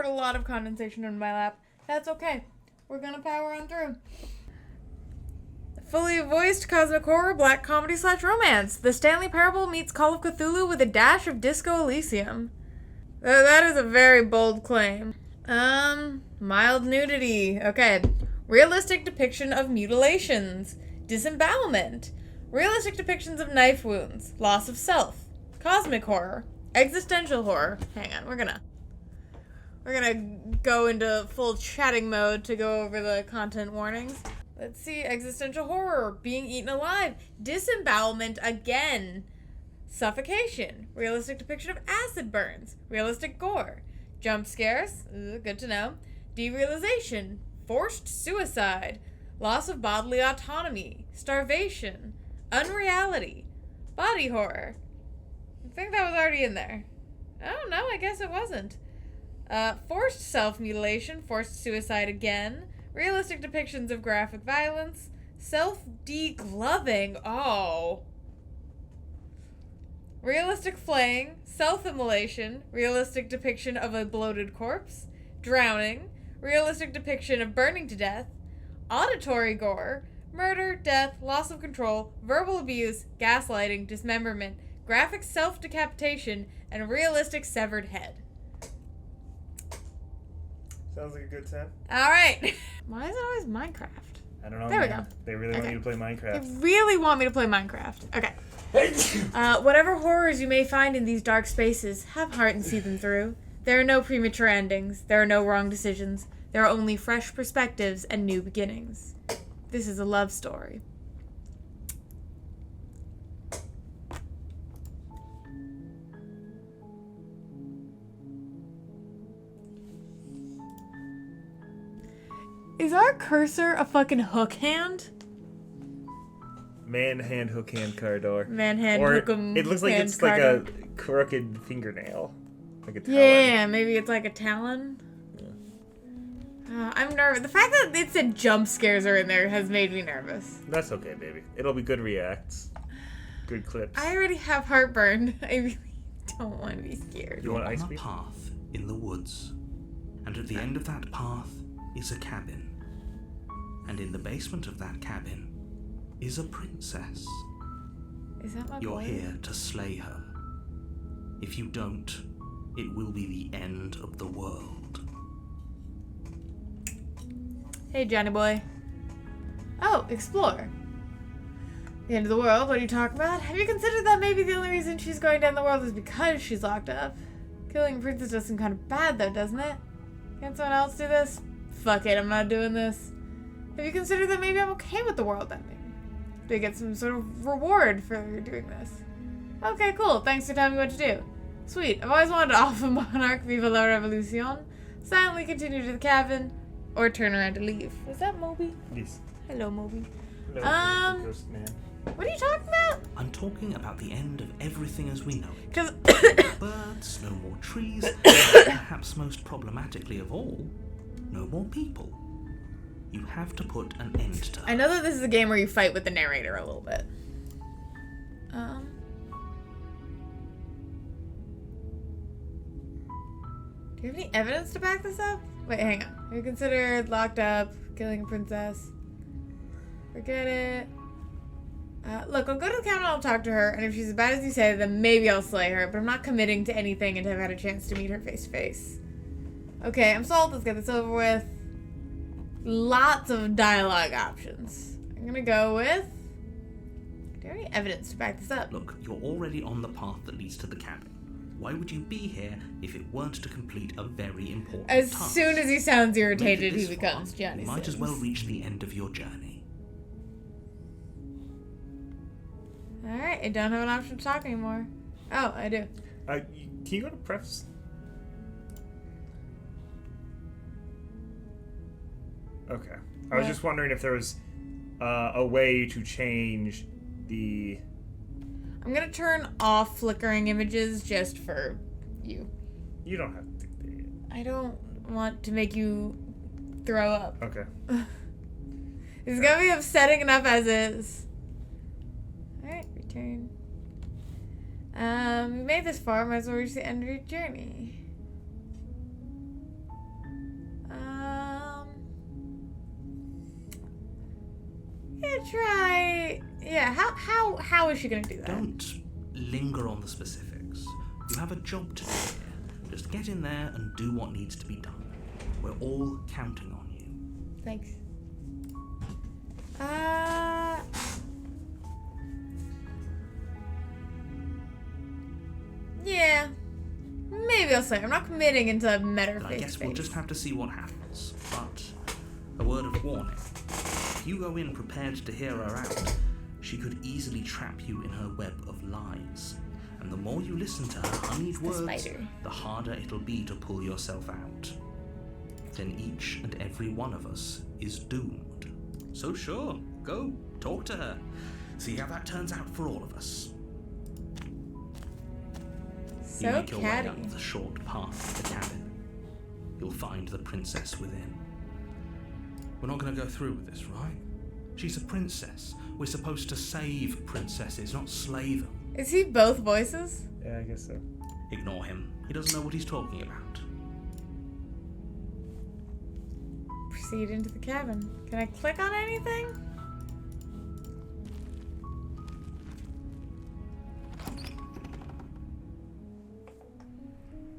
poured a lot of condensation in my lap. That's okay. We're gonna power on through. Fully voiced cosmic horror, black comedy / romance. The Stanley Parable meets Call of Cthulhu with a dash of Disco Elysium. That is a very bold claim. Mild nudity. Okay. Realistic depiction of mutilations. Disembowelment. Realistic depictions of knife wounds. Loss of self. Cosmic horror. Existential horror. Hang on, we're gonna go into full chatting mode to go over the content warnings. Let's see. Existential horror. Being eaten alive. Disembowelment again. Suffocation. Realistic depiction of acid burns. Realistic gore. Jump scares. Good to know. Derealization. Forced suicide. Loss of bodily autonomy. Starvation. Unreality. Body horror. I think that was already in there. Oh, no, I guess it wasn't. Forced self-mutilation. Forced suicide again. Realistic depictions of graphic violence. Self-degloving. Oh. Realistic flaying. Self-immolation. Realistic depiction of a bloated corpse. Drowning. Realistic depiction of burning to death. Auditory gore. Murder, death, loss of control, verbal abuse, gaslighting, dismemberment, graphic self-decapitation, and realistic severed head. Sounds like a good time. Alright. Why is it always Minecraft? I don't know. There man. we go. They really want you to play Minecraft. They really want me to play Minecraft. Okay. Whatever horrors you may find in these dark spaces, have heart and see them through. There are no premature endings. There are no wrong decisions. There are only fresh perspectives and new beginnings. This is a love story. Is our cursor a fucking hook hand? Man hand, hook hand, car door. Man hand, or hook 'em. It looks like it's like a crooked fingernail. Like a talon. Yeah, maybe it's like a talon. I'm nervous. The fact that it said jump scares are in there has made me nervous. That's okay, baby. It'll be good reacts. Good clips. I already have heartburn. I really don't want to be scared. You want ice on a cream? path in the woods, and at the end of that path is a cabin. And in the basement of that cabin is a princess. Is that my You're boy? here to slay her. If you don't, it will be the end of the world. Hey, Johnny boy. Oh, explore. The end of the world? What are you talking about? Have you considered that maybe the only reason she's going down the world is because she's locked up? Killing a princess does seem kind of bad, though, doesn't it? Can't someone else do this? Fuck it, I'm not doing this. Have you considered that maybe I'm okay with the world ending? Do I get some sort of reward for doing this? Okay, cool. Thanks for telling me what to do. Sweet. I've always wanted to offer Monarch Viva la Revolucion. Silently continue to the cabin. Or turn around to leave. Was that Moby? Yes. Hello, Moby. No, ghost man. What are you talking about? I'm talking about the end of everything as we know it. 'Cause No birds, no more trees, and perhaps most problematically of all, no more people. You have to put an end to her. I know that this is a game where you fight with the narrator a little bit. Do you have any evidence to back this up? Wait, hang on. Have you considered locked up, killing a princess? Forget it. Look, I'll go to the cabin and I'll talk to her, and if she's as bad as you say, then maybe I'll slay her, but I'm not committing to anything until I've had a chance to meet her face to face. Okay, I'm sold. Let's get this over with. Lots of dialogue options. I'm gonna go with... Do you have any evidence to back this up? Look, you're already on the path that leads to the cabin. Why would you be here if it weren't to complete a very important As task? soon as he sounds Made it irritated, he this becomes far, Johnny You might as Sins. well reach the end of your journey. Alright, I don't have an option to talk anymore. Oh, I do. Can you go to prefs? Okay. I was just wondering if there was a way to change the... I'm gonna turn off flickering images just for you. You don't have to do it. I don't want to make you throw up. Okay. It's gonna be upsetting enough as is. Alright, return. You made this far, might as well reach the end of your journey. try. Yeah, how is she gonna do that? Don't linger on the specifics. You have a job to do here. Just get in there and do what needs to be done. We're all counting on you. Thanks. Yeah. Maybe I'll say. I'm not committing into meta But I face guess to we'll face. just have to see what happens. But a word of warning. If you go in prepared to hear her out, she could easily trap you in her web of lies. And the more you listen to her honeyed words, spider. the harder it'll be to pull yourself out. Then each and every one of us is doomed. So sure, go talk to her. See how that turns out for all of us. So You make your way catty. up the short path to the cabin. You'll find the princess within. We're not going to go through with this, right? She's a princess. We're supposed to save princesses, not slay them. Is he both voices? Yeah, I guess so. Ignore him. He doesn't know what he's talking about. Proceed into the cabin. Can I click on anything?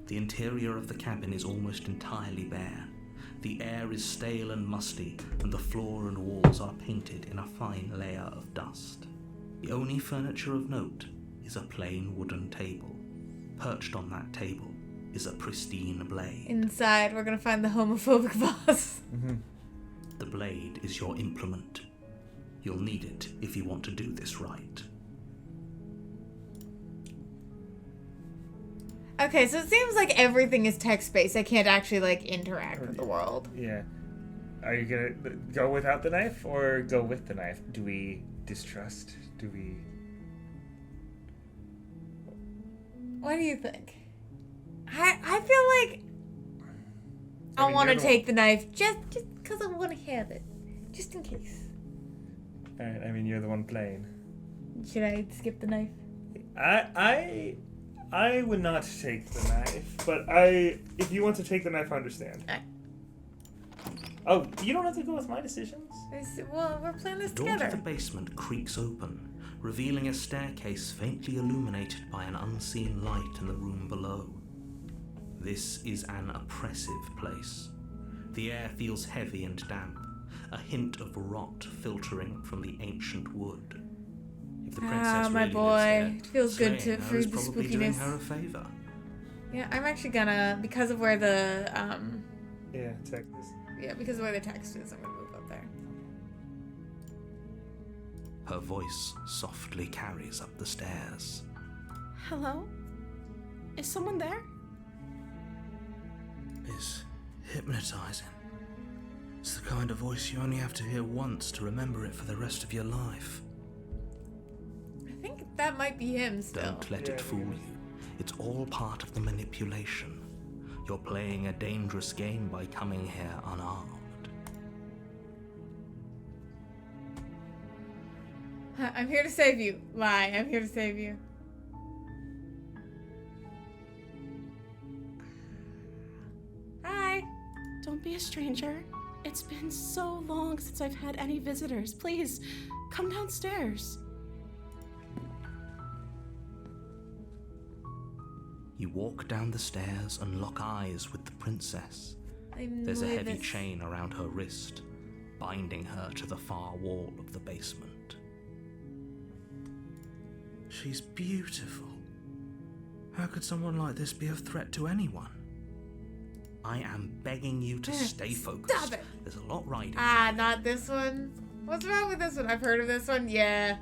The interior of the cabin is almost entirely bare. The air is stale and musty, and the floor and walls are painted in a fine layer of dust. The only furniture of note is a plain wooden table. Perched on that table is a pristine blade. Inside, we're gonna find the homophobic boss. The blade is your implement. You'll need it if you want to do this right. Okay, so it seems like everything is text-based. I can't actually, like, interact with the world. Yeah. Are you gonna go without the knife or go with the knife? Do we distrust? Do we... What do you think? I feel like I mean, want to you're the take the knife just because I want to have it. Just in case. Alright, I mean, you're the one playing. Should I skip the knife? I would not take the knife, but if you want to take the knife, I understand. Oh, you don't have to go with my decisions? Well, we're playing this The door to the together. basement creaks open, revealing a staircase faintly illuminated by an unseen light in the room below. This is an oppressive place. The air feels heavy and damp, a hint of rot filtering from the ancient wood. If the princess My really boy. lives here, It feels good slaying to her for is the probably doing spookiness. her a favor. Yeah, I'm actually gonna, because of where the Yeah, take this. yeah, because of where the text is, I'm gonna move up there. Her voice softly carries up the stairs. Hello? Is someone there? It's hypnotizing. It's the kind of voice you only have to hear once to remember it for the rest of your life. I think that might be him still. Don't let it fool you. It's all part of the manipulation. You're playing a dangerous game by coming here unarmed. I'm here to save you. Lie, I'm here to save you. Hi. Don't be a stranger. It's been so long since I've had any visitors. Please, come downstairs. You walk down the stairs and lock eyes with the princess. There's a heavy chain around her wrist, binding her to the far wall of the basement. She's beautiful. How could someone like this be a threat to anyone? I am begging you to stay focused. Stop it. There's a lot riding. Not this one. What's wrong with this one? I've heard of this one. Yeah.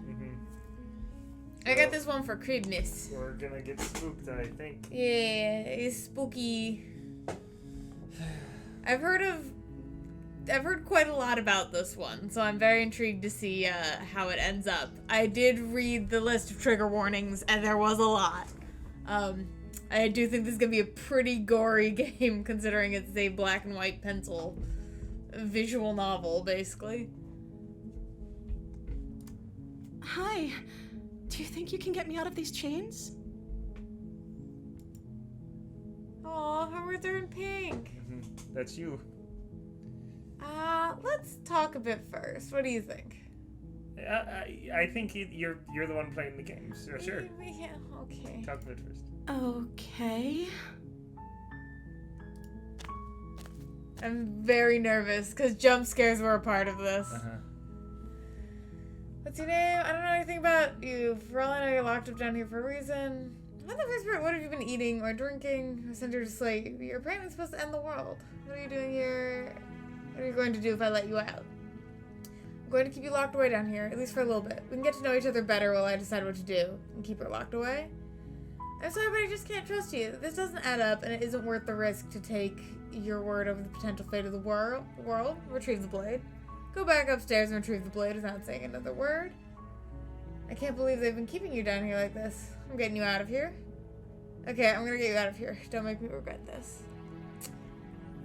I got this one for Christmas. We're gonna get spooked, I think. Yeah, it's spooky. I've heard quite a lot about this one, so I'm very intrigued to see how it ends up. I did read the list of trigger warnings, and there was a lot. I do think this is gonna be a pretty gory game, considering it's a black and white pencil visual novel, basically. Hi. Do you think you can get me out of these chains? Aw, her words are in pink. That's you. Let's talk a bit first. What do you think? I think you're the one playing the game. So sure. Yeah, okay. Talk about it first. Okay. I'm very nervous because jump scares were a part of this. What's your name? I don't know anything about you. For all I know, you're locked up down here for a reason. What the first part? What have you been eating or drinking? I sent her to slay. You're apparently supposed to end the world. What are you doing here? What are you going to do if I let you out? I'm going to keep you locked away down here, at least for a little bit. We can get to know each other better while I decide what to do and keep her locked away. I'm sorry, but I just can't trust you. This doesn't add up, and it isn't worth the risk to take your word over the potential fate of the world. Retrieve the blade. Go back upstairs and retrieve the blade without saying another word. I can't believe they've been keeping you down here like this. I'm getting you out of here. Okay, I'm gonna get you out of here. Don't make me regret this.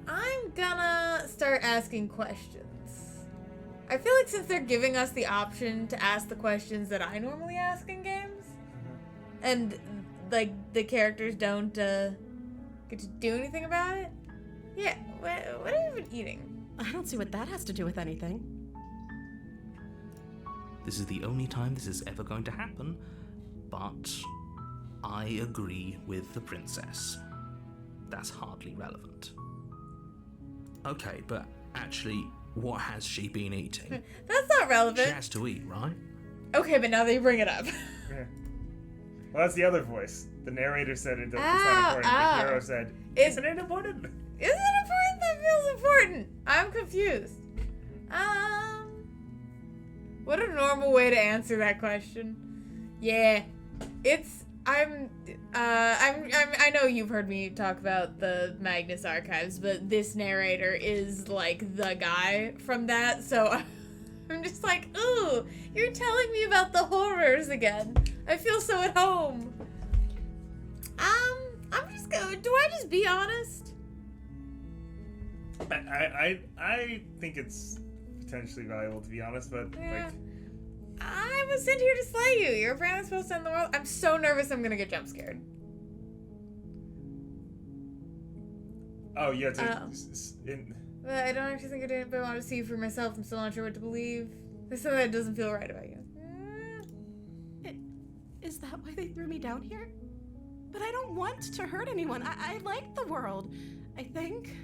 I'm gonna start asking questions. I feel like since they're giving us the option to ask the questions that I normally ask in games, and like the characters don't get to do anything about it. Yeah, what have you been eating? I don't see what that has to do with anything. This is the only time this is ever going to happen, but I agree with the princess. That's hardly relevant. Okay, but actually, what has she been eating? That's not relevant. She has to eat, right? Okay, but now that you bring it up. Yeah. Well, that's the other voice. The narrator said it's not important. The hero said, isn't it important? Isn't it important? That feels important. I'm confused. What a normal way to answer that question. Yeah, I know you've heard me talk about the Magnus Archives, but this narrator is like the guy from that, so I'm just like, ooh, you're telling me about the horrors again. I feel so at home. I'm just going, do I just be honest? I think it's potentially valuable to be honest, but Yeah. like, I was sent here to slay you. You're apparently supposed to end the world. I'm so nervous I'm gonna get jump scared. oh yeah, But I don't actually think I did, but I want to see you for myself. I'm still not sure what to believe. There's something that doesn't feel right about you. Is that why they threw me down here? But I don't want to hurt anyone. I like the world, I think.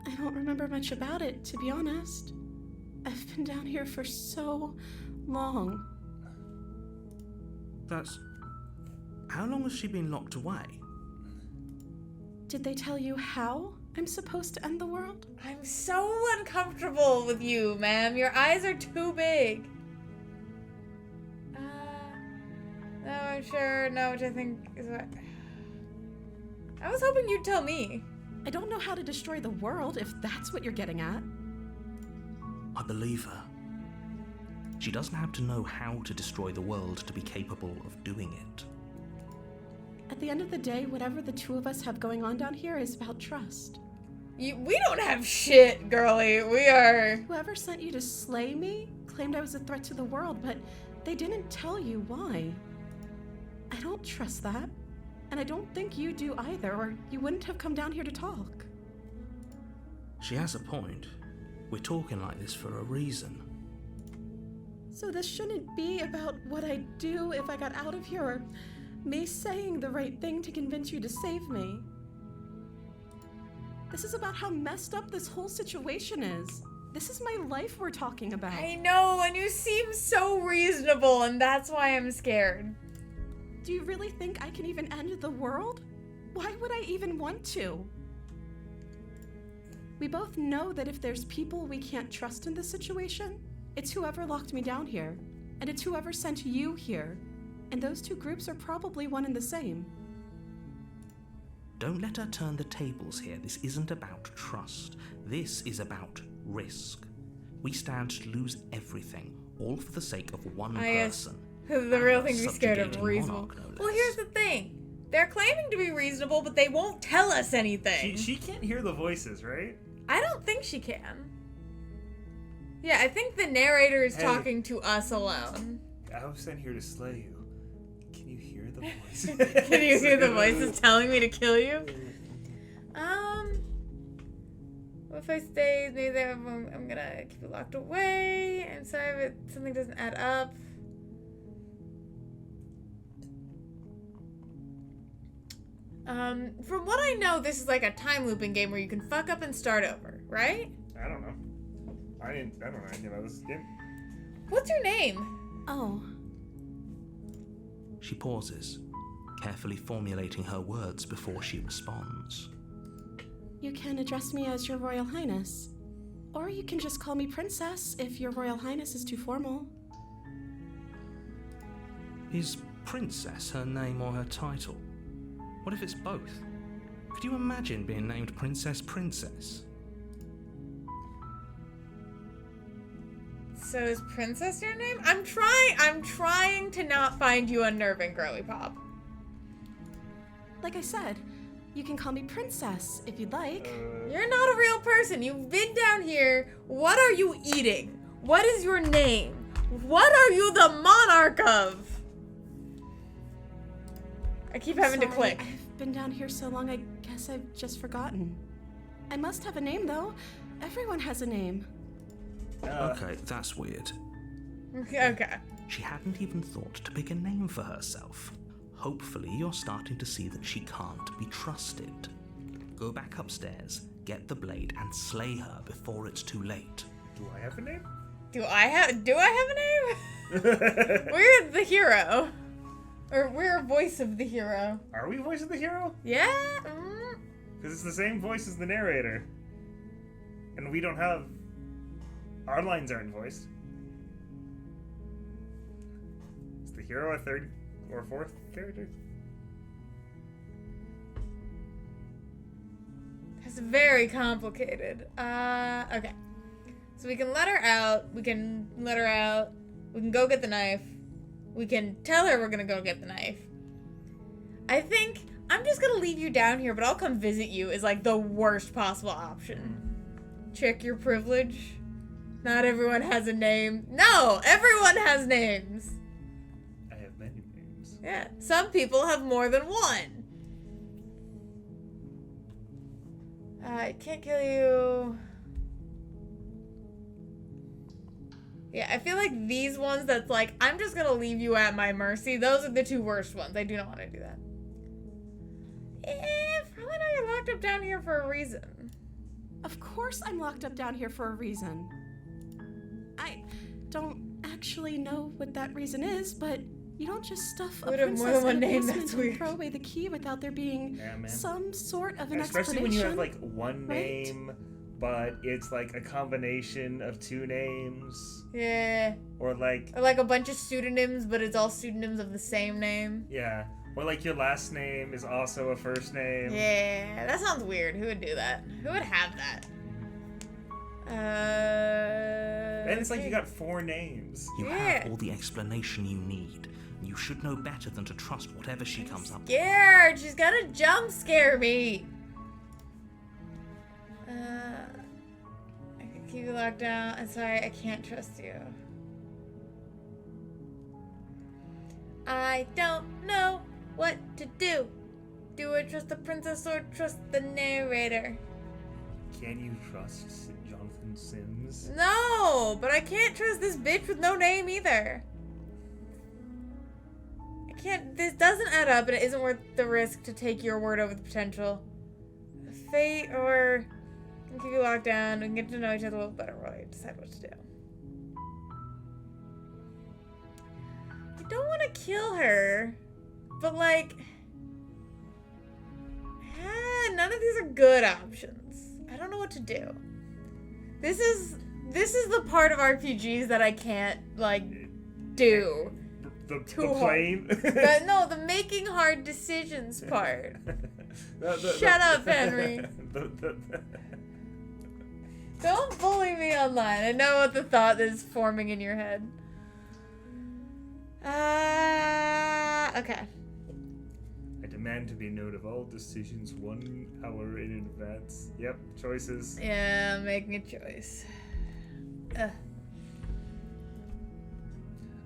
I don't remember much about it, to be honest. I've been down here for so long. That's... How long has she been locked away? Did they tell you how I'm supposed to end the world? I'm so uncomfortable with you, ma'am. Your eyes are too big. No, I'm sure. No, which I think is what... I was hoping you'd tell me. I don't know how to destroy the world, if that's what you're getting at. I believe her. She doesn't have to know how to destroy the world to be capable of doing it. At the end of the day, whatever the two of us have going on down here is about trust. We don't have shit, girly. We are... Whoever sent you to slay me claimed I was a threat to the world, but they didn't tell you why. I don't trust that, and I don't think you do either, or you wouldn't have come down here to talk. She has a point. We're talking like this for a reason. So this shouldn't be about what I'd do if I got out of here, or me saying the right thing to convince you to save me. This is about how messed up this whole situation is. This is my life we're talking about. I know, and you seem so reasonable, and that's why I'm scared. Do you really think I can even end the world? Why would I even want to? We both know that if there's people we can't trust in this situation, it's whoever locked me down here, and it's whoever sent you here. And those two groups are probably one and the same. Don't let her turn the tables here. This isn't about trust. This is about risk. We stand to lose everything, all for the sake of one person. The real thing to be scared of Subjugating reasonable. monarch, no less. Well, here's the thing. They're claiming to be reasonable, but they won't tell us anything. she can't hear the voices, right? I don't think she can. Yeah, I think the narrator is talking to us alone. I was sent here to slay you. Can you hear the voices? Can you hear the voices telling me to kill you? What if I stay? Maybe I'm gonna keep it locked away. I'm sorry, but something doesn't add up. From what I know, this is like a time looping game where you can fuck up and start over, right? I don't know. I don't know anything about this game. What's your name? Oh, She pauses, carefully formulating her words before she responds. you can address me as Your Royal Highness. Or you can just call me Princess if Your Royal Highness is too formal. Is Princess her name or her title? What if it's both? Could you imagine being named Princess Princess? So is Princess your name? I'm trying to not find you unnerving, girly pop. Like I said, you can call me Princess if you'd like. You're not a real person. You've been down here. What are you eating? What is your name? What are you the monarch of? I keep having to Sorry, click. I've been down here so long, I guess I've just forgotten. I must have a name, though. Everyone has a name. Okay, that's weird. Okay. She hadn't even thought to pick a name for herself. Hopefully you're starting to see that she can't be trusted. Go back upstairs, get the blade, and slay her before it's too late. Do I have a name? Do I have a name? We're the hero. Or we're a voice of the hero. Are we voice of the hero? Yeah? Because it's the same voice as the narrator. And we don't have... Our lines aren't voiced. Is the hero a third or fourth character? It's very complicated. Okay. So we can let her out. We can go get the knife. We can tell her we're gonna go get the knife. I think I'm just gonna leave you down here, but I'll come visit you is like the worst possible option. Check your privilege. Not everyone has a name. No, everyone has names. I have many names. Yeah, some people have more than one. I can't kill you. Yeah, I feel like these ones that's like, I'm just gonna leave you at my mercy, those are the two worst ones. I do not want to do that. Probably know you're locked up down here for a reason. Of course I'm locked up down here for a reason. I don't actually know what that reason is, but you don't just stuff a Would have more princess than one in a name, basement that's and weird. throw away the key without there being Yeah, man. some sort of an Especially explanation. when you have like one right? name, but it's like a combination of two names. Yeah. Or like... Or like a bunch of pseudonyms, but it's all pseudonyms of the same name. Yeah. Or like your last name is also a first name. Yeah, that sounds weird. Who would do that? Who would have that? And it's like you got 4 names. You Yeah. have all the explanation you need. You should know better than to trust whatever she comes up with. Scared. She's gonna jump scare me. I can keep you locked down. I'm sorry, I can't trust you. I don't know what to do. Do I trust the princess or trust the narrator? Can you trust Jonathan Sims? No, but I can't trust this bitch with no name either. I can't. This doesn't add up, and it isn't worth the risk to take your word over the potential. Fate or I can keep you locked down and get to know each other a little better while I decide what to do. I don't want to kill her, but like, none of these are good options. I don't know what to do. This is the part of RPGs that I can't like do. The Too hard. plane? The making hard decisions part. Shut up, Henry. Don't bully me online. I know what the thought is forming in your head. Okay. I demand to be known of all decisions 1 hour in advance. Yep, choices. Yeah, I'm making a choice.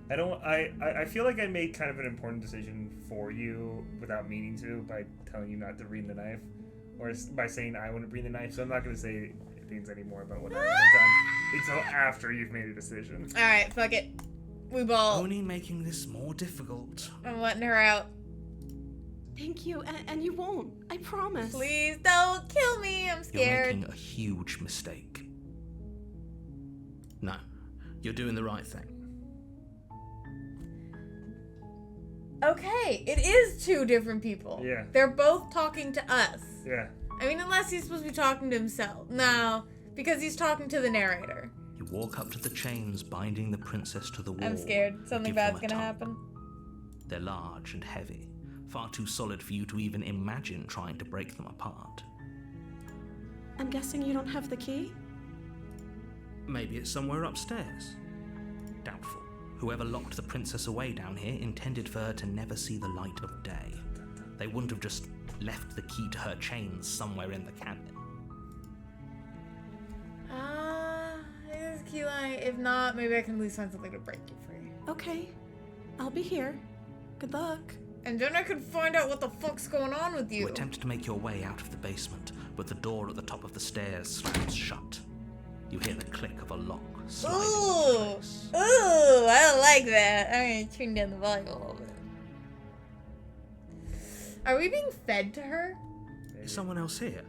I feel like I made kind of an important decision for you without meaning to by telling you not to bring the knife. Or by saying I want to bring the knife, so I'm not going to say opinions anymore about what I would have done until after you've made a decision. Alright, fuck it. We ball. Only making this more difficult. I'm letting her out. Thank you, and you won't. I promise. Please don't kill me. I'm You're scared. making a huge mistake. No, you're doing the right thing. Okay, it is two different people. Yeah. They're both talking to us. Yeah. I mean, unless he's supposed to be talking to himself. No, because he's talking to the narrator. You walk up to the chains binding the princess to the wall. I'm scared. and Something give them bad's a gonna tug. happen. They're large and heavy, far too solid for you to even imagine trying to break them apart. I'm guessing you don't have the key? Maybe it's somewhere upstairs. Doubtful. Whoever locked the princess away down here intended for her to never see the light of day. They wouldn't have just left the key to her chains somewhere in the cabin. Here's the key line. If not, maybe I can at least find something to break you free. Okay. I'll be here. Good luck. And then I could find out what the fuck's going on with you. You attempt to make your way out of the basement, but the door at the top of the stairs slams shut. You hear the click of a lock sliding into Ooh, place. I don't like that. I'm gonna turn down the volume a little bit. Are we being fed to her? Is someone else here?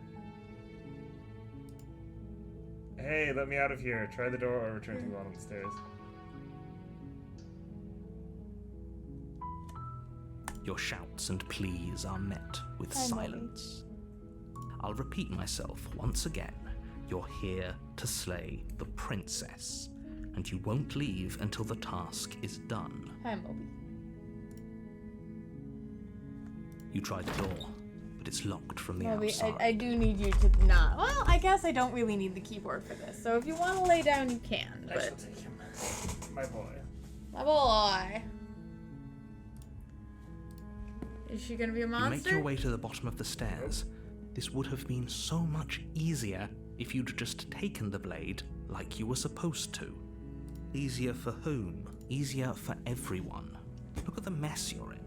Hey, let me out of here. Try the door or return to the bottom of the stairs. Your shouts and pleas are met with Hi, Molly. silence. I'll repeat myself once again. You're here to slay the princess, and you won't leave until the task is done. Hi, Moby. You try the door, but it's locked from the Moby, outside. I do need you to not. Well, I guess I don't really need the keyboard for this. So if you want to lay down, you can. I shall But take him. My boy. my boy, is she gonna be a You monster? make your way to the bottom of the stairs. This would have been so much easier if you'd just taken the blade like you were supposed to. Easier for whom? Easier for everyone. Look at the mess you're in.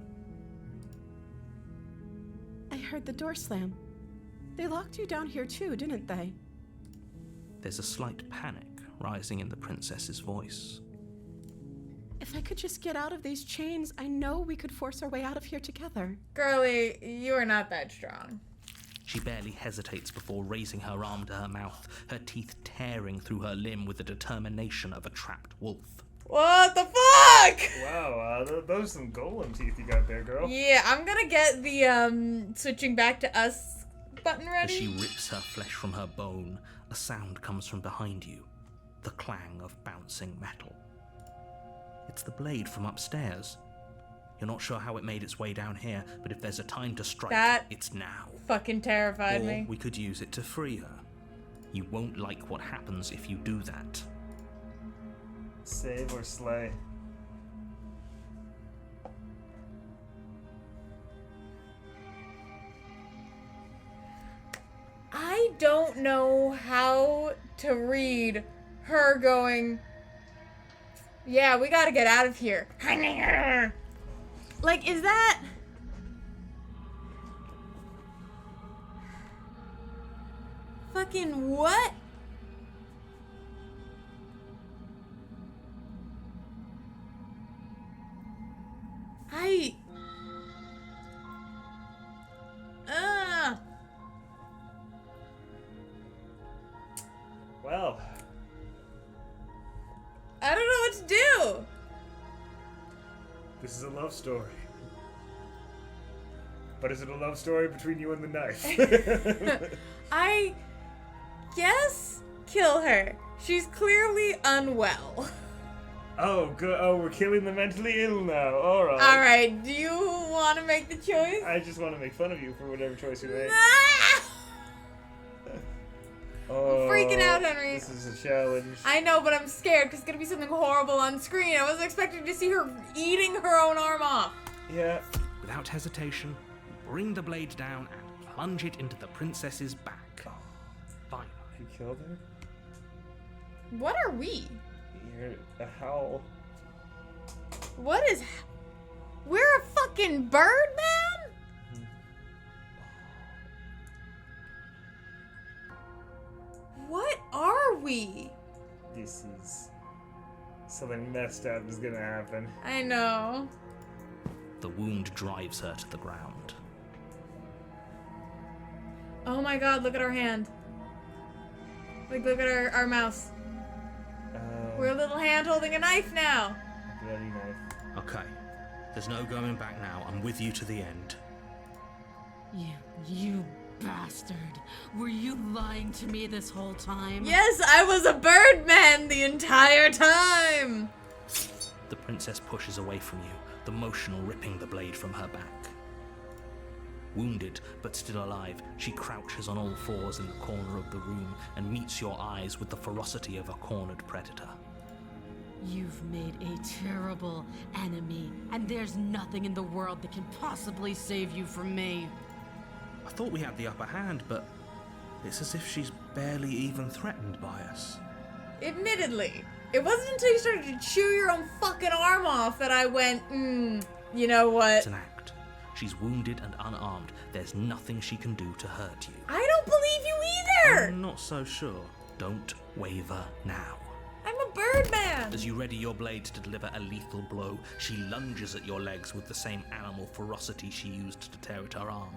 I heard the door slam. They locked you down here too, didn't they? There's a slight panic rising in the princess's voice. If I could just get out of these chains, I know we could force our way out of here together. Girlie, you are not that strong. She barely hesitates before raising her arm to her mouth, her teeth tearing through her limb with the determination of a trapped wolf. What the fuck? Wow, those are some golem teeth you got there, girl. Yeah, I'm gonna get the switching back to us button As ready. she rips her flesh from her bone, a sound comes from behind you, the clang of bouncing metal. It's the blade from upstairs. You're not sure how it made its way down here, but if there's a time to strike, That it's now. fucking terrified Or me. we could use it to free her. You won't like what happens if you do that. Save or slay. I don't know how to read her going, yeah, we gotta get out of here. Like, is that... Fucking what? Well, I don't know what to do. this is a love story. But is it a love story between you and the knife? I guess kill her. She's clearly unwell. Oh, good. Oh, we're killing the mentally ill now. All right. All right, do you want to make the choice? I just want to make fun of you for whatever choice you make. Ah! Oh, freaking out, Henry. This is a challenge. I know, but I'm scared because it's gonna be something horrible on screen. I wasn't expecting to see her eating her own arm off. Yeah. Without hesitation, you bring the blade down and plunge it into the princess's back. Finally. You killed her? What are we? You're a howl. What is... We're a fucking birdman? What we? This is... Something messed up is gonna happen. I know. The wound drives her to the ground. Oh my god, look at our hand. Like, look at our mouse. We're a little hand holding a knife now. Bloody knife. Okay. There's no going back now. I'm with you to the end. You bastard. Were you lying to me this whole time? Yes, I was a birdman the entire time. The princess pushes away from you, the motion ripping the blade from her back. Wounded, but still alive, she crouches on all fours in the corner of the room and meets your eyes with the ferocity of a cornered predator. You've made a terrible enemy, and there's nothing in the world that can possibly save you from me. I thought we had the upper hand, but it's as if she's barely even threatened by us. Admittedly, it wasn't until you started to chew your own fucking arm off that I went, you know what? It's an act. She's wounded and unarmed. There's nothing she can do to hurt you. I don't believe you either! I'm not so sure. Don't waver now. I'm a birdman! As you ready your blade to deliver a lethal blow, she lunges at your legs with the same animal ferocity she used to tear at her arm.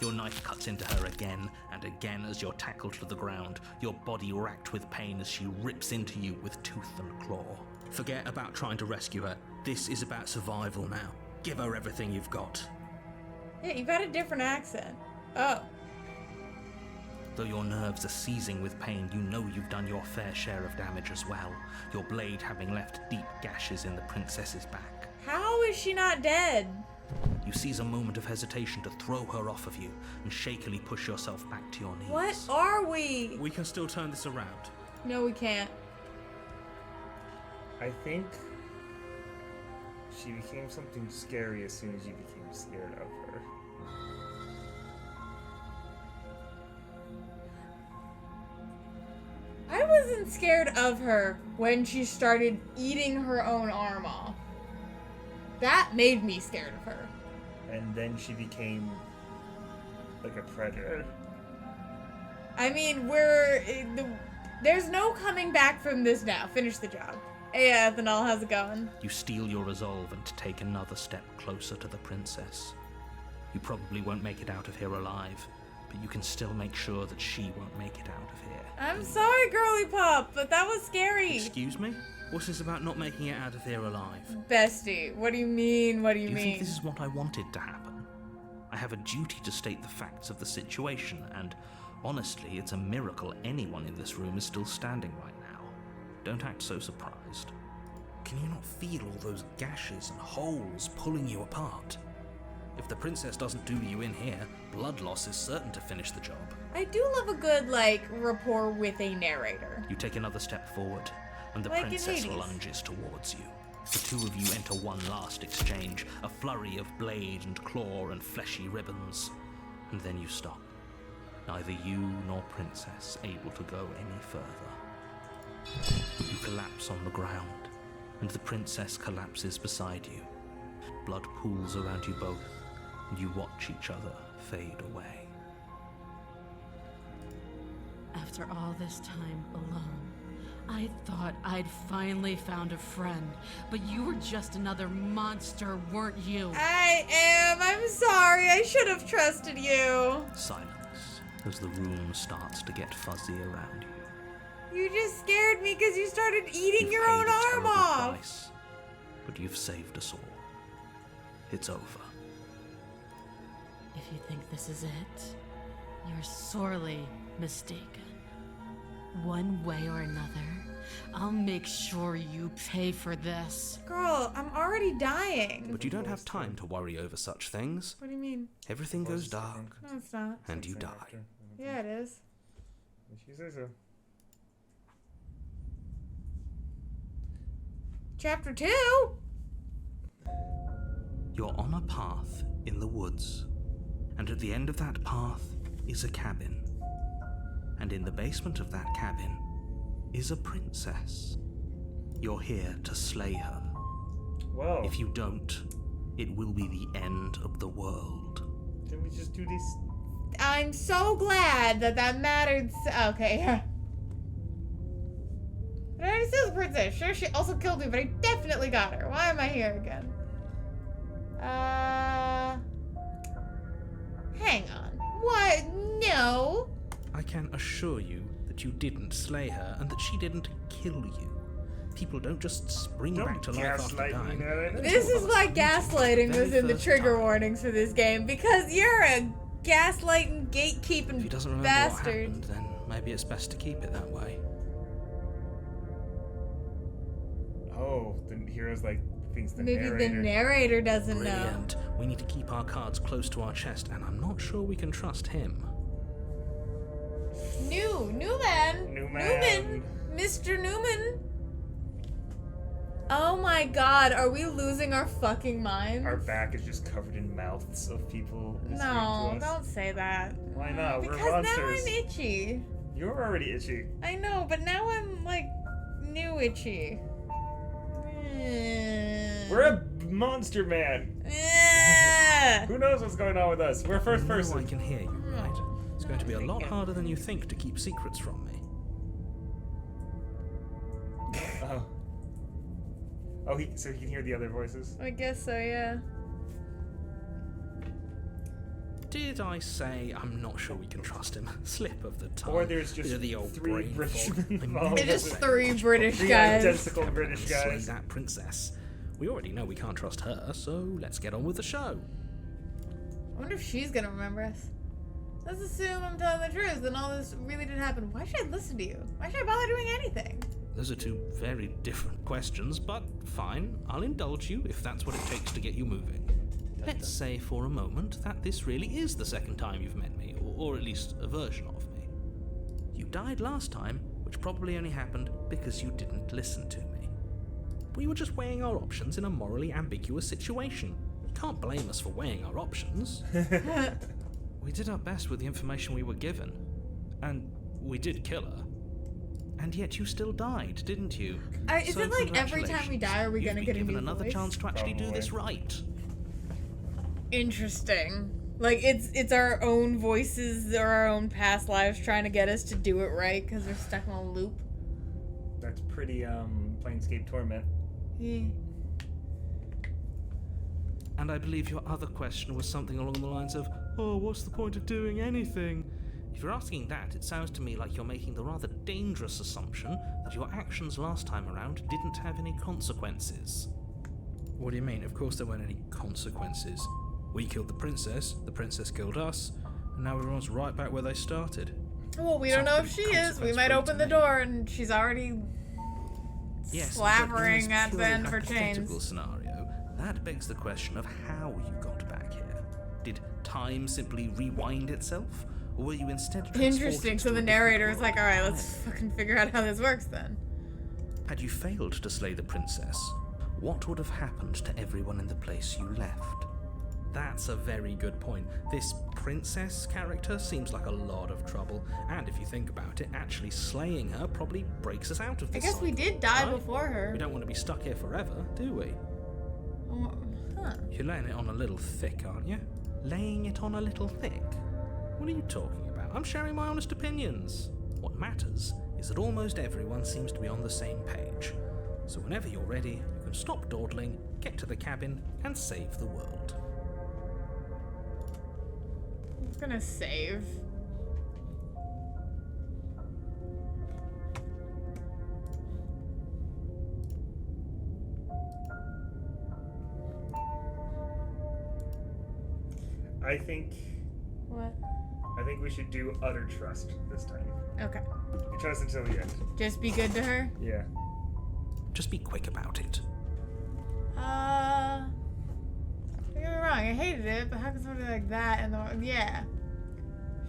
Your knife cuts into her again and again as you're tackled to the ground, your body racked with pain as she rips into you with tooth and claw. Forget about trying to rescue her. This is about survival now. Give her everything you've got. Yeah, you've got a different accent. Oh. Though your nerves are seizing with pain, you know you've done your fair share of damage as well, your blade having left deep gashes in the princess's back. How is she not dead? You seize a moment of hesitation to throw her off of you and shakily push yourself back to your knees. What are we? We can still turn this around. No, we can't. I think she became something scary as soon as you became scared of her. I wasn't scared of her when she started eating her own arm off. That made me scared of her. And then she became like a predator. I mean, there's no coming back from this now. Finish the job. Hey, Ethanol, how's it going? You steel your resolve and take another step closer to the princess. You probably won't make it out of here alive, but you can still make sure that she won't make it out of here. I'm sorry, girly pop, but that was scary. Excuse me? What's this about not making it out of here alive? Bestie, what do you mean? What do you Do you mean? think this is what I wanted to happen? I have a duty to state the facts of the situation, and honestly, it's a miracle anyone in this room is still standing right now. Don't act so surprised. Can you not feel all those gashes and holes pulling you apart? If the princess doesn't do you in here, blood loss is certain to finish the job. I do love a good, rapport with a narrator. You take another step forward, and the Like in princess Hades. lunges towards you. The two of you enter one last exchange, a flurry of blade and claw and fleshy ribbons. And then you stop. Neither you nor princess able to go any further. You collapse on the ground, and the princess collapses beside you. Blood pools around you both, and you watch each other fade away. After all this time alone, I thought I'd finally found a friend, but you were just another monster, weren't you? I am. I'm sorry. I should have trusted you. Silence, as the room starts to get fuzzy around you. You just scared me because you started eating You've your paid own a arm terrible off. price, but you've saved us all. It's over. If you think this is it, you're sorely mistaken. One way or another, I'll make sure you pay for this. Girl, I'm already dying. But you don't have time to worry over such things. What do you mean? Everything goes dark, No, it's not. and you die. Yeah, it is. She says so. Chapter 2? You're on a path in the woods, and at the end of that path is a cabin. And in the basement of that cabin is a princess. You're here to slay her. Well, If you don't, it will be the end of the world. didn't we just do this? I'm so glad that mattered. Okay. But I already saw the princess. Sure, she also killed me, but I definitely got her. Why am I here again? Hang on. What? No. I can assure you that you didn't slay her and that she didn't kill you. People don't just spring back to life after gaslight me, dying. narrator. This is why gaslighting was Very in the first trigger time. warnings for this game, because you're a gaslighting, gatekeeping If he doesn't remember bastard. what happened, then maybe it's best to keep it that way. Oh, the hero's like thinks the Maybe narrator. the narrator doesn't know. Brilliant. We need to keep our cards close to our chest, and I'm not sure we can trust him. Newman. Newman. Mr. Newman. Oh my god, are we losing our fucking minds? Our back is just covered in mouths of people listening No, to us. don't say that. Why not? We're Because now monsters. I'm itchy. You're already itchy. I know, but now I'm like new itchy. We're a monster man. Who knows what's going on with us? We're first I know I person. can hear you, right? It's going to be a lot harder than you think to keep secrets from me. Oh. Oh, so he can hear the other voices? I guess so, yeah. Did I say I'm not sure we can trust him? Slip of the tongue. Or there's just Bit of the old 3 brain British fog. men I involved. meant It is to say 3 much British Three guys. identical British Slay guys. that princess. We already know we can't trust her, so let's get on with the show. I wonder if she's gonna remember us. Let's assume I'm telling the truth and all this really did happen. Why should I listen to you? Why should I bother doing anything? Those are two very different questions, but fine, I'll indulge you if that's what it takes to get you moving. Let's say for a moment that this really is the second time you've met me, or at least a version of me. You died last time, which probably only happened because you didn't listen to me. We were just weighing our options in a morally ambiguous situation. You can't blame us for weighing our options. We did our best with the information we were given, and we did kill her. And yet you still died, didn't you? Is it like every time we die are we You've gonna been get a given new another voice? chance to actually do this right. Interesting. Like it's our own voices or our own past lives trying to get us to do it right because we're stuck on a loop. That's pretty, Planescape Torment. Yeah. And I believe your other question was something along the lines of, oh, what's the point of doing anything? If you're asking that, it sounds to me like you're making the rather dangerous assumption that your actions last time around didn't have any consequences. What do you mean? Of course there weren't any consequences. We killed the princess killed us, and now everyone's right back where they started. Well, we don't know if she is. We might open the door and she's already Yes, slavering but in at this the end of her purely hypothetical chains. scenario, that begs the question of how you got back here. Did time simply rewind itself? Or were you instead transported Interesting. So to the a narrator is different like, all right, world let's entirely? fucking figure out how this works then. Had you failed to slay the princess, what would have happened to everyone in the place you left? That's a very good point. This princess character seems like a lot of trouble, and if you think about it, actually slaying her probably breaks us out of I this guess we cycle, did die right? before her. We don't want to be stuck here forever, do we? Huh. You're laying it on a little thick, aren't you? Laying it on a little thick? What are you talking about? I'm sharing my honest opinions. What matters is that almost everyone seems to be on the same page. So whenever you're ready, you can stop dawdling, get to the cabin, and save the world. I'm gonna save. I think What? we should do utter trust this time. Okay. You trust until the end. Just be good to her? Yeah. Just be quick about it. Don't get me wrong, I hated it, but how could somebody like that and the yeah.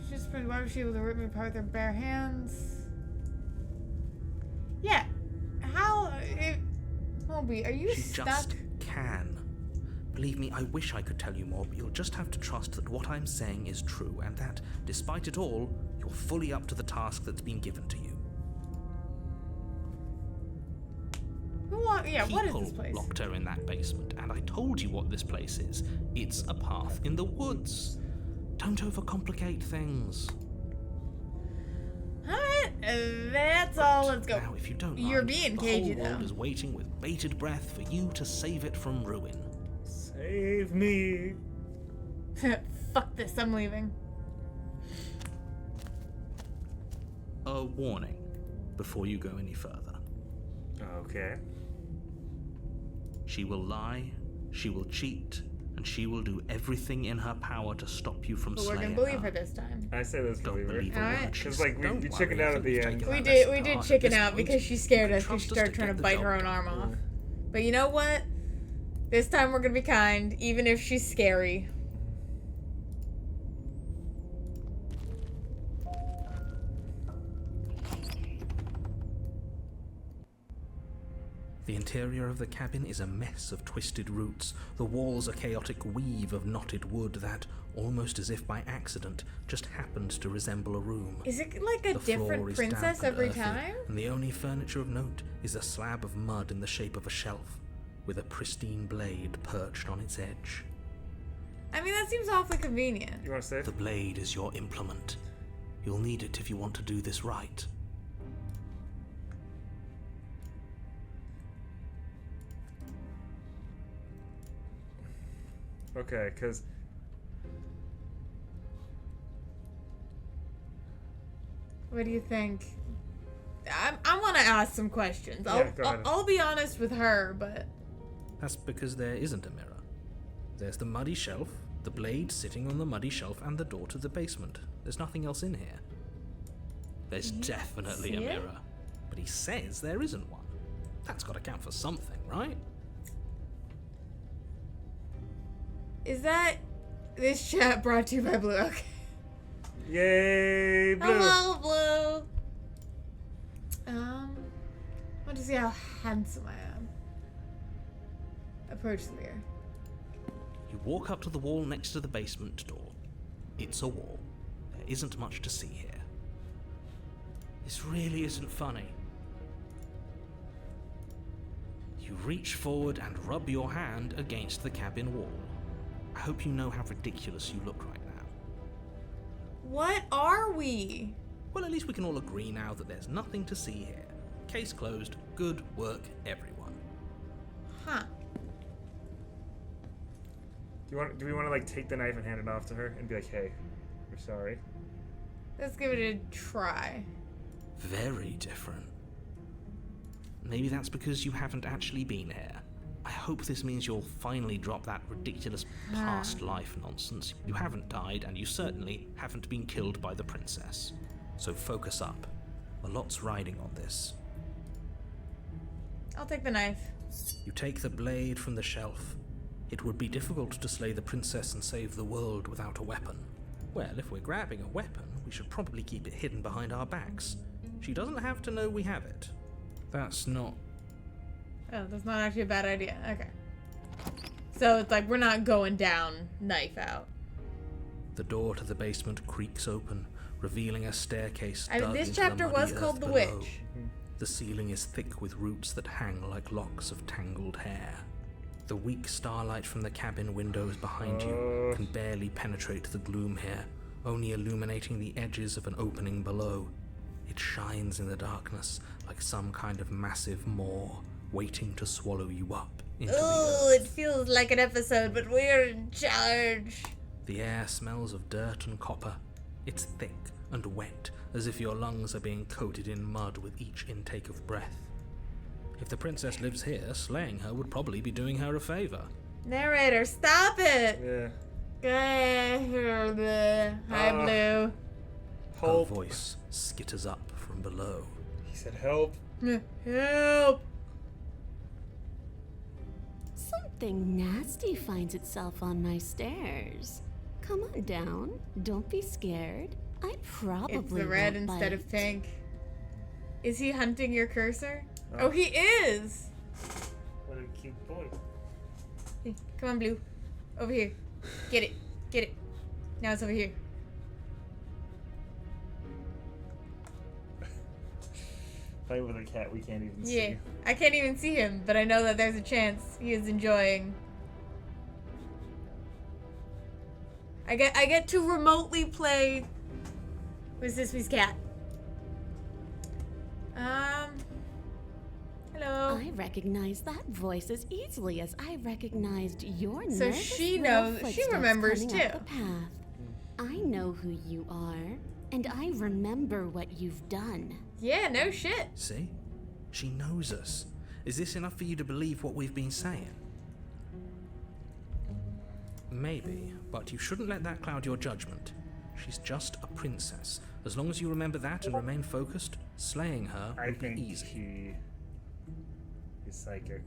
She's just pretty, why was she able to rip me apart with her bare hands? Yeah. How Moby, are you She stuck? just can. Believe me, I wish I could tell you more, but you'll just have to trust that what I'm saying is true, and that, despite it all, you're fully up to the task that's been given to you. What is People this place? locked her in that basement, and I told you what this place is. It's a path in the woods. Don't overcomplicate things. Alright, that's That's all. Let's go. Now, if you don't You're mind, being the cagey, whole world though. is waiting with bated breath for you to save it from ruin. Save me. Fuck this. I'm leaving. A warning before you go any further. Okay. She will lie, she will cheat, and she will do everything in her power to stop you from But we're slaying gonna believe her. her this time. I say let's Don't believe her. believe a Alright. word she Because, says. like, we Don't chickened worry, out I at think the we've end. taken We that did lesson to heart. chicken At out this because point, she scared you us can because she trust us started to trying to get the bite job her own done. arm off. Yeah. But you know what? This time we're gonna be kind, even if she's scary. The interior of the cabin is a mess of twisted roots. The walls a chaotic weave of knotted wood that, almost as if by accident, just happens to resemble a room. Is it like a The different floor is princess damp and every earthy, time? and the only furniture of note is a slab of mud in the shape of a shelf, with a pristine blade perched on its edge. I mean, that seems awfully convenient. You want to save? The blade is your implement. You'll need it if you want to do this right. Okay, because... What do you think? I want to ask some questions. Yeah, go ahead. I'll be honest with her, but That's because there isn't a mirror. There's the muddy shelf, the blade sitting on the muddy shelf, and the door to the basement. There's nothing else in here. There's definitely a see it? mirror, but he says there isn't one. That's got to count for something, right? is that this chat brought to you by Blue? Okay. Yay, Blue! Hello, Blue. Want to see how handsome I am. Approach the mirror. You walk up to the wall next to the basement door. It's a wall. There isn't much to see here. This really isn't funny. You reach forward and rub your hand against the cabin wall. I hope you know how ridiculous you look right now. What are we? Well, at least we can all agree now that there's nothing to see here. Case closed. Good work, everyone. Huh. Do we want to, like, take the knife and hand it off to her and be like, hey, we're sorry? Let's give it a try. Very different. Maybe that's because you haven't actually been here. I hope this means you'll finally drop that ridiculous past life nonsense. You haven't died, and you certainly haven't been killed by the princess. So focus up. A lot's riding on this. I'll take the knife. You take the blade from the shelf. It would be difficult to slay the princess and save the world without a weapon. Well, if we're grabbing a weapon, we should probably keep it hidden behind our backs. She doesn't have to know we have it. That's not... Oh, that's not actually a bad idea. Okay. So it's like we're not going down, knife out. The door to the basement creaks open, revealing a staircase I mean, dug this into chapter the muddy was called earth The below. Witch. The ceiling is thick with roots that hang like locks of tangled hair. The weak starlight from the cabin windows behind you can barely penetrate the gloom here, only illuminating the edges of an opening below. It shines in the darkness like some kind of massive maw, waiting to swallow you up into the Ooh, earth. it feels like an episode, but we're in charge. The air smells of dirt and copper. It's thick and wet, as if your lungs are being coated in mud with each intake of breath. If the princess lives here, slaying her would probably be doing her a favor. Narrator, stop it! Yeah. Hi, Blue. Her Help. voice skitters up from below. He said help. Help! Something nasty finds itself on my stairs. Come on down. Don't be scared. I'd probably It's the red won't instead of bite. pink. Is he hunting your cursor? Oh, he is! What a cute boy. Hey, come on, Blue. Over here. Get it. Get it. Now it's over here. Play with a cat we can't even Yeah. see. I can't even see him, but I know that there's a chance he is enjoying. I get to remotely play with Sismi's cat. recognize that voice as easily as I recognized your So nervous she little knows- she footsteps remembers coming up too. the path. I know who you are, and I remember what you've done. Yeah, no shit. See? She knows us. Is this enough for you to believe what we've been saying? Maybe, but you shouldn't let that cloud your judgment. She's just a princess. As long as you remember that and remain focused, slaying her I will be think easy. he is psychic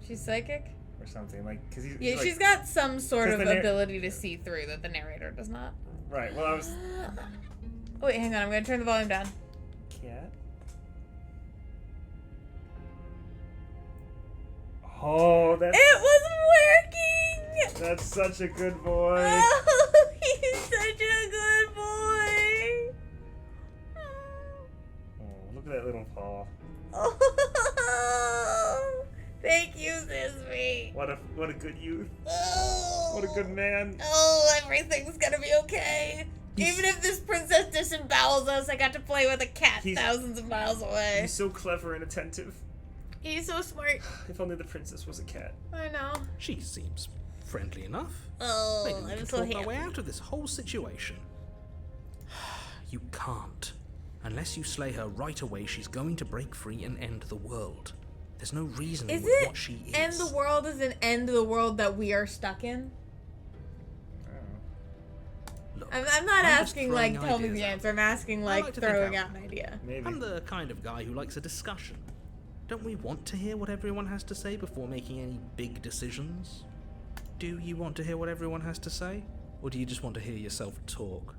She's psychic? or something. Like, because he's Yeah, like, she's got some sort 'cause of the ability to see through that the narrator does not. right. Well, I was Oh, wait, hang on. I'm going to turn the volume down. cat. Oh, It was working! that's such a good boy. Oh, he's such a good boy. Oh, look at that little paw. Oh, thank you, Sisby. What a good youth. Oh, What a good man. Oh, everything's gonna be okay. Even if this princess disembowels us, I got to play with a cat He's- thousands of miles away. He's so clever and attentive. He's so smart. If only the princess was a cat. I know. She seems friendly enough. Oh, Maybe we I'm can so talk our way happy. out of this whole situation. You can't. Unless you slay her right away, she's going to break free and end the world. There's no reasoning Is with it what she is. end the world as an end the world that we are stuck in? Look, I'm not I'm just asking, throwing like, tell me ideas the out. answer. I'm asking, I like, like to think throwing out out an idea. Maybe. I'm the kind of guy who likes a discussion. Don't we want to hear what everyone has to say before making any big decisions? Do you want to hear what everyone has to say? Or do you just want to hear yourself talk?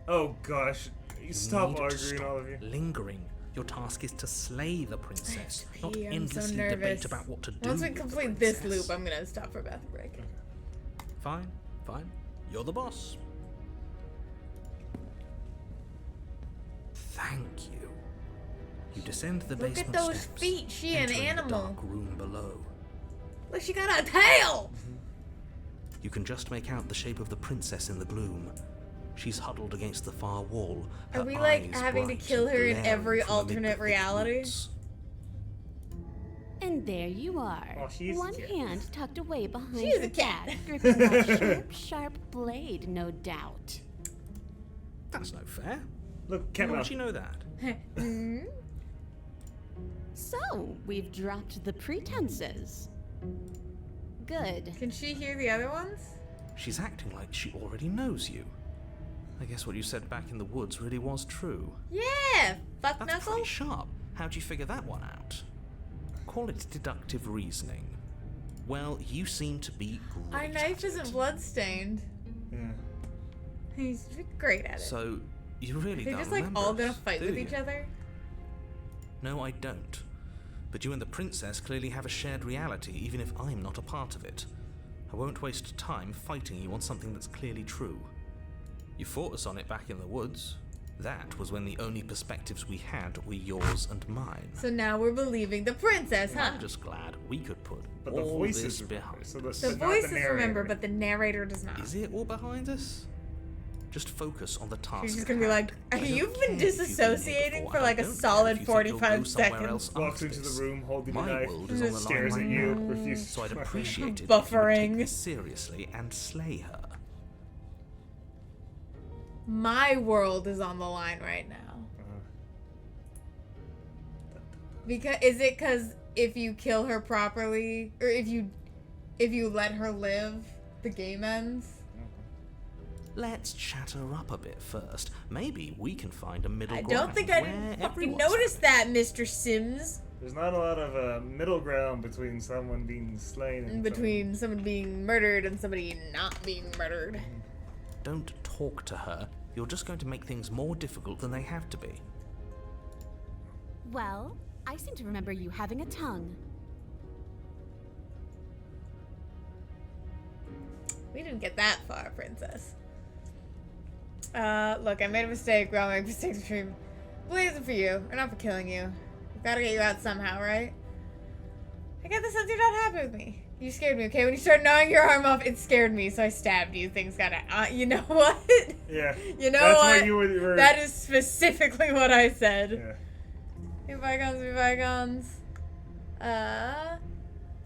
Oh gosh. You Stop need to arguing, stop all of you. lingering. Your task is to slay the princess, not Pee, I'm so endlessly nervous. debate about what to do. Once we with the complete this princess. loop, I'm gonna stop for a bathroom break. Fine, fine. You're the boss. Thank you. You descend the Look basement at those steps, feet. She an entering the animal. dark room below. Look, she got a tail. You can just make out the shape of the princess in the gloom. She's huddled against the far wall. Are her we, like, eyes having to bright kill and her in glaring every from amid the alternate thick reality? woods. And there you are. Oh, she's One cute. hand tucked away behind She's your a cat. back, gripping that sharp, sharp blade, no doubt. That's no fair. Look, cat How mouth. would she know that? Hmm? So, we've dropped the pretenses. Good. Can she hear the other ones? She's acting like she already knows you. I guess what you said back in the woods really was true. Yeah, fuck That's knuckle. pretty sharp. How'd you figure that one out? Call it deductive reasoning. Well, you seem to be great Our knife at isn't it. bloodstained. Yeah. He's great at it. So, you really They're don't just like remember all us, gonna fight do with you? each other. No, I don't. But you and the princess clearly have a shared reality, even if I'm not a part of it. I won't waste time fighting you on something that's clearly true. You fought us on it back in the woods. That was when the only perspectives we had were yours and mine. So now we're believing the princess, huh? I'm just glad we could put But the all voices this remember, behind so us. The but not voices narrator. remember, but the narrator does not. Is it all behind us? Just focus on the task. She's just at gonna be like, hand. I don't you've care been if you've been here disassociating before, for and I like a don't care solid if you think you'll go 45 somewhere seconds. else Walks after into the this. room holding My a knife. world is on the Stares line at right you. now. Refuses. So I'd to appreciate it if you would Buffering. take this seriously and slay her. My world is on the line right now. Because is it because if you kill her properly, or if you let her live, the game ends? Let's chat her up a bit first. Maybe we can find a middle I ground. don't think I where didn't fucking everyone's notice happy. that, Mr. Sims. There's not a lot of middle ground between someone being slain and In between someone being murdered and somebody not being murdered. Don't talk to her. You're just going to make things more difficult than they have to be. Well, I seem to remember you having a tongue. We didn't get that far, princess. Look, I made a mistake. We all make mistakes in dream. Blazing for you, or not for killing you. We've gotta get you out somehow, right? I get the sense you're not happy with me. You scared me, okay? When you started gnawing your arm off, it scared me, so I stabbed you. Things gotta... you know what? Yeah. You know That's what? why you were. That is specifically what I said. Yeah. Be bygones, be bygones.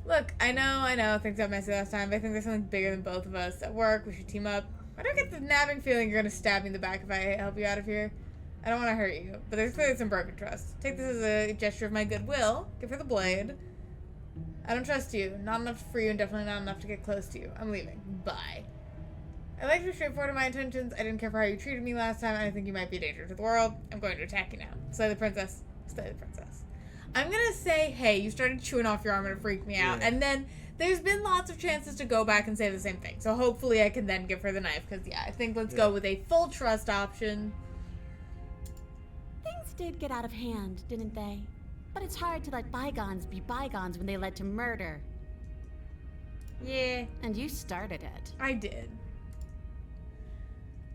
Look, I know things got messy last time, but I think there's something bigger than both of us. At work, we should team up. I don't get the nabbing feeling you're gonna stab me in the back if I help you out of here. I don't want to hurt you, but there's clearly some broken trust. Take this as a gesture of my goodwill. Give her the blade. I don't trust you. Not enough for you, and definitely not enough to get close to you. I'm leaving. Bye. I like to be straightforward in my intentions. I didn't care for how you treated me last time, and I think you might be a danger to the world. I'm going to attack you now. Slay the princess. Slay the princess. I'm gonna say, hey, you started chewing off your arm and it freaked me out, and then there's been lots of chances to go back and say the same thing. So hopefully I can then give her the knife, because, yeah, I think let's go with a full trust option. Things did get out of hand, didn't they? But it's hard to let bygones be bygones when they led to murder. Yeah. And you started it. I did.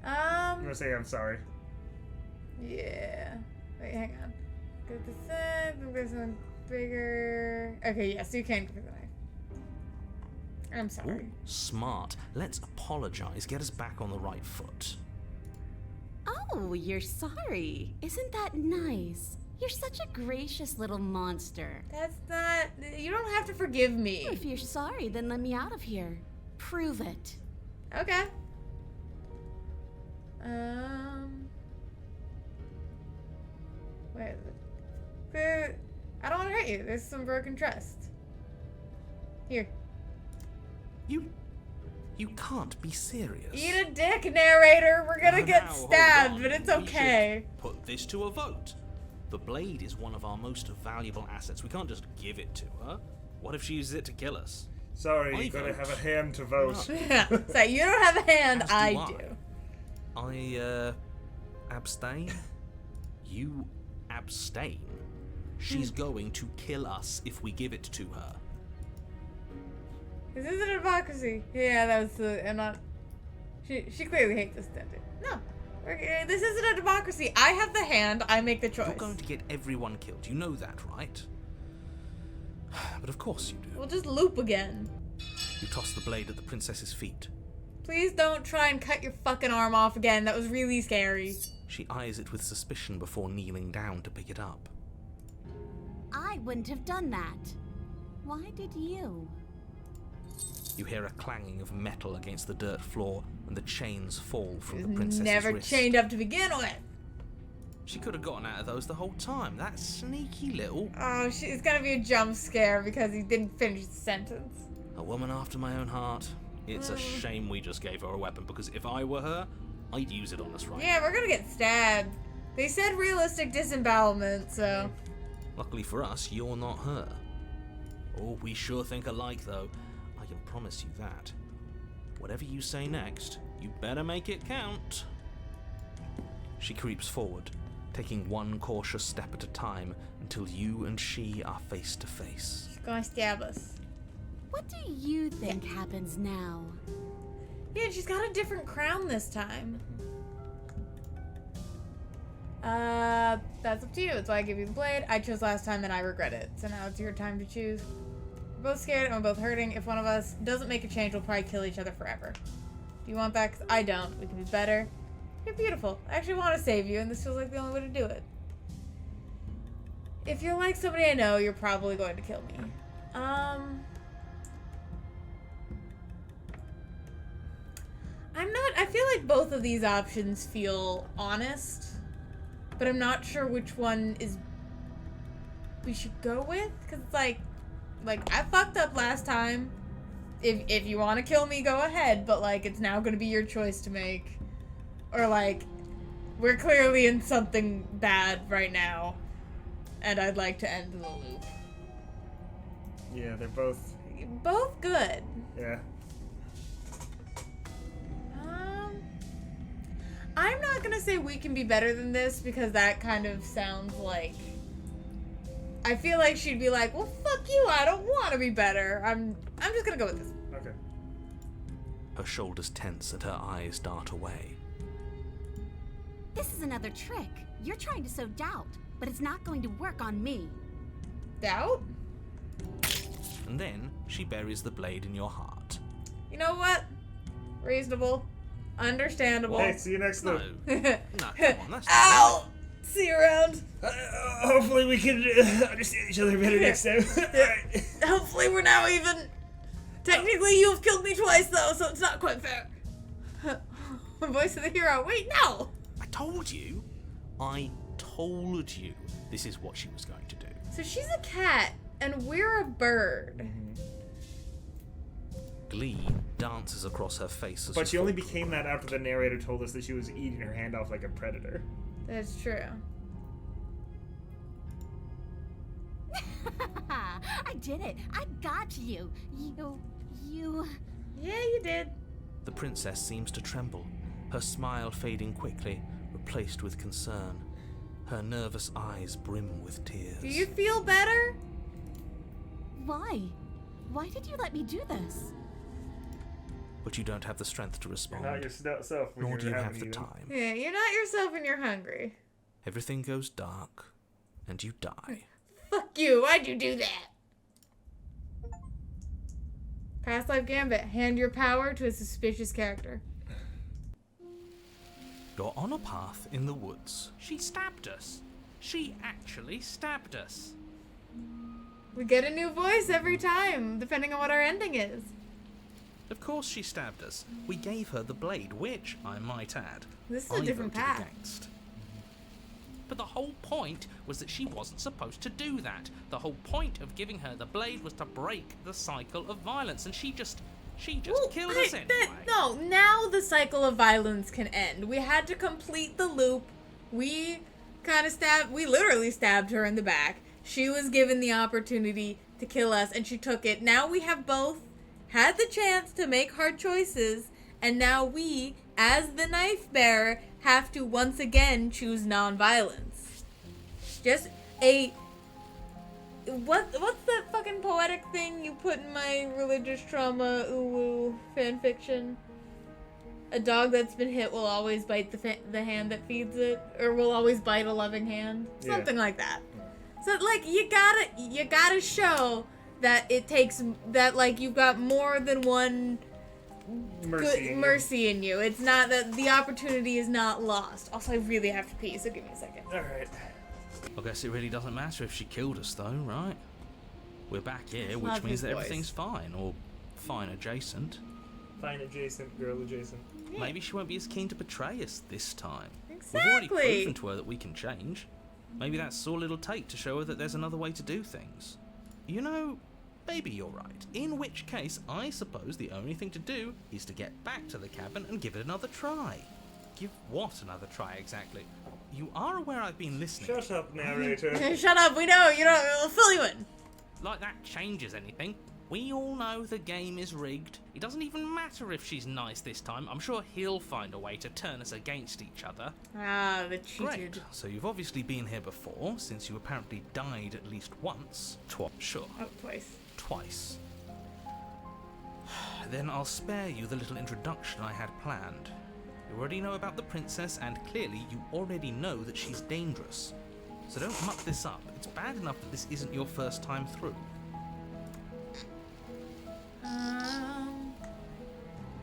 I'm gonna say I'm sorry. Yeah. Wait, hang on. Go to this side. There's something bigger. Okay, yeah, so you can give her the knife. I'm sorry. Ooh, smart. Let's apologize. Get us back on the right foot. Oh, you're sorry. Isn't that nice? You're such a gracious little monster. That's not... You don't have to forgive me. If you're sorry, then let me out of here. Prove it. Okay. Where is it? I don't want to hurt you. There's some broken trust. Here. You can't be serious. Eat a dick, narrator. We're gonna Now, get hold stabbed, on. but it's We okay. should put this to a vote. The blade is one of our most valuable assets. We can't just give it to her. What if she uses it to kill us? Sorry, I you gotta vote. have a hand to vote. So you don't have a hand, As do I I. do. I abstain. You abstain. She's going to kill us if we give it to her. This isn't a democracy. Yeah, that was the... I'm not... She clearly hates us, doesn't it? No. This isn't a democracy. I have the hand. I make the choice. You're going to get everyone killed. You know that, right? But of course you do. We'll just loop again. You toss the blade at the princess's feet. Please don't try and cut your fucking arm off again. That was really scary. She eyes it with suspicion before kneeling down to pick it up. I wouldn't have done that. Why did you? You hear a clanging of metal against the dirt floor, and the chains fall from the princess's Never wrist. chained up to begin with. She could have gotten out of those the whole time. That sneaky little... Oh, it's gonna be a jump scare because he didn't finish the sentence. A woman after my own heart. It's a shame we just gave her a weapon, because if I were her, I'd use it on us right Yeah, we're gonna get stabbed. They said realistic disembowelment, so... Luckily for us, you're not her. Oh, we sure think alike, though. I can promise you that. Whatever you say next, you better make it count. She creeps forward, taking one cautious step at a time until you and she are face to face. She's gonna stab us. What do you think happens now? Yeah, she's got a different crown this time. That's up to you. That's why I give you the blade. I chose last time and I regret it. So now it's your time to choose. We're both scared and we're both hurting. If one of us doesn't make a change, we'll probably kill each other forever. Do you want that? 'Cause I don't. We can be better. You're beautiful. I actually want to save you, and this feels like the only way to do it. If you're like somebody I know, you're probably going to kill me. I feel like both of these options feel honest, but I'm not sure which one we should go with, because it's like I fucked up last time. If you want to kill me, go ahead, but like it's now going to be your choice to make. Or like, we're clearly in something bad right now, and I'd like to end the loop. Yeah, they're both... Both good. Yeah. I'm not gonna say we can be better than this, because that kind of sounds like... I feel like she'd be like, well, fuck you, I don't want to be better. I'm just gonna go with this. Okay. Her shoulders tense and her eyes dart away. This is another trick. You're trying to sow doubt, but it's not going to work on me. Doubt? And then she buries the blade in your heart. You know what? Reasonable. Understandable. Hey, see you next No. loop. No, come on, that's Ow! See you around. hopefully we can understand each other better next time. Alright. Hopefully we're now even. Technically, you have killed me twice, though, so it's not quite fair. Voice of the hero. Wait, no! I told you. I told you this is what she was going to do. So she's a cat, and we're a bird. Glee dances across her face as But she only became that after the narrator told us that she was eating her hand off like a predator. That's true. I did it. I got you. You. Yeah, you did. The princess seems to tremble, her smile fading quickly, replaced with concern. Her nervous eyes brim with tears. Do you feel better? Why? Why did you let me do this? But you don't have the strength to You're respond. not yourself when Nor do you're you having have the eaten. time. Yeah, you're not yourself when you're hungry. Everything goes dark, and you die. Fuck you, why'd you do that? Past life gambit. Hand your power to a suspicious character. You're on a path in the woods. She stabbed us. She actually stabbed us. We get a new voice every time, depending on what our ending is. Of course she stabbed us. We gave her the blade, which, I might add, This is a I different voted path. against. But the whole point was that she wasn't supposed to do that. The whole point of giving her the blade was to break the cycle of violence, and she just Ooh, killed hey, us anyway. No, now the cycle of violence can end. We had to complete the loop. We literally stabbed her in the back. She was given the opportunity to kill us, and she took it. Now we have both had the chance to make hard choices, and now we, as the knife bearer, have to once again choose non-violence. Just a... What's that fucking poetic thing you put in my religious trauma ooh fanfiction? A dog that's been hit will always bite the hand that feeds it, or will always bite a loving hand. Something like that. So like you gotta show that it takes that like you've got more than one mercy in you. It's not that the opportunity is not lost. Also, I really have to pee, so give me a second. Alright. I guess it really doesn't matter if she killed us, though, right? We're back here, which Love means his that voice. everything's fine, or fine adjacent. Fine adjacent, girl adjacent. Maybe she won't be as keen to betray us this time. Exactly. We've already proven to her that we can change. Maybe that's all it'll take to show her that there's another way to do things. You know, maybe you're right. In which case, I suppose the only thing to do is to get back to the cabin and give it another try. Give what another try, exactly? You are aware I've been listening. Shut up, narrator. Shut up. We know. You know. We'll fill you in. Like that changes anything. We all know the game is rigged. It doesn't even matter if she's nice this time. I'm sure he'll find a way to turn us against each other. Ah, the cheated. Great. So you've obviously been here before, since you apparently died at least once. Sure. Oh, twice. Twice. Then I'll spare you the little introduction I had planned. You already know about the princess, and clearly you already know that she's dangerous. So don't muck this up. It's bad enough that this isn't your first time through.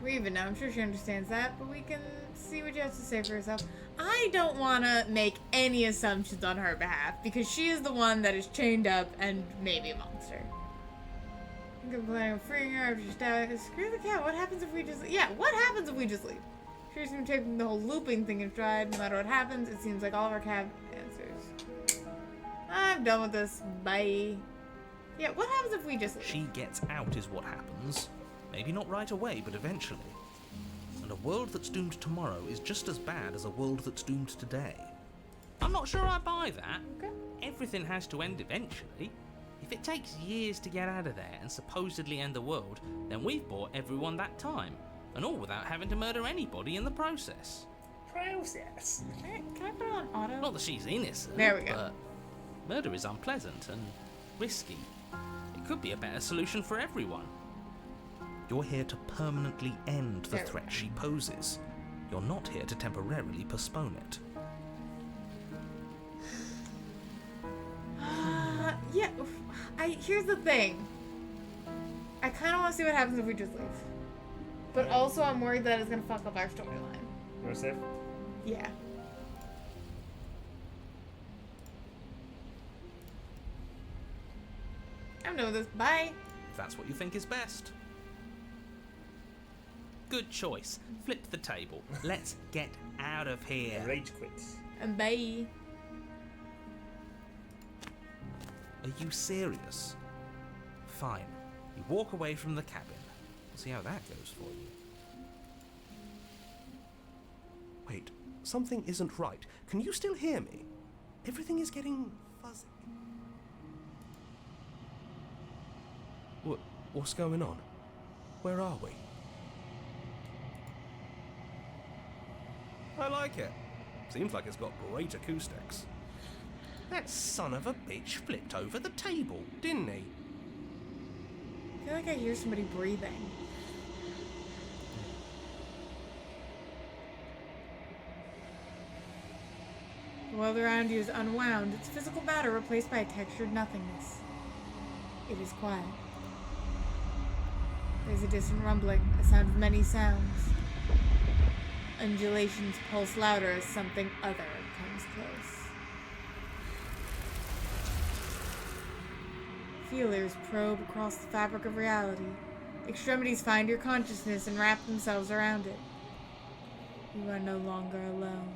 We even know. I'm sure she understands that, but we can see what you have to say for herself. I don't want to make any assumptions on her behalf, because she is the one that is chained up and maybe a monster. I think I'm planning on freeing her after she's died. Screw the cat. What happens if we just... Yeah, what happens if we just leave? She's been taking the whole looping thing in stride. No matter what happens, it seems like all of our cab answers. I'm done with this. Bye. Yeah, what happens if we just leave? She gets out is what happens. Maybe not right away, but eventually. And a world that's doomed tomorrow is just as bad as a world that's doomed today. I'm not sure I buy that. Okay. Everything has to end eventually. If it takes years to get out of there and supposedly end the world, then we've bought everyone that time. And all without having to murder anybody in the process. Process. Can I put it on auto? Not that she's innocent, There we go. but murder is unpleasant and risky. It could be a better solution for everyone. You're here to permanently end the There we threat go. she poses. You're not here to temporarily postpone it. Yeah, here's the thing. I kind of want to see what happens if we just leave. But also I'm worried that it's going to fuck up our storyline. We're safe? Yeah. I'm done with this. Bye. If that's what you think is best. Good choice. Flip the table. Let's get out of here. Rage quits. And bye. Are you serious? Fine. You walk away from the cabin. We'll see how that goes for you. Wait, something isn't right. Can you still hear me? Everything is getting fuzzy. What's going on? Where are we? I like it. Seems like it's got great acoustics. That son of a bitch flipped over the table, didn't he? I feel like I hear somebody breathing. The world around you is unwound, its physical matter replaced by a textured nothingness. It is quiet. There's a distant rumbling, a sound of many sounds. Undulations pulse louder as something other comes close. Feelers probe across the fabric of reality. Extremities find your consciousness and wrap themselves around it. You are no longer alone.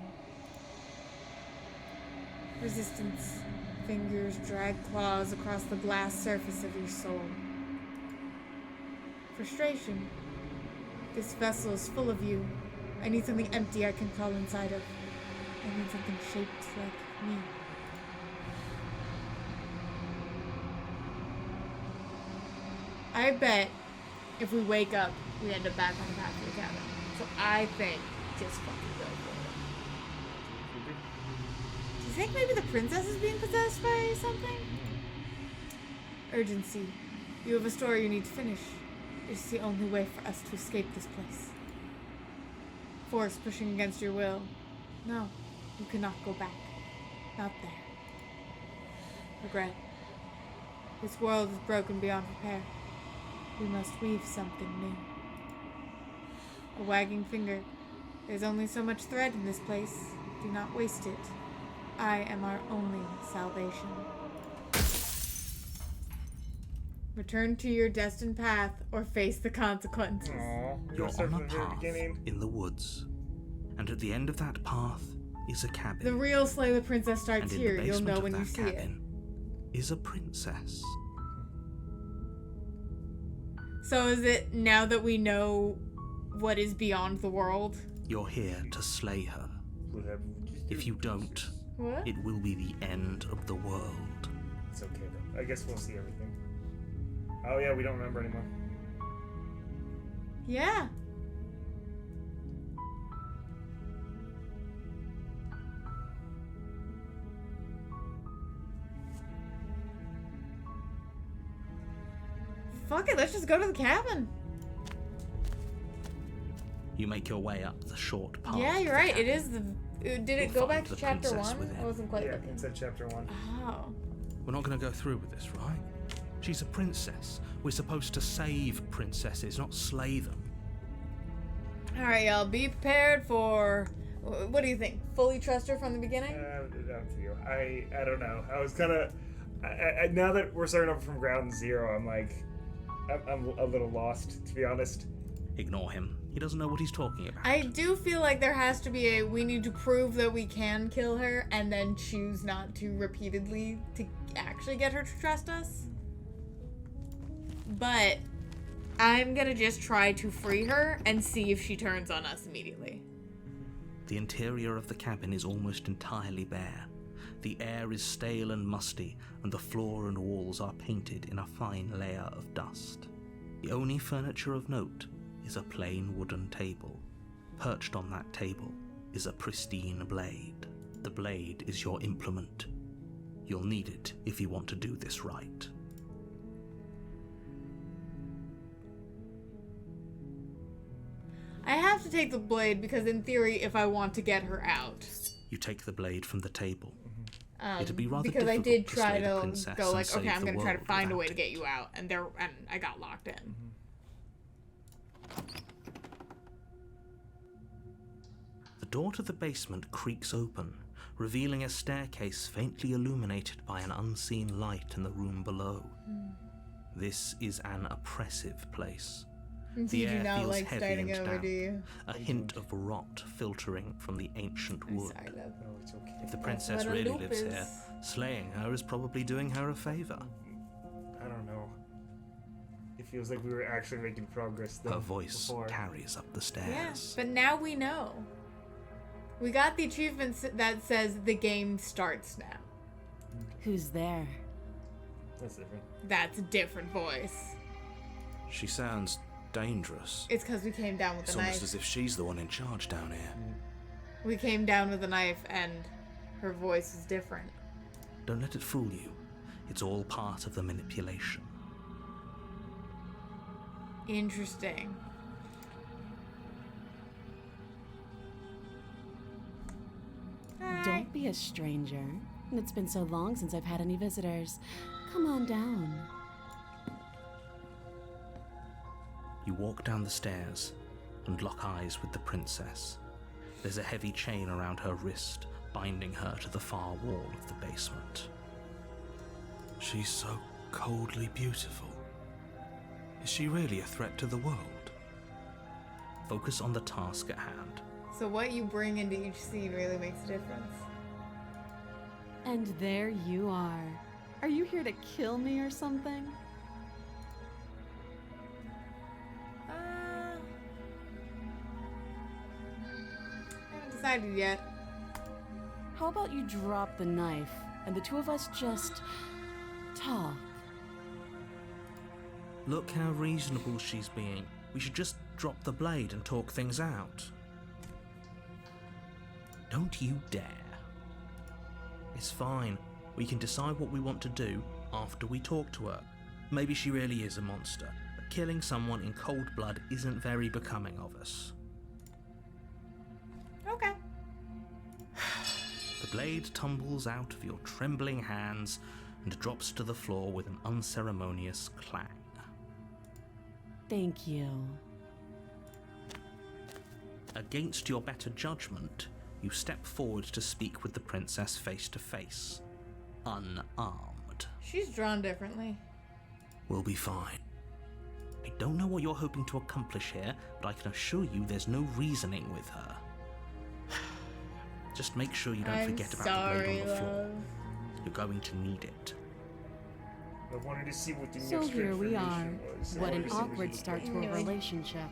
Resistance. Fingers drag claws across the glass surface of your soul. Frustration. This vessel is full of you. I need something empty I can crawl inside of. I need something shaped like me. I bet if we wake up, we end up back on the path to the cabin. So I think just fucking go for it. Do you think maybe the princess is being possessed by something? Urgency. You have a story you need to finish. It's the only way for us to escape this place. Force pushing against your will. No, you cannot go back. Not there. Regret. This world is broken beyond repair. We must weave something new. A wagging finger. There's only so much thread in this place. Do not waste it. I am our only salvation. Return to your destined path or face the consequences. Aww, You're start on from a the very path beginning. in the woods, and at the end of that path is a cabin. The real Slay the Princess starts and in here. the You'll basement know of when you that see it. cabin is a princess. So is it now that we know what is beyond the world? You're here to slay her. If you don't, What? it will be the end of the world. It's okay though. I guess we'll see everything. Oh yeah, we don't remember anymore. Yeah. Fuck it, let's just go to the cabin. You make your way up the short path. Yeah, to you're the right. It cabin. is the. Did it You'll go find back to the chapter princess 1? within. I wasn't quite Yeah, looking. it's at chapter 1. Oh. We're not going to go through with this, right? She's a princess. We're supposed to save princesses, not slay them. Alright, y'all. Be prepared for. What do you think? Fully trust her from the beginning? Up to you. I don't know. I was kind of. Now that we're starting over from ground zero, I'm like. I'm a little lost, to be honest. Ignore him. He doesn't know what he's talking about. I do feel like there has to be we need to prove that we can kill her and then choose not to repeatedly to actually get her to trust us. But I'm gonna just try to free her and see if she turns on us immediately. The interior of the cabin is almost entirely bare. The air is stale and musty, and the floor and walls are painted in a fine layer of dust. The only furniture of note is a plain wooden table. Perched on that table is a pristine blade. The blade is your implement. You'll need it if you want to do this right. I have to take the blade because in theory if I want to get her out. You take the blade from the table. It'd be rather because I difficult did to try slay the to princess go and like, save okay, I'm the gonna try to world find a way without to it. get you out, and I got locked in. The door to the basement creaks open, revealing a staircase faintly illuminated by an unseen light in the room below. This is an oppressive place. You The do air not feels like heavy starting and over, damp, do you? a hint of rot filtering from the ancient I'm wood. sorry, love. No, it's okay. If the That's princess what a really loop lives is. here, slaying her is probably doing her a favor. I don't know. It feels like we were actually making progress Her than voice before. carries up the Yeah, stairs. but now we know. We got the achievement that says the game starts now. Who's there? That's different. That's a different voice. She sounds dangerous. It's because we came down with It's a almost knife. as if she's the one in charge down here. We came down with a knife and her voice is different. Don't let it fool you. It's all part of the manipulation. Interesting. Hi. Don't be a stranger. It's been so long since I've had any visitors. Come on down. You walk down the stairs and lock eyes with the princess. There's a heavy chain around her wrist, binding her to the far wall of the basement. She's so coldly beautiful. Is she really a threat to the world? Focus on the task at hand. So what you bring into each scene really makes a difference. And there you are. Are you here to kill me or something? I haven't decided yet. How about you drop the knife and the two of us just talk? Look how reasonable she's being. We should just drop the blade and talk things out. Don't you dare. It's fine. We can decide what we want to do after we talk to her. Maybe she really is a monster, but killing someone in cold blood isn't very becoming of us. Okay. The blade tumbles out of your trembling hands and drops to the floor with an unceremonious clang. Thank you. Against your better judgment, you step forward to speak with the princess face to face, unarmed. She's drawn differently. We'll be fine. I don't know what you're hoping to accomplish here, but I can assure you there's no reasoning with her. Just make sure you don't I'm forget about sorry, the blade on the floor. love. You're going to need it. I wanted to see what the So extra here we are. information was. I What wanted an to see what awkward she start was to a doing. relationship.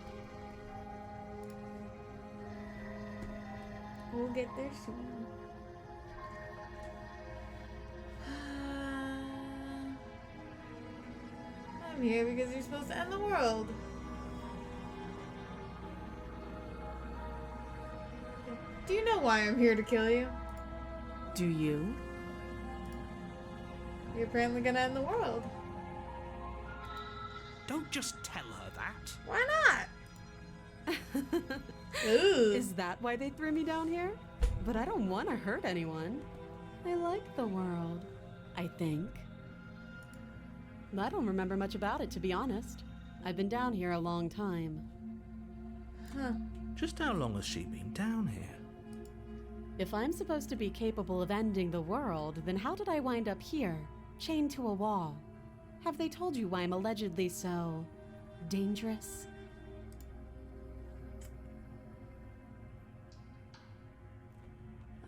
We'll get there soon. I'm here because you're supposed to end the world. Do you know why I'm here to kill you? Do you? You're apparently gonna end the world. Don't just tell her that. Why not? Ooh. Is that why they threw me down here? But I don't want to hurt anyone. I like the world, I think. I don't remember much about it, to be honest. I've been down here a long time. Huh. Just how long has she been down here? If I'm supposed to be capable of ending the world, then how did I wind up here, chained to a wall? Have they told you why I'm allegedly so dangerous?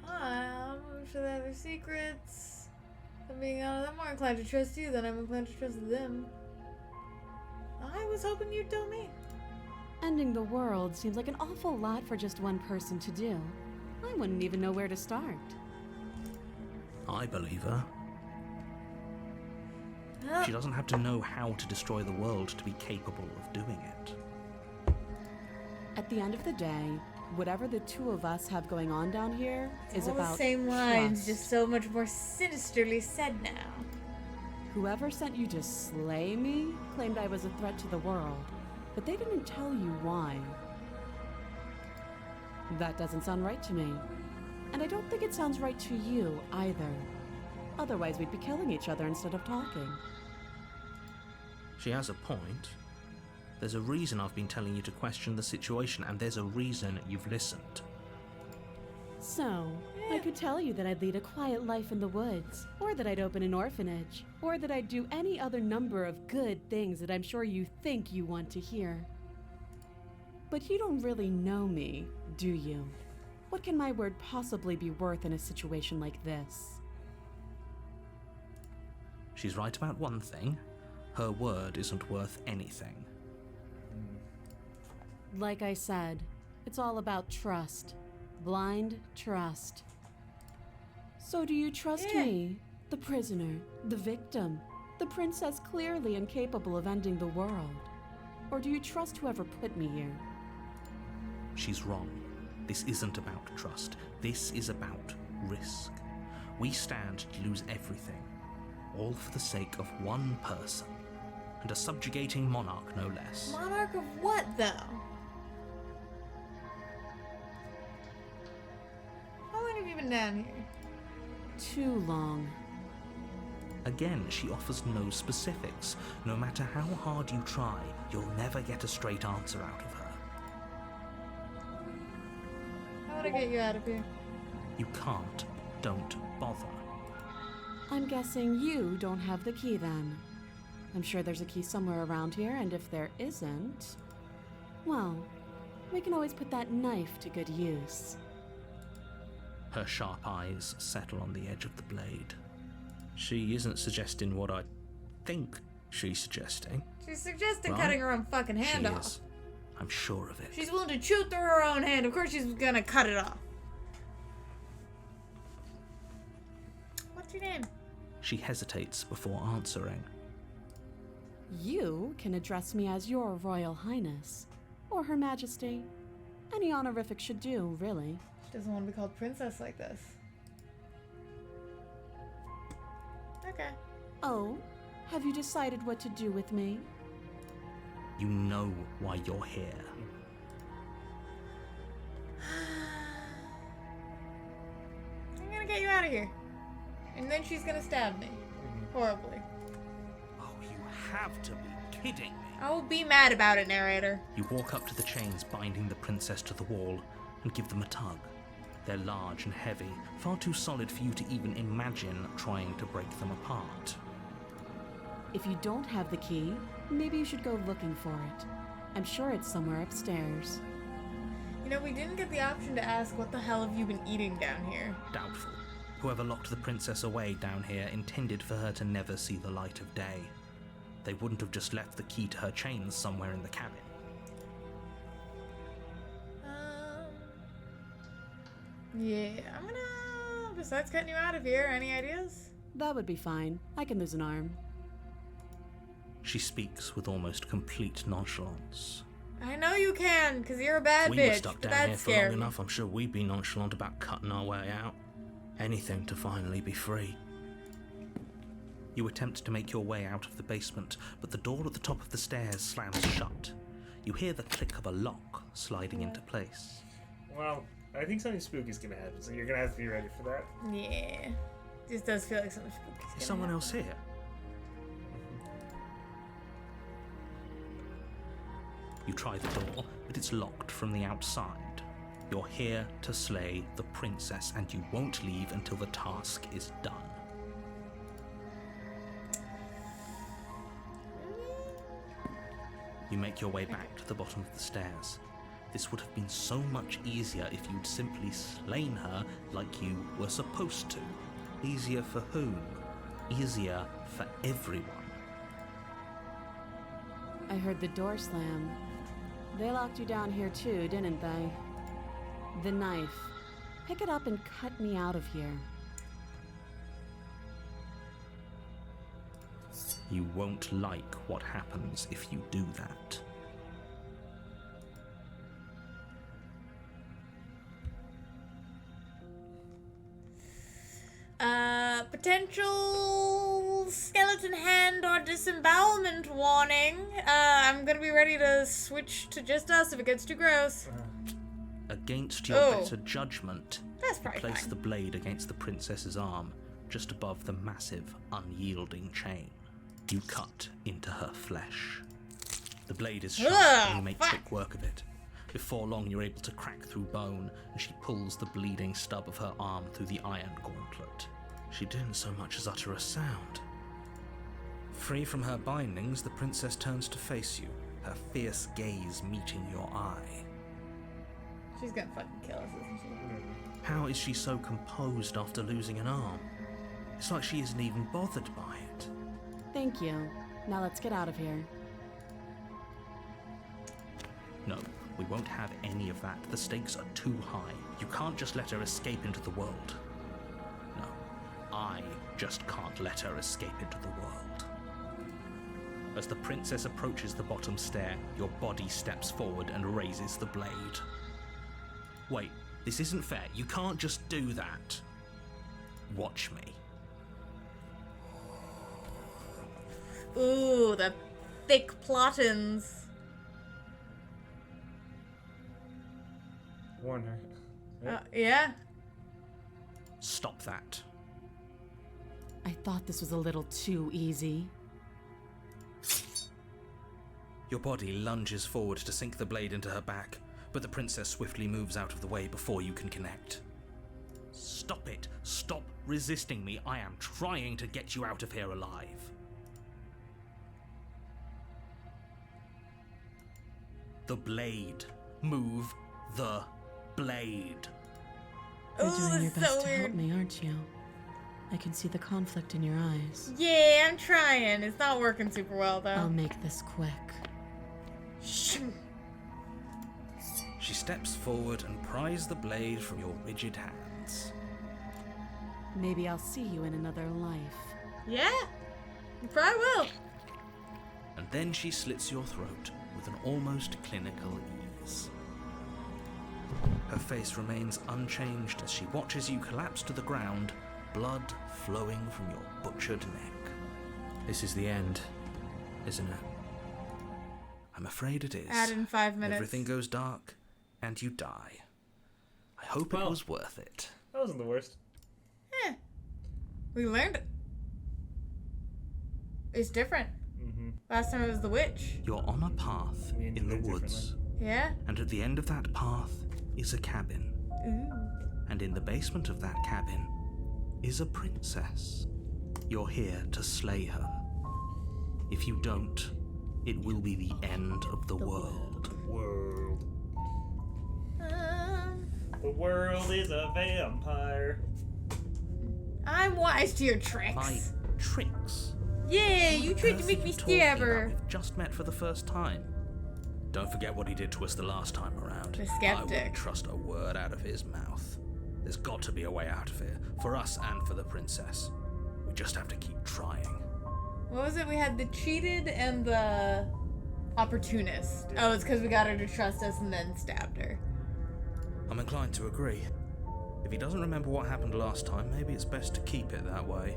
I'm sure they have their secrets. I'm being honest, I'm more inclined to trust you than I'm inclined to trust them. I was hoping you'd tell me. Ending the world seems like an awful lot for just one person to do. I wouldn't even know where to start. I believe her. She doesn't have to know how to destroy the world to be capable of doing it. At the end of the day, whatever the two of us have going on down here is All about the same lines, trust. just so much more sinisterly said now. Whoever sent you to slay me claimed I was a threat to the world, but they didn't tell you why. That doesn't sound right to me. And I don't think it sounds right to you either. Otherwise, we'd be killing each other instead of talking. She has a point. There's a reason I've been telling you to question the situation, and there's a reason you've listened. So, I could tell you that I'd lead a quiet life in the woods, or that I'd open an orphanage, or that I'd do any other number of good things that I'm sure you think you want to hear. But you don't really know me, do you? What can my word possibly be worth in a situation like this? She's right about one thing. Her word isn't worth anything. Like I said, it's all about trust. Blind trust. So do you trust me, the prisoner, the victim, the princess clearly incapable of ending the world? Or do you trust whoever put me here? She's wrong. This isn't about trust. This is about risk. We stand to lose everything, all for the sake of one person, and a subjugating monarch no less. Monarch of what, though? How long have you been down here? Too long. Again, she offers no specifics. No matter how hard you try, you'll never get a straight answer out of her. How would I get you out of here? You can't. Don't bother. I'm guessing you don't have the key then. I'm sure there's a key somewhere around here, and if there isn't, well, we can always put that knife to good use. Her sharp eyes settle on the edge of the blade. She isn't suggesting what I think she's suggesting. She's suggesting Right. cutting her own fucking hand She off. is. I'm sure of it. She's willing to chew through her own hand. Of course she's gonna cut it off. What's your name? She hesitates before answering. You can address me as your Royal Highness, or Her Majesty. Any honorific should do, really. She doesn't want to be called princess like this. Okay. Oh, have you decided what to do with me? You know why you're here. I'm gonna get you out of here. And then she's gonna stab me. Horribly. Oh, you have to be kidding me. I will be mad about it, narrator. You walk up to the chains binding the princess to the wall and give them a tug. They're large and heavy, far too solid for you to even imagine trying to break them apart. If you don't have the key, maybe you should go looking for it. I'm sure it's somewhere upstairs. You know, we didn't get the option to ask what the hell have you been eating down here. Doubtful. Whoever locked the princess away down here intended for her to never see the light of day. They wouldn't have just left the key to her chains somewhere in the cabin. Yeah, I'm gonna... Besides cutting you out of here, any ideas? That would be fine. I can lose an arm. She speaks with almost complete nonchalance. I know you can, because you're a bad We bitch, were stuck but down here that's for long scary. enough, I'm sure we'd be nonchalant about cutting our way out. Anything to finally be free. You attempt to make your way out of the basement, but the door at the top of the stairs slams shut. You hear the click of a lock sliding into place. Well, I think something spooky is gonna happen, so you're gonna have to be ready for that. Yeah. This does feel like something spooky. Is someone else here? You try the door, but it's locked from the outside. You're here to slay the princess, and you won't leave until the task is done. You make your way back to the bottom of the stairs. This would have been so much easier if you'd simply slain her like you were supposed to. Easier for whom? Easier for everyone. I heard the door slam. They locked you down here too, didn't they? The knife. Pick it up and cut me out of here. You won't like what happens if you do that. Potential skeleton hand or disembowelment warning. I'm gonna be ready to switch to just us if it gets too gross. Against your Oh. better judgment, That's you probably place fine. the blade against the princess's arm, just above the massive, unyielding chain. You cut into her flesh. The blade is sharp, Ugh, and you make fuck. quick work of it. Before long, you're able to crack through bone, and she pulls the bleeding stub of her arm through the iron gauntlet. She didn't so much as utter a sound. Free from her bindings, the princess turns to face you, her fierce gaze meeting your eye. She's gonna fucking kill us, isn't she? How is she so composed after losing an arm? It's like she isn't even bothered by it. Thank you. Now let's get out of here. No, we won't have any of that. The stakes are too high. You can't just let her escape into the world. No, I just can't let her escape into the world. As the princess approaches the bottom stair, your body steps forward and raises the blade. Wait, this isn't fair. You can't just do that. Watch me. Ooh, the thick plottins. Warn her. Right? Yeah. Stop that. I thought this was a little too easy. Your body lunges forward to sink the blade into her back, but the princess swiftly moves out of the way before you can connect. Stop it! Stop resisting me! I am trying to get you out of here alive. The blade. Move the blade. You're Ooh, doing your it's best so to weird. help me, aren't you? I can see the conflict in your eyes. Yeah, I'm trying. It's not working super well, though. I'll make this quick. Shh. She steps forward and pries the blade from your rigid hands. Maybe I'll see you in another life. Yeah, you probably will. And then she slits your throat with an almost clinical ease. Her face remains unchanged as she watches you collapse to the ground, blood flowing from your butchered neck. This is the end, isn't it? I'm afraid it is. Add in 5 minutes. Everything goes dark, and you die. I hope it Well. was worth it. That wasn't the worst. We learned it. It's different. Mm-hmm. Last time it was the witch. You're on a path We ended in the it woods, Yeah. and at the end of that path is a cabin. Ooh. And in the basement of that cabin is a princess. You're here to slay her. If you don't, it will be the end of the world. World. Um, The world is a vampire. I'm wise to your tricks. My tricks. Yeah, you tried to Earth make are me you talking about? stab her. We've just met for the first time. Don't forget what he did to us the last time around. The I skeptic. wouldn't trust a word out of his mouth. There's got to be a way out of here, for us and for the princess. We just have to keep trying. What was it? We had the cheated and the opportunist. Oh, it's because we got her to trust us and then stabbed her. I'm inclined to agree. If he doesn't remember what happened last time, maybe it's best to keep it that way.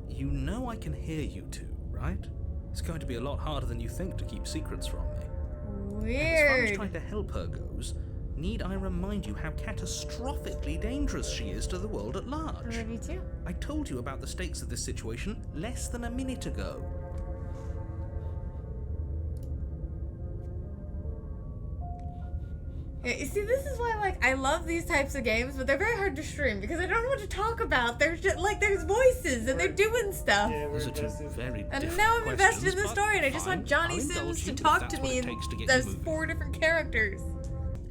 You know I can hear you two, right? It's going to be a lot harder than you think to keep secrets from me. And as far as Weird. trying to help her goes, need I remind you how catastrophically dangerous she is to the world at I large? love you too. I told you about the stakes of this situation less than a minute ago. Yeah, you see, this is why, like, I love these types of games, but they're very hard to stream because I don't know what to talk about. There's just, like, there's voices and they're doing stuff. Yeah, we're Those are two invested. very And different now I'm invested in the questions, story, and I but just fine. want Johnny I'll Sims indulge to you if talk that's to what me. it takes to get There's you moving. 4 different characters.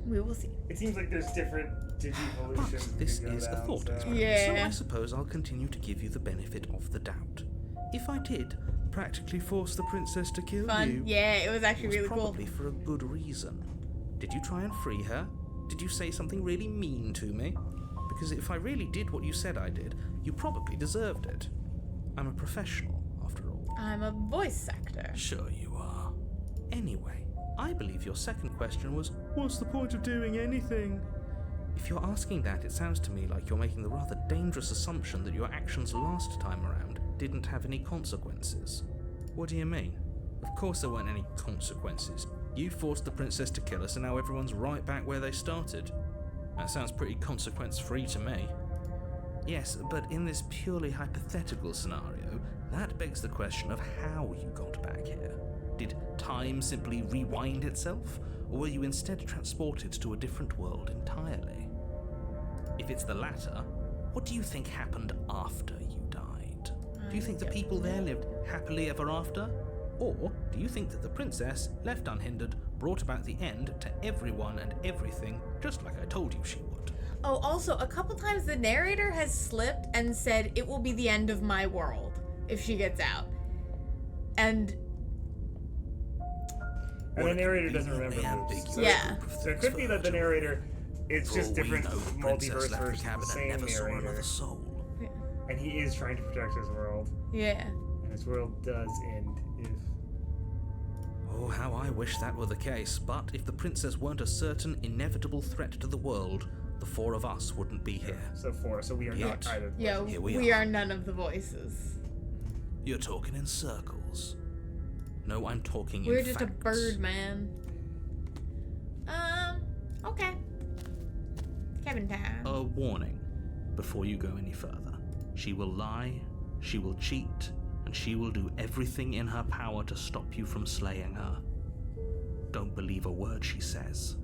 We will see. It seems like there's different digivolutions. But this we can go is a down, thought so- experiment, Yeah. so I suppose I'll continue to give you the benefit of the doubt. If I did practically force the princess to kill Fun. you, Yeah, it was it actually was really cool. probably for a good reason. Did you try and free her? Did you say something really mean to me? Because if I really did what you said I did, you probably deserved it. I'm a professional, after all. I'm a voice actor. Sure you are. Anyway, I believe your second question was, what's the point of doing anything? If you're asking that, it sounds to me like you're making the rather dangerous assumption that your actions last time around didn't have any consequences. What do you mean? Of course there weren't any consequences. You forced the princess to kill us and now everyone's right back where they started. That sounds pretty consequence-free to me. Yes, but in this purely hypothetical scenario, that begs the question of how you got back here. Did time simply rewind itself, or were you instead transported to a different world entirely? If it's the latter, what do you think happened after you died? Do you think the people there lived happily ever after? Or do you think that the princess, left unhindered, brought about the end to everyone and everything, just like I told you she would? Oh, also, a couple times the narrator has slipped and said, it will be the end of my world if she gets out. And the narrator doesn't remember moves. Yeah. So it could be that the narrator, it's For all just we different know, the princess multiverse left the versions of cabin the and same never saw narrator. another soul. And he is trying to protect his world. yeah. And his world does end if... Oh, how I wish that were the case, but if the princess weren't a certain, inevitable threat to the world, the four of us wouldn't be here. So 4, so we are Yet. not either. Yeah, Here we are none of the voices. You're talking in circles. No, I'm talking We're in just facts. a birdman. Okay. Cabin time. A warning before you go any further. She will lie, she will cheat, and she will do everything in her power to stop you from slaying her. Don't believe a word she says.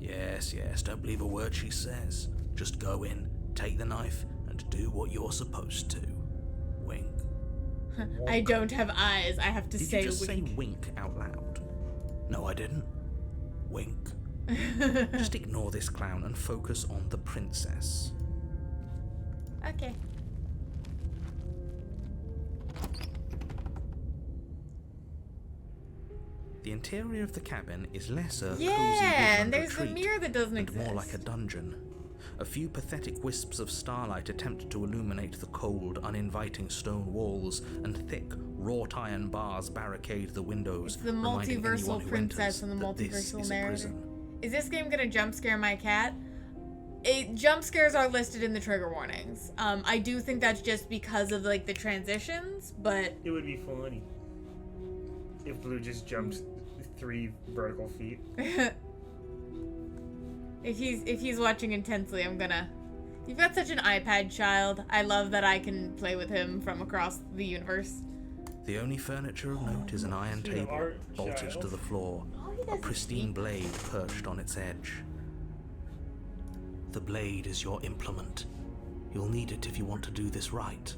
Yes, don't believe a word she says. Just go in, take the knife, and do what you're supposed to. Wink. I don't have eyes. I have to Did say you just wink. say wink out loud? No, I didn't. Wink. Just ignore this clown and focus on the princess. Okay. The interior of the cabin is less a cozy Yeah, and woodland there's a retreat mirror that doesn't and exist. more like a dungeon. A few pathetic wisps of starlight attempt to illuminate the cold, uninviting stone walls, and thick, wrought iron bars barricade the windows, It's the reminding anyone multiversal who princess enters and the that this multiversal is a narrator. prison. Is this game gonna jump scare my cat? Jump scares are listed in the trigger warnings. I do think that's just because of like the transitions, but It would be funny if Blue just jumped 3 vertical feet. if he's watching intensely, I'm gonna. You've got such an iPad child. I love that I can play with him from across the universe. The only furniture of note is an iron Cute table art bolted child. to the floor, a pristine blade perched on its edge. The blade is your implement. You'll need it if you want to do this right.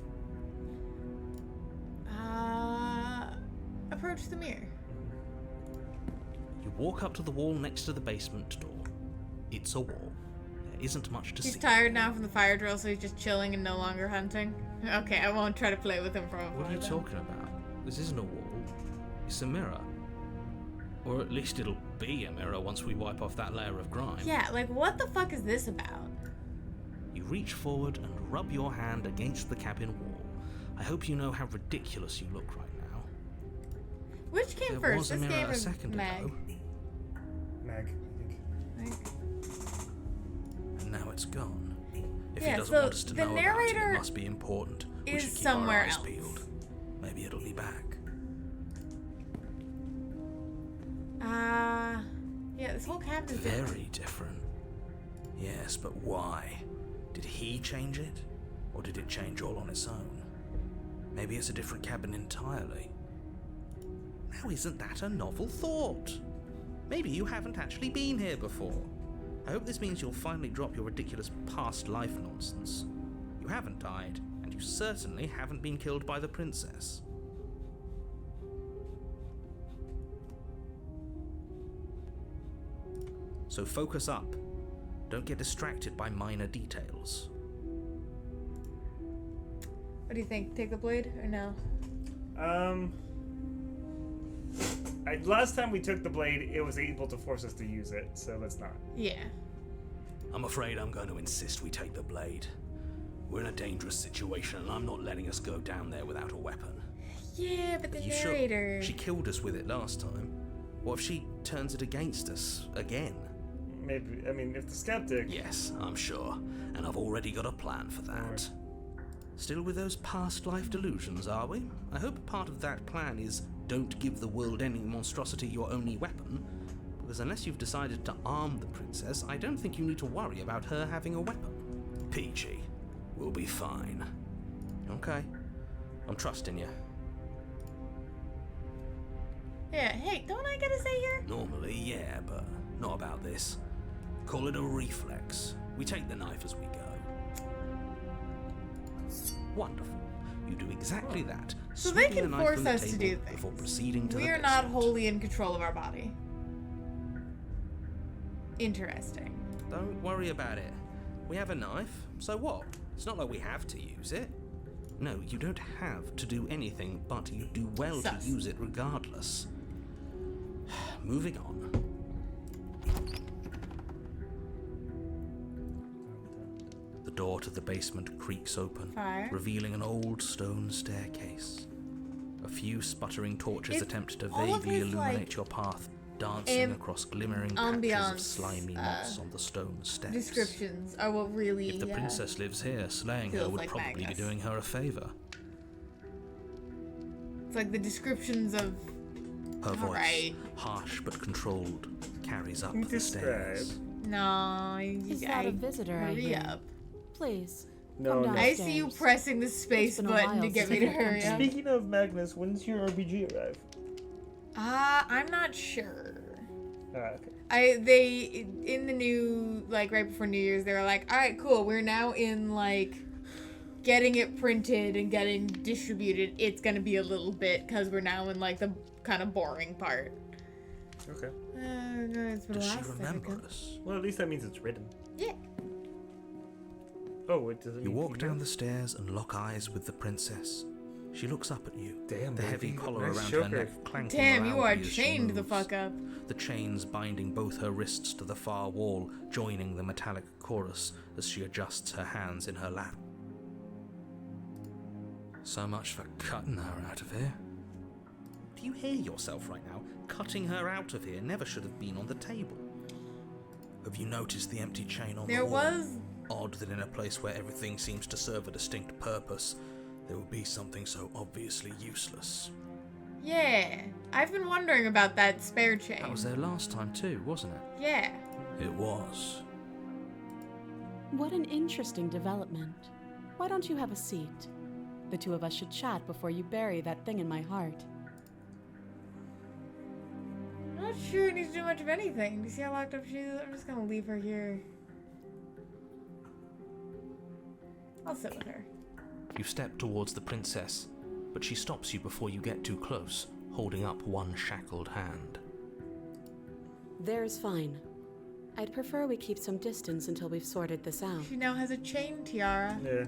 Approach the mirror. You walk up to the wall next to the basement door. It's a wall. There isn't much to He's see. tired now from the fire drill, so he's just chilling and no longer hunting. Okay, I won't try to play with him for a while. What are you then. talking about? This isn't a wall. It's a mirror. Or at least it'll be a mirror once we wipe off that layer of grime. Yeah, like what the fuck is this about? You reach forward and rub your hand against the cabin wall. I hope you know how ridiculous you look right now. Which came There first? was a This mirror game a or second Meg? ago, Meg, I think. and now it's gone. If Yeah, he doesn't so want us to the know about it, narrator it must be important. We is should keep somewhere our eyes else. peeled. Maybe it'll be back. Yeah, this whole cabin is Very different. Yes, but why? Did he change it? Or did it change all on its own? Maybe it's a different cabin entirely. Now isn't that a novel thought? Maybe you haven't actually been here before. I hope this means you'll finally drop your ridiculous past life nonsense. You haven't died, and you certainly haven't been killed by the princess. So focus up. Don't get distracted by minor details. What do you think? Take the blade or no? Last time we took the blade, it was able to force us to use it, so let's not. Yeah. I'm afraid I'm going to insist we take the blade. We're in a dangerous situation, and I'm not letting us go down there without a weapon. Yeah, but the You sure? narrator. She killed us with it last time. What if she turns it against us again? Maybe, I mean, if the skeptic... Yes, I'm sure. And I've already got a plan for that. Still with those past life delusions, are we? I hope part of that plan is don't give the world any monstrosity your only weapon, because unless you've decided to arm the princess, I don't think you need to worry about her having a weapon. Peachy, we'll be fine. Okay, I'm trusting you. Yeah, hey, don't I get a say here? Normally, yeah, but not about this. Call it a reflex. We take the knife as we go. Wonderful. You do exactly that. So they sweeping can the knife force from the us to table do things. before proceeding to We the are not basement. wholly in control of our body. Interesting. Don't worry about it. We have a knife, so what? It's not like we have to use it. No, you don't have to do anything, but you do well Sus. to use it regardless. Moving on. The door to the basement creaks open, Fire. revealing an old stone staircase. A few sputtering torches It's attempt to all of vaguely this, illuminate like, your path, dancing across glimmering patches of ambiance, slimy moss on the stone steps. Descriptions are what really. If the princess lives here, slaying her feels would like probably Magnus. be doing her a favor. It's like the descriptions of. Her voice, Alright. harsh but controlled, carries up You the stairs. No, Is that a visitor I hurry hear? up. Please. No, Come no. down. I see you pressing the space been a button while to get me since to I've hurry come up. to- Speaking of Magnus, when's your RPG arrive? I'm not sure. Okay. They in the new, like, right before New Year's, they were like, all right, cool, we're now in, like, getting it printed and getting distributed. It's gonna be a little bit because we're now in, like, the kind of boring part. Okay. No, it's been a Does she while since I remember could- us? Well, at least that means it's written. Yeah. Oh, it doesn't. You mean walk female? down the stairs and lock eyes with the princess. She looks up at you. Damn, the heavy baby. collar Nice around choker. her neck clanking Damn, you are loudly as she chained the moves. fuck up. The chains binding both her wrists to the far wall, joining the metallic chorus as she adjusts her hands in her lap. So much for cutting her out of here. Do you hear yourself right now? Cutting her out of here never should have been on the table. Have you noticed the empty chain on There the wall? was. Odd that in a place where everything seems to serve a distinct purpose, there would be something so obviously useless. Yeah. I've been wondering about that spare chain. That was there last time too, wasn't it? Yeah. It was. What an interesting development. Why don't you have a seat? The two of us should chat before you bury that thing in my heart. I'm not sure it needs to do much of anything. Do you see how locked up she is? I'm just gonna leave her here. I'll sit with her. You step towards the princess, but she stops you before you get too close, holding up one shackled hand. There's fine. I'd prefer we keep some distance until we've sorted this out. She now has a chain tiara. Yeah.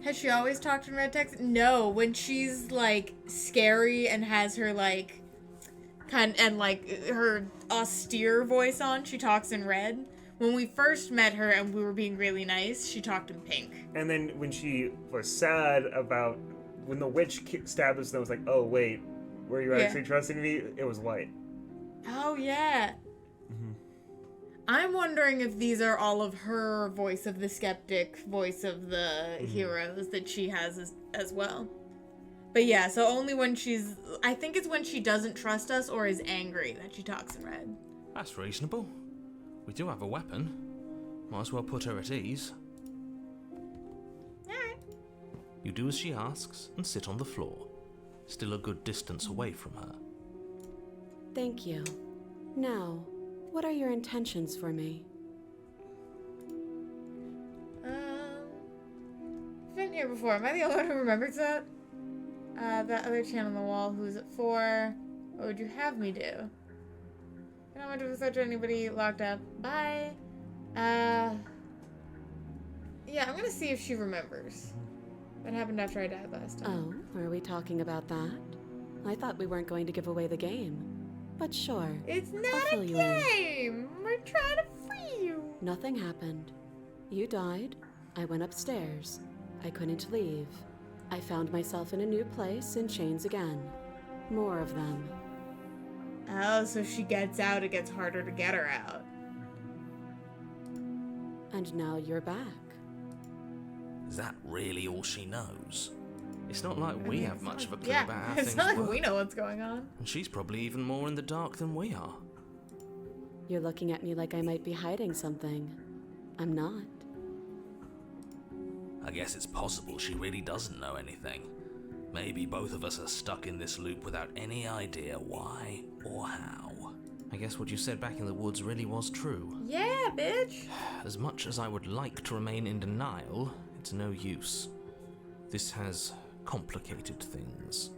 Has she always talked in red text? No, when she's like scary and has her like like her austere voice on, she talks in red. When we first met her and we were being really nice, she talked in pink. And then when she was sad about when the witch stabbed us, and I was like, "Oh wait, were you Yeah. actually trusting me?" It was white. Oh yeah. I'm wondering if these are all of her voice of the skeptic, voice of the heroes that she has as well. But yeah, so only when she's... I think it's when she doesn't trust us or is angry that she talks in red. That's reasonable. We do have a weapon. Might as well put her at ease. Alright. You do as she asks and sit on the floor, still a good distance away from her. Thank you. Now, what are your intentions for me? I've been here before. Am I the only one who remembers that? That other channel on the wall, who's it for? What would you have me do? I don't want to search anybody locked up. Bye. Yeah, I'm gonna see if she remembers. That happened after I died last time. Oh, are we talking about that? I thought we weren't going to give away the game. But sure. It's I'll not a fill you in. game! We're trying to free you! Nothing happened. You died. I went upstairs. I couldn't leave. I found myself in a new place in chains again. More of them. Oh, so she gets out, it gets harder to get her out. And now you're back. Is that really all she knows? It's not like we have much of a clue Yeah, about how it's things not like work. we know what's going on. And she's probably even more in the dark than we are. You're looking at me like I might be hiding something. I'm not. I guess it's possible she really doesn't know anything. Maybe both of us are stuck in this loop without any idea why or how. I guess what you said back in the woods really was true. Yeah, bitch. As much as I would like to remain in denial, it's no use. This has complicated things.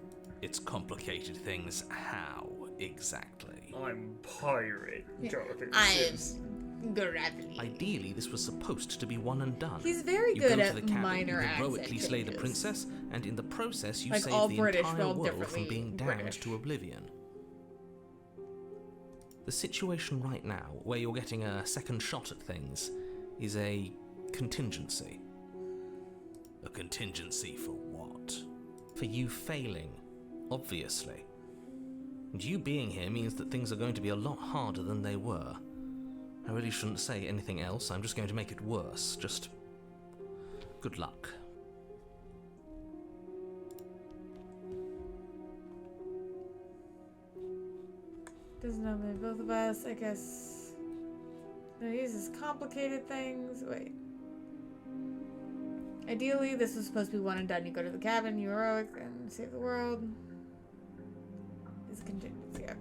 It's complicated things how, exactly? I'm pirate, Jonathan I Sims. am gravelly. Ideally, this was supposed to be one and done. He's very You good go at to the cabin, minor you accent heroically slay the changes. princess, and in the process you Like save all the British entire spelled world from differently being damned British. to oblivion. The situation right now, where you're getting a second shot at things, is a contingency. A contingency for what? For you failing, obviously. And you being here means that things are going to be a lot harder than they were. I really shouldn't say anything else, I'm just going to make it worse. Just good luck. Doesn't know me. Both of us, I guess. No, he uses complicated things. Wait. Ideally, this was supposed to be one and done. You go to the cabin, you heroic, and save the world. It's a contingency, okay.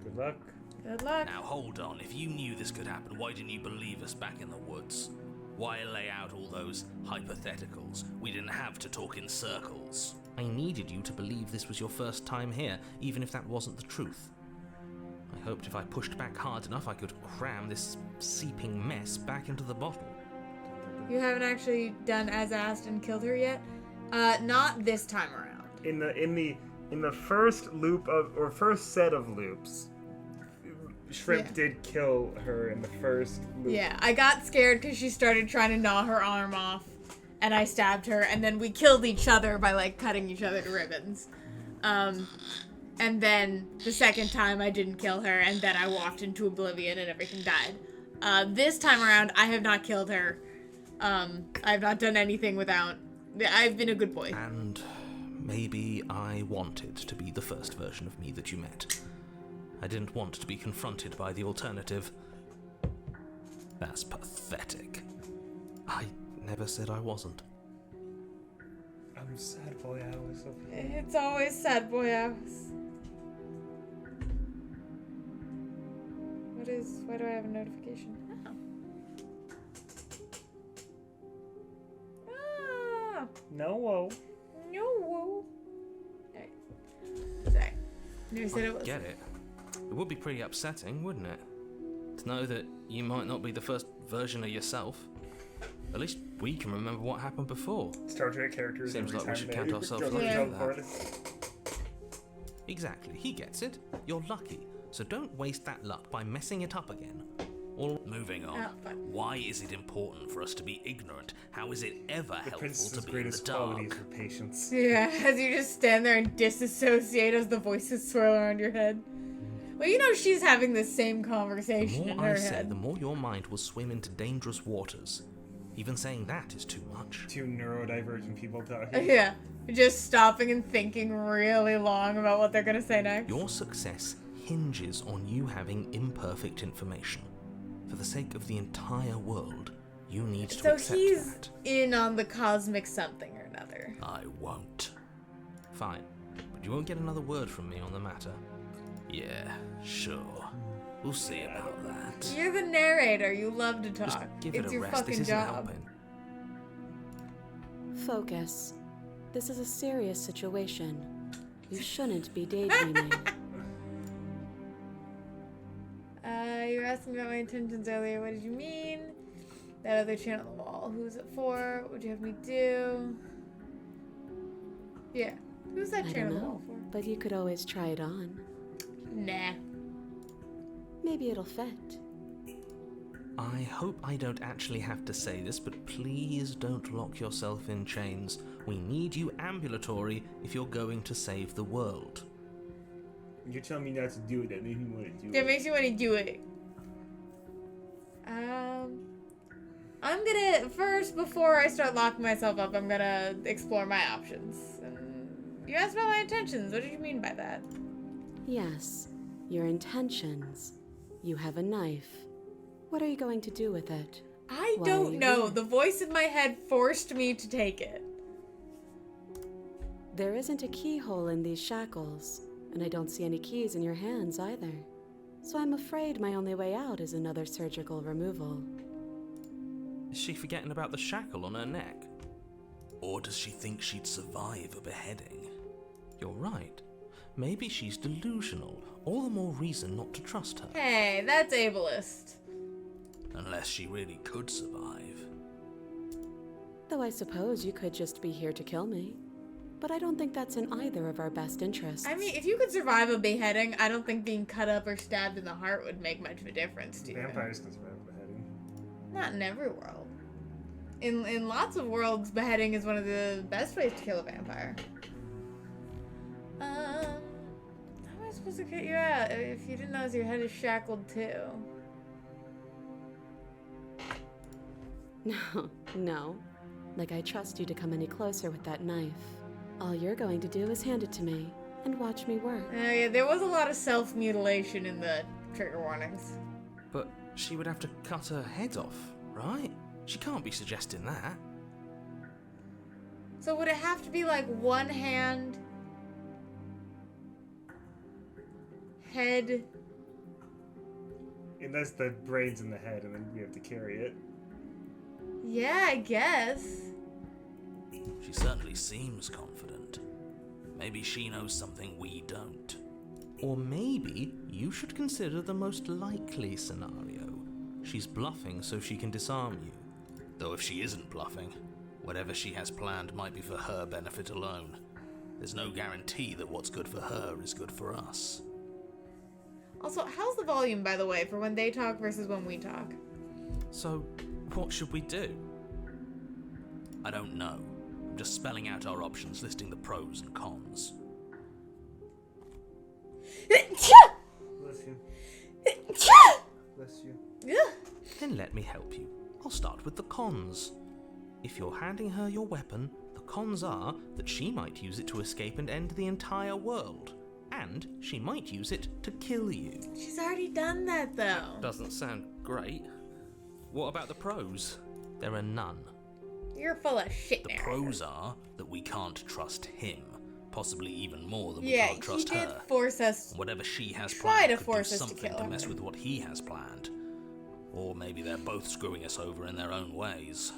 Good luck. Good luck. Now hold on, if you knew this could happen, why didn't you believe us back in the woods? Why lay out all those hypotheticals? We didn't have to talk in circles. I needed you to believe this was your first time here, even if that wasn't the truth. I hoped if I pushed back hard enough I could cram this seeping mess back into the bottle. You haven't actually done as asked and killed her yet? Not this time around. In the first loop of, or first set of loops, Shrimp Yeah. did kill her in the first loop. Yeah, I got scared because she started trying to gnaw her arm off, and I stabbed her, and then we killed each other by, like, cutting each other to ribbons. And then the second time I didn't kill her, and then I walked into oblivion and everything died. This time around, I have not killed her. I have not done anything without... I've been a good boy. And maybe I wanted to be the first version of me that you met. I didn't want to be confronted by the alternative. That's pathetic. I never said I wasn't. I'm sad boy Alice over here. It's always sad boy hours. Why do I have a notification? Oh. Ah, No, whoa. no. Alright. Sorry. Never said it was. Get it? It would be pretty upsetting, wouldn't it? To know that you might not be the first version of yourself. At least we can remember what happened before. Star Trek characters. Seems every like we time should they count ourselves go lucky to for teleport. Exactly, he gets it. You're lucky. So don't waste that luck by messing it up again. Or Moving on. Oh, fuck. Why is it important for us to be ignorant? How is it ever The helpful princess's to be in the greatest qualities dark? are patience. Yeah, as you just stand there and disassociate as the voices swirl around your head. Well, you know she's having the same the conversation in more her I say, head. the more your mind will swim into dangerous waters. Even saying that is too much. Two neurodivergent people talking. Yeah, just stopping and thinking really long about what they're gonna say next. Your success hinges on you having imperfect information. For the sake of the entire world, you need to So accept he's that. in on the cosmic something or another. I won't. Fine, but you won't get another word from me on the matter. Yeah, sure. We'll see about that. You're the narrator. You love to Just talk. give It's it a your rest. fucking This isn't job. helping. Focus. This is a serious situation. You shouldn't be daydreaming. You were asking about my intentions earlier. What did you mean? That other channel on the wall. Who's it for? What would you have me do? Yeah. Who's that I channel don't on the wall know, for? but you could always try it on. Nah. Maybe it'll fit. I hope I don't actually have to say this, but please don't lock yourself in chains. We need you ambulatory if you're going to save the world. You're telling me not to do it. That makes me want to do That it. makes you want to do it. I'm gonna first, before I start locking myself up, I'm gonna explore my options. And you asked about my intentions. What did you mean by that? Yes, your intentions. You have a knife. What are you going to do with it? I Why don't are you know. here? The voice in my head forced me to take it. There isn't a keyhole in these shackles, and I don't see any keys in your hands either. So I'm afraid my only way out is another surgical removal. Is she forgetting about the shackle on her neck? Or does she think she'd survive a beheading? You're right. Maybe she's delusional. All the more reason not to trust her. Hey, that's ableist. Unless she really could survive. Though I suppose you could just be here to kill me. But I don't think that's in either of our best interests. I mean, if you could survive a beheading, I don't think being cut up or stabbed in the heart would make much of a difference to you. Vampires can survive a beheading. Not in every world. In lots of worlds, beheading is one of the best ways to kill a vampire. How am I supposed to get you out if you didn't know your head is shackled too? No. Like I trust you to come any closer with that knife. All you're going to do is hand it to me and watch me work. Yeah, there was a lot of self-mutilation in the trigger warnings. But she would have to cut her head off, right? She can't be suggesting that. So would it have to be like one hand, head? And that's the brains in the head, and then we have to carry it. Yeah, I guess. She certainly seems confident. Maybe she knows something we don't. Or maybe you should consider the most likely scenario. She's bluffing so she can disarm you. Though if she isn't bluffing, whatever she has planned might be for her benefit alone. There's no guarantee that what's good for her is good for us. Also, how's the volume, by the way, for when they talk versus when we talk? So, what should we do? I don't know. I'm just spelling out our options, listing the pros and cons. Bless you. Bless you. Then let me help you. I'll start with the cons. If you're handing her your weapon, the cons are that she might use it to escape and end the entire world. And she might use it to kill you. She's already done that, though. Doesn't sound great. What about the pros? There are none. You're full of shit, The narrator. pros are that we can't trust him, possibly even more than we Yeah, can't trust he did her. force us. And whatever she has Try planned to could force do us to something kill to her. mess with what he has planned. Or maybe they're both screwing us over in their own ways.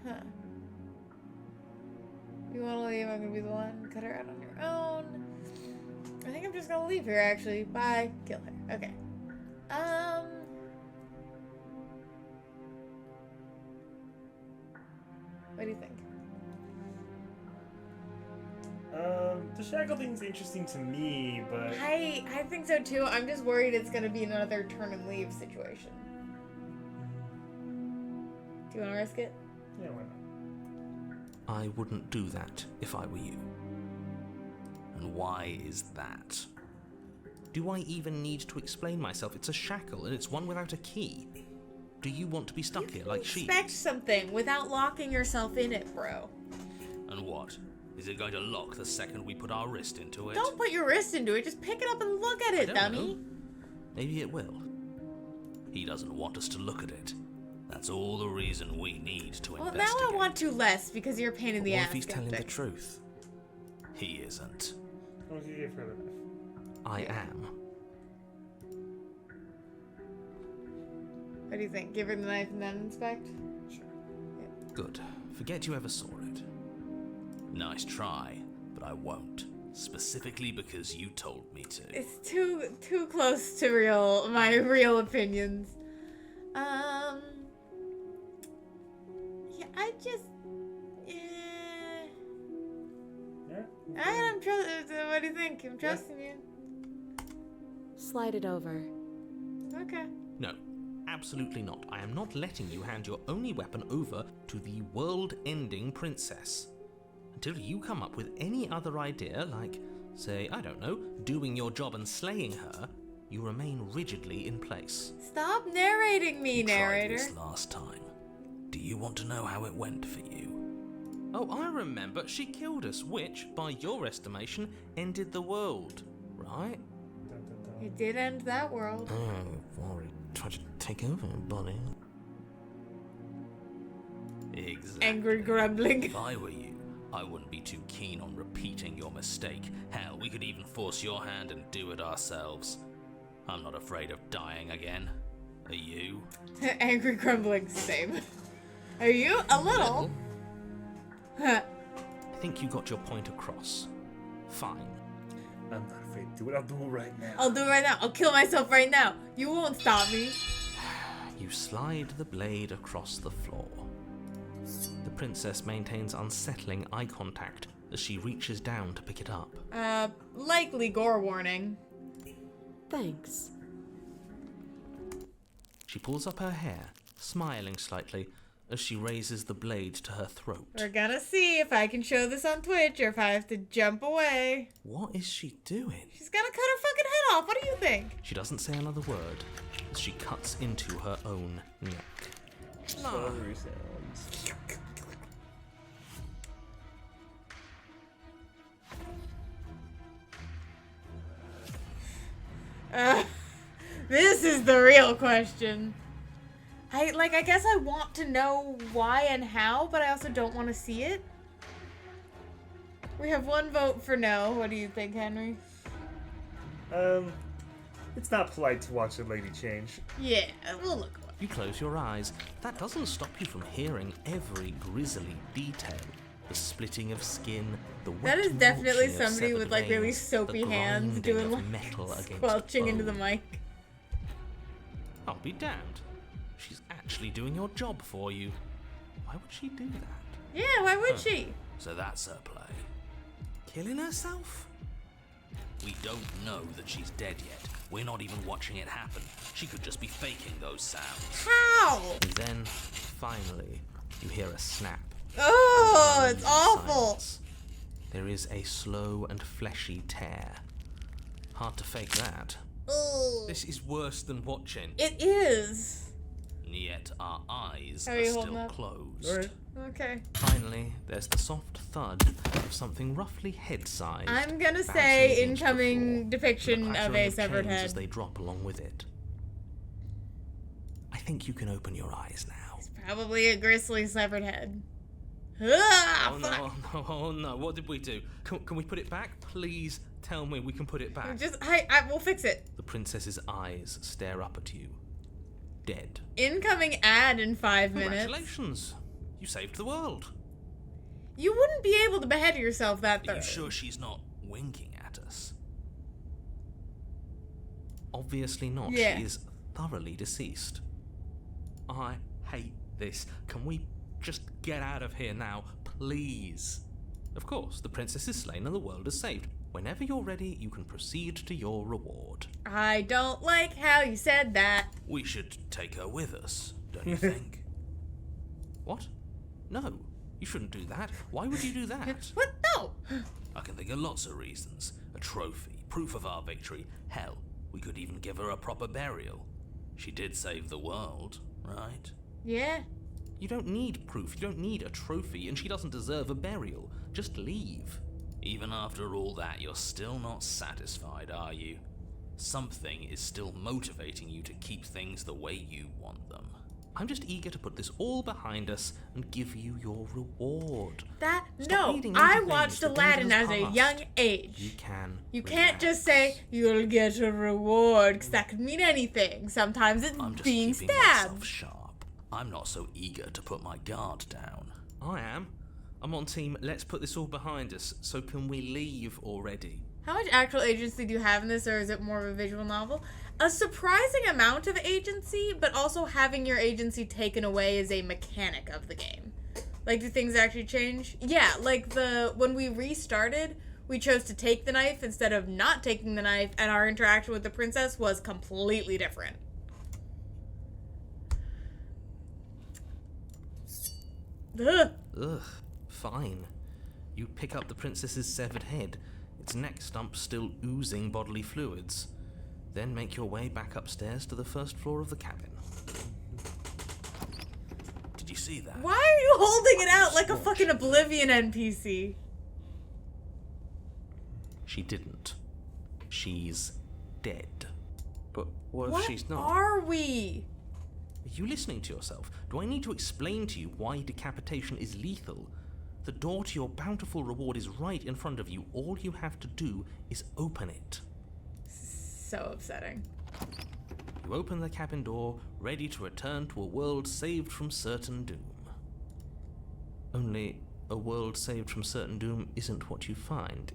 Huh. You want to leave? I'm gonna be the one. Cut her out on your own. I think I'm just gonna leave here. Actually, bye. Kill her. Okay. What do you think? The shackle thing's interesting to me, but I think so too. I'm just worried it's gonna be another turn and leave situation. Do you want to risk it? yeah, why not? I wouldn't do that if I were you. And why is that? Do I even need to explain myself? It's a shackle and it's one without a key. Do you want to be stuck here like she Expect is? something without locking yourself in it, bro. And what? Is it going to lock the second we put our wrist into it? Don't put your wrist into it. Just pick it up and look at I it, don't dummy. know. Maybe it will. He doesn't want us to look at it. That's all the reason we need to Well, now investigate. I want to less because you're a pain in the What ass. if he's telling the skeptic. truth? He isn't. Why don't you give her the knife? I am. What do you think? Give her the knife and then inspect? Sure. Good. Forget you ever saw it. Nice try, but I won't. Specifically because you told me to. It's too close to my real opinions. Yeah, I just. Yeah. I'm trusting. What do you think? I'm trusting you. Slide it over. Okay. No, absolutely not. I am not letting you hand your only weapon over to the world-ending princess. Until you come up with any other idea, like, say, I don't know, doing your job and slaying her, you remain rigidly in place. Stop narrating me, You tried narrator. this last time. Do you want to know how it went for you? Oh, I remember. She killed us, which, by your estimation, ended the world, right? Dun, dun, dun. It did end that world. Oh, Rory tried to take over, buddy. Exactly. Angry grumbling. If I were you, I wouldn't be too keen on repeating your mistake. Hell, we could even force your hand and do it ourselves. I'm not afraid of dying again. Are you? Angry grumbling, same. Are you? A little. I think you got your point across. Fine. I'm not afraid to do it. I'll do it right now. I'll do it right now. I'll kill myself right now. You won't stop me. You slide the blade across the floor. The princess maintains unsettling eye contact as she reaches down to pick it up. Likely gore warning. Thanks. She pulls up her hair, smiling slightly as she raises the blade to her throat. We're gonna see if I can show this on Twitch or if I have to jump away. What is she doing? She's gonna cut her fucking head off. What do you think? She doesn't say another word as she cuts into her own neck. Furry sounds. This is the real question. I guess I want to know why and how, but I also don't want to see it. We have one vote for no. What do you think, Henry? It's not polite to watch a lady change. Yeah, we'll look away. You close your eyes. That doesn't stop you from hearing every grisly detail. The splitting of skin, the wet That is definitely mulching of somebody with severed like really veins, soapy the hands grinding doing of like metal against squelching into the bone. mic. I'll be damned. She's actually doing your job for you. Why would she do that? Yeah, why would she? So that's her play. Killing herself? We don't know that she's dead yet. We're not even watching it happen. She could just be faking those sounds. How? And then, finally, you hear a snap. Oh, it's Lonely awful. silence. There is a slow and fleshy tear. Hard to fake that. Ugh. This is worse than watching. It is. Yet our eyes How are are you holding still up? closed. Alright. Okay. Finally, there's the soft thud of something roughly head-sized. I'm gonna bouncing say against the floor, incoming and depiction the of clattering a severed chains head. as they drop along with it. I think you can open your eyes now. Probably a grisly severed head. Ah, Oh fuck. no, oh no, oh no, what did we do? Can we put it back? Please tell me we can put it back. Just, we'll fix it. The princess's eyes stare up at you. Dead. Incoming ad in 5 minutes. Congratulations, you saved the world. You wouldn't be able to behead yourself that Are thoroughly. you sure she's not winking at us? Obviously not. Yeah. She is thoroughly deceased. I hate this. Can we just get out of here now, please? Of course, the princess is slain and the world is saved. Whenever you're ready, you can proceed to your reward. I don't like how you said that. We should take her with us, don't you think? What? No, you shouldn't do that. Why would you do that? What? No. I can think of lots of reasons. A trophy, proof of our victory. Hell, we could even give her a proper burial. She did save the world, right? Yeah. You don't need proof, you don't need a trophy, and she doesn't deserve a burial. Just leave. Even after all that, you're still not satisfied, are you? Something is still motivating you to keep things the way you want them. I'm just eager to put this all behind us and give you your reward. That Stop no. reading into I things, watched the Aladdin danger as is a past. young age. You can. You can't relax. just say you'll get a reward, because that could mean anything. Sometimes it's I'm just being keeping myself stabbed. sharp. I'm not so eager to put my guard down. I am. I'm on team, let's put this all behind us, so can we leave already? How much actual agency do you have in this, or is it more of a visual novel? A surprising amount of agency, but also having your agency taken away is a mechanic of the game. Like, do things actually change? Yeah, like when we restarted, we chose to take the knife instead of not taking the knife, and our interaction with the princess was completely different. Ugh. Ugh, fine. You pick up the princess's severed head, its neck stump still oozing bodily fluids. Then make your way back upstairs to the first floor of the cabin. Did Did you see that? Why are you holding it out like a Watch. fucking Oblivion NPC? She didn't. She's dead. But what if What she's not? are we? Are you listening to yourself? Do I need to explain to you why decapitation is lethal? The door to your bountiful reward is right in front of you. All you have to do is open it. So upsetting. You open the cabin door, ready to return to a world saved from certain doom. Only a world saved from certain doom isn't what you find.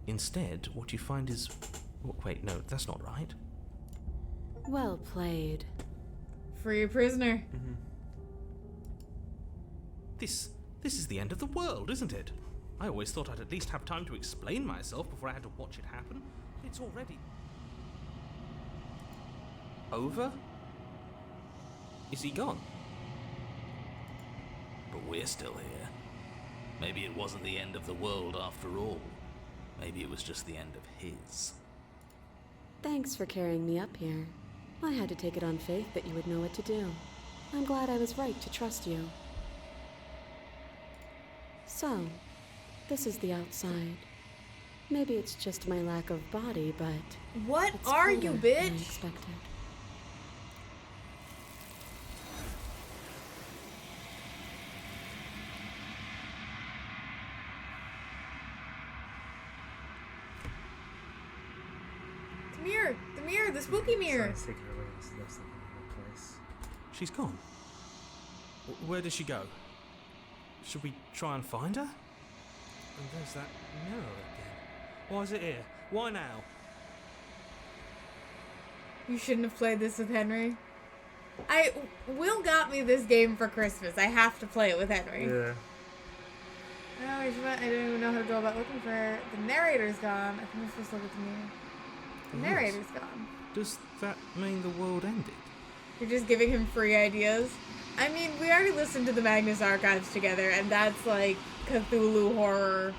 Instead, what you find is... Wait, no, that's not right. Well played. Free a prisoner. This is the end of the world, isn't it? I always thought I'd at least have time to explain myself before I had to watch it happen. It's already... over? Is he gone? But we're still here. Maybe it wasn't the end of the world after all. Maybe it was just the end of his. Thanks for carrying me up here. I had to take it on faith that you would know what to do. I'm glad I was right to trust you. So, this is the outside. Maybe it's just my lack of body, but What it's are colder you, than I bitch? expected. The mirror, the spooky mirror. Science taking her away to this less than a place. She's gone. Where did she go? Should we try and find her? And there's that mirror again. Why is it here? Why now? You shouldn't have played this with Henry. Will got me this game for Christmas. I have to play it with Henry. Yeah. No, I don't even know how to go about looking for her. The narrator's gone. I think I'm supposed to look at the mirror. The Yes. narrator's gone. Does that mean the world ended? You're just giving him free ideas. I mean, we already listened to the Magnus Archives together, and that's like Cthulhu horror.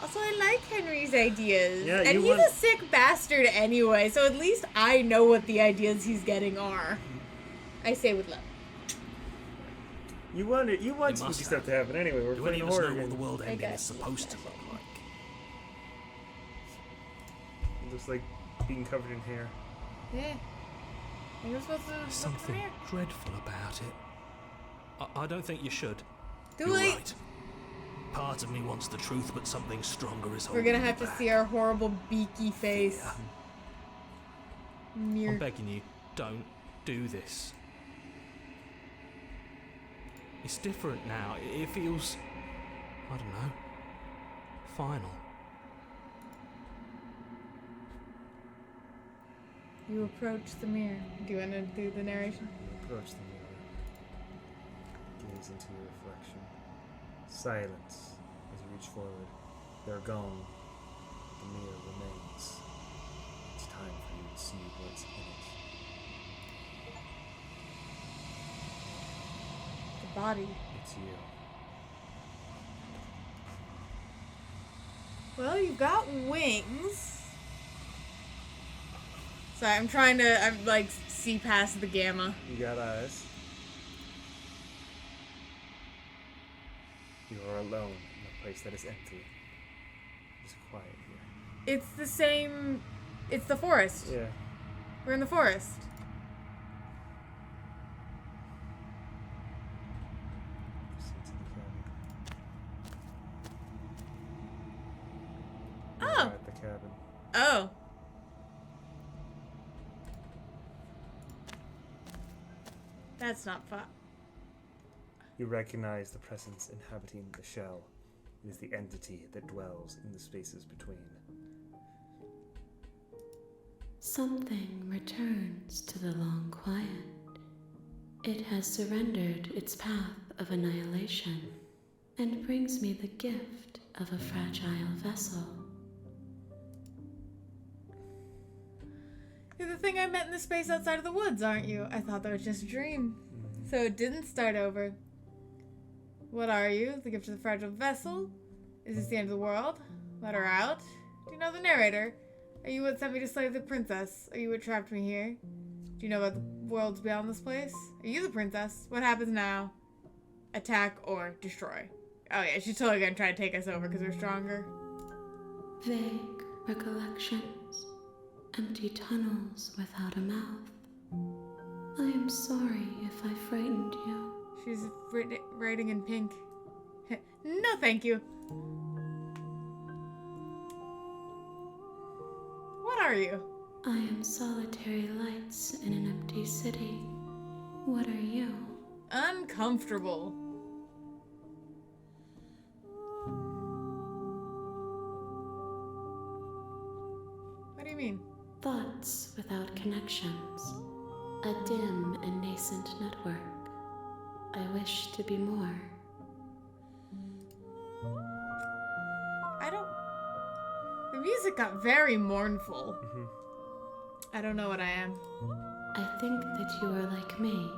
Also, I like Henry's ideas. Yeah, and you he's want- a sick bastard anyway, so at least I know what the ideas he's getting are. I say with love. You want You spooky must stuff to happen anyway. We're Do playing any a of us horror know what game. the world ending guess, is supposed to look like? It looks like being covered in hair. Yeah. I think we're supposed to There's look at the something mirror. dreadful about it. I don't think you should. Too You're late. right. Part of me wants the truth, but something stronger is We're holding gonna me have to back. see our horrible beaky face. Fear. Mirror. I'm begging you, don't do this. It's different now. It feels, I don't know, final. You approach the mirror. Do you want to do the narration? You approach the mirror. Gaze into your reflection. Silence as you reach forward. They're gone. The mirror remains. It's time for you to see what's in it. The body. It's you. Well, you've got wings. Sorry, I'm like, see past the gamma. You got eyes. You are alone in a place that is empty. It's quiet here. It's the same. It's the forest. Yeah. We're in the forest. Proceed to the cabin. You Oh. are at the cabin. Oh. That's not fun. You recognize the presence inhabiting the shell. It is the entity that dwells in the spaces between. Something returns to the long quiet. It has surrendered its path of annihilation and brings me the gift of a fragile vessel. You're the thing I met in the space outside of the woods, aren't you? I thought that was just a dream. So it didn't start over. What are you? The gift of the fragile vessel? Is this the end of the world? Let her out? Do you know the narrator? Are you what sent me to slay the princess? Are you what trapped me here? Do you know about the worlds beyond this place? Are you the princess? What happens now? attack, or destroy. Oh yeah, she's totally gonna try to take us over because we're stronger. Vague recollections, empty tunnels without a mouth. I am sorry if I frightened you. She's writing in pink. No, thank you. What are you? I am solitary lights in an empty city. What are you? Uncomfortable. What do you mean? Thoughts without connections. A dim and nascent network. I wish to be more. The music got very mournful. I don't know what I am. I think that you are like me.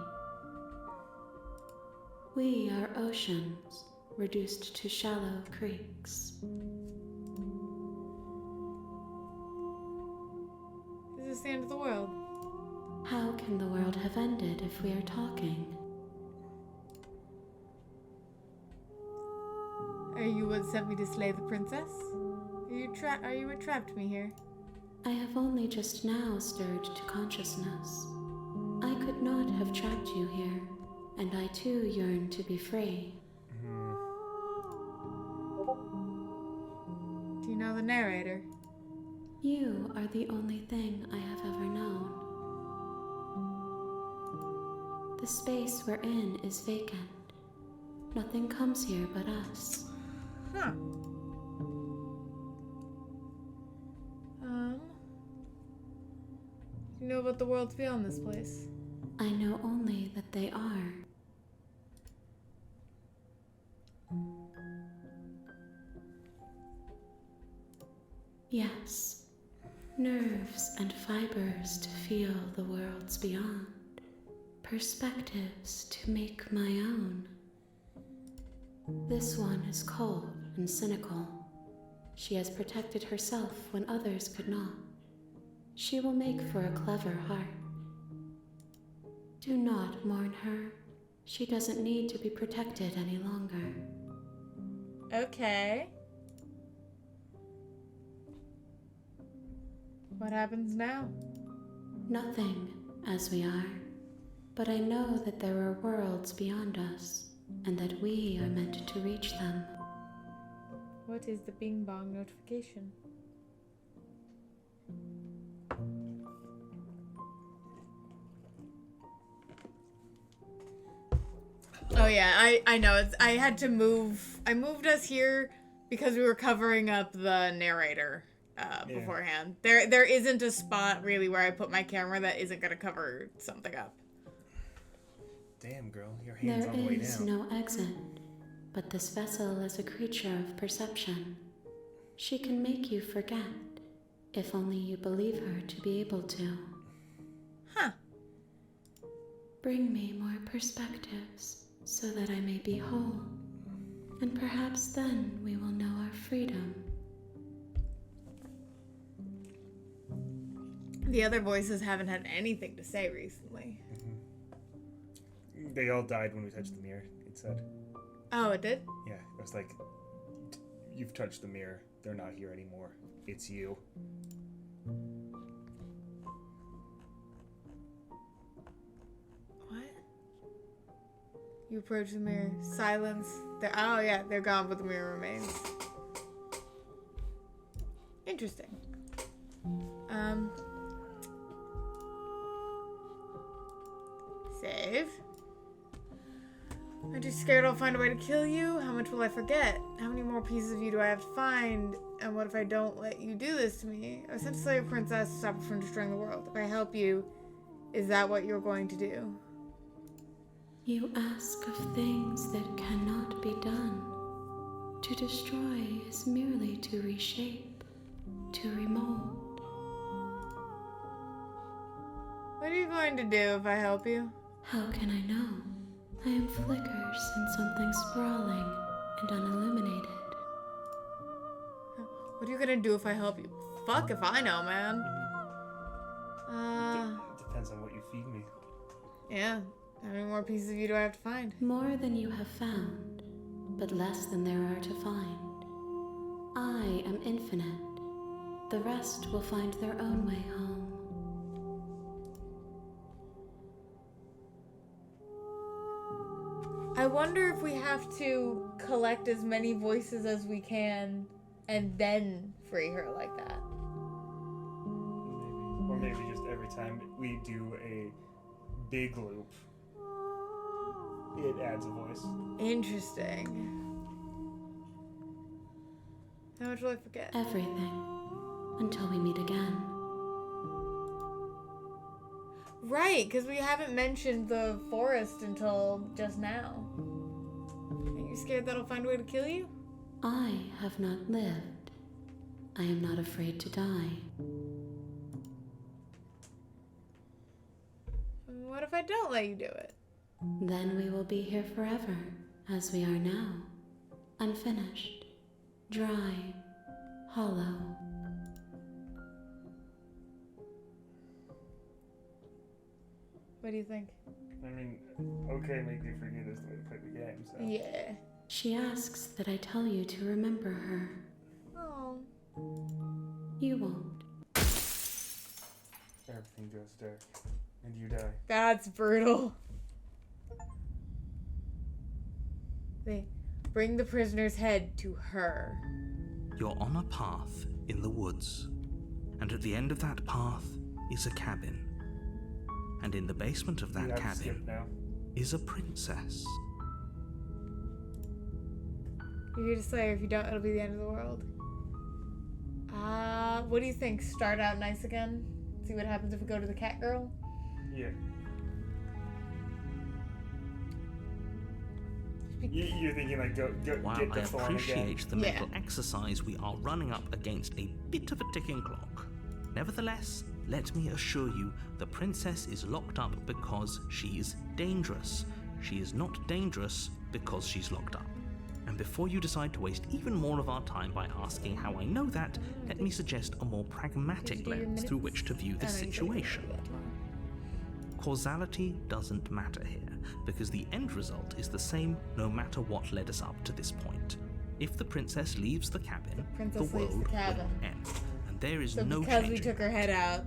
We are oceans, reduced to shallow creeks. Is this the end of the world? How can the world have ended if we are talking? Are you what sent me to slay the princess? Are you what trapped me here? I have only just now stirred to consciousness. I could not have trapped you here, and I too yearn to be free. Do you know the narrator? You are the only thing I have ever known. The space we're in is vacant. Nothing comes here but us. Huh. Do you know about the worlds beyond this place? I know only that they are. Yes, nerves and fibers to feel the worlds beyond, perspectives to make my own. This one is cold and cynical. She has protected herself when others could not. She will make for a clever heart. Do not mourn her. She doesn't need to be protected any longer. Okay. What happens now? Nothing, as we are. But I know that there are worlds beyond us, and that we are meant to reach them. What is the bing bong notification? Oh yeah, I know. I had to move. I moved us here because we were covering up the narrator beforehand. There isn't a spot really where I put my camera that isn't gonna cover something up. Damn, girl, your hand's There on the way is down. no exit, but this vessel is a creature of perception. She can make you forget, if only you believe her to be able to. Huh. Bring me more perspectives, so that I may be whole, and perhaps then we will know our freedom. The other voices haven't had anything to say recently. They all died when we touched the mirror, it said. Oh, it did? Yeah, it was like, you've touched the mirror. They're not here anymore. It's you. What? You approach the mirror. Silence. Oh yeah, they're gone, but the mirror remains. Interesting. Save. Aren't you scared I'll find a way to kill you? How much will I forget? How many more pieces of you do I have to find? And what if I don't let you do this to me? I was sent to slay a princess to stop her from destroying the world. If I help you, is that what you're going to do? You ask of things that cannot be done. To destroy is merely to reshape, to remold. What are you going to do if I help you? How can I know? I am flickers in something sprawling and unilluminated. What are you gonna do if I help you? Fuck if I know, man. It depends on what you feed me. Yeah. How many more pieces of you do I have to find? More than you have found, but less than there are to find. I am infinite. The rest will find their own way home. I wonder if we have to collect as many voices as we can and then free her like that. Maybe. Or maybe just every time we do a big loop, it adds a voice. Interesting. How much will I forget? Everything. Until we meet again. Right, because we haven't mentioned the forest until just now. Are you scared that'll find a way to kill you? I have not lived. I am not afraid to die. What if I don't let you do it? Then we will be here forever, as we are now. Unfinished. Dry. Hollow. What do you think? I mean, okay, make me forget is the way to play the game, so. Yeah. She asks that I tell you to remember her. Oh. You won't. Everything goes dark, and you die. That's brutal. They bring the prisoner's head to her. You're on a path in the woods, and at the end of that path is a cabin. And in the basement of that cabin is a princess. You're here to slay her. If you don't, it'll be the end of the world. What do you think? Start out nice again? See what happens if we go to the cat girl? Yeah. You're thinking like go While get the I thorn again. appreciate the mental exercise, we are running up against a bit of a ticking clock. Nevertheless, let me assure you, the princess is locked up because she's dangerous. She is not dangerous because she's locked up. And before you decide to waste even more of our time by asking how I know that, let me suggest a more pragmatic lens through which to view this situation. Causality doesn't matter here, because the end result is the same no matter what led us up to this point. If the princess leaves the cabin, the world will end, and there is no because changing we took her head out.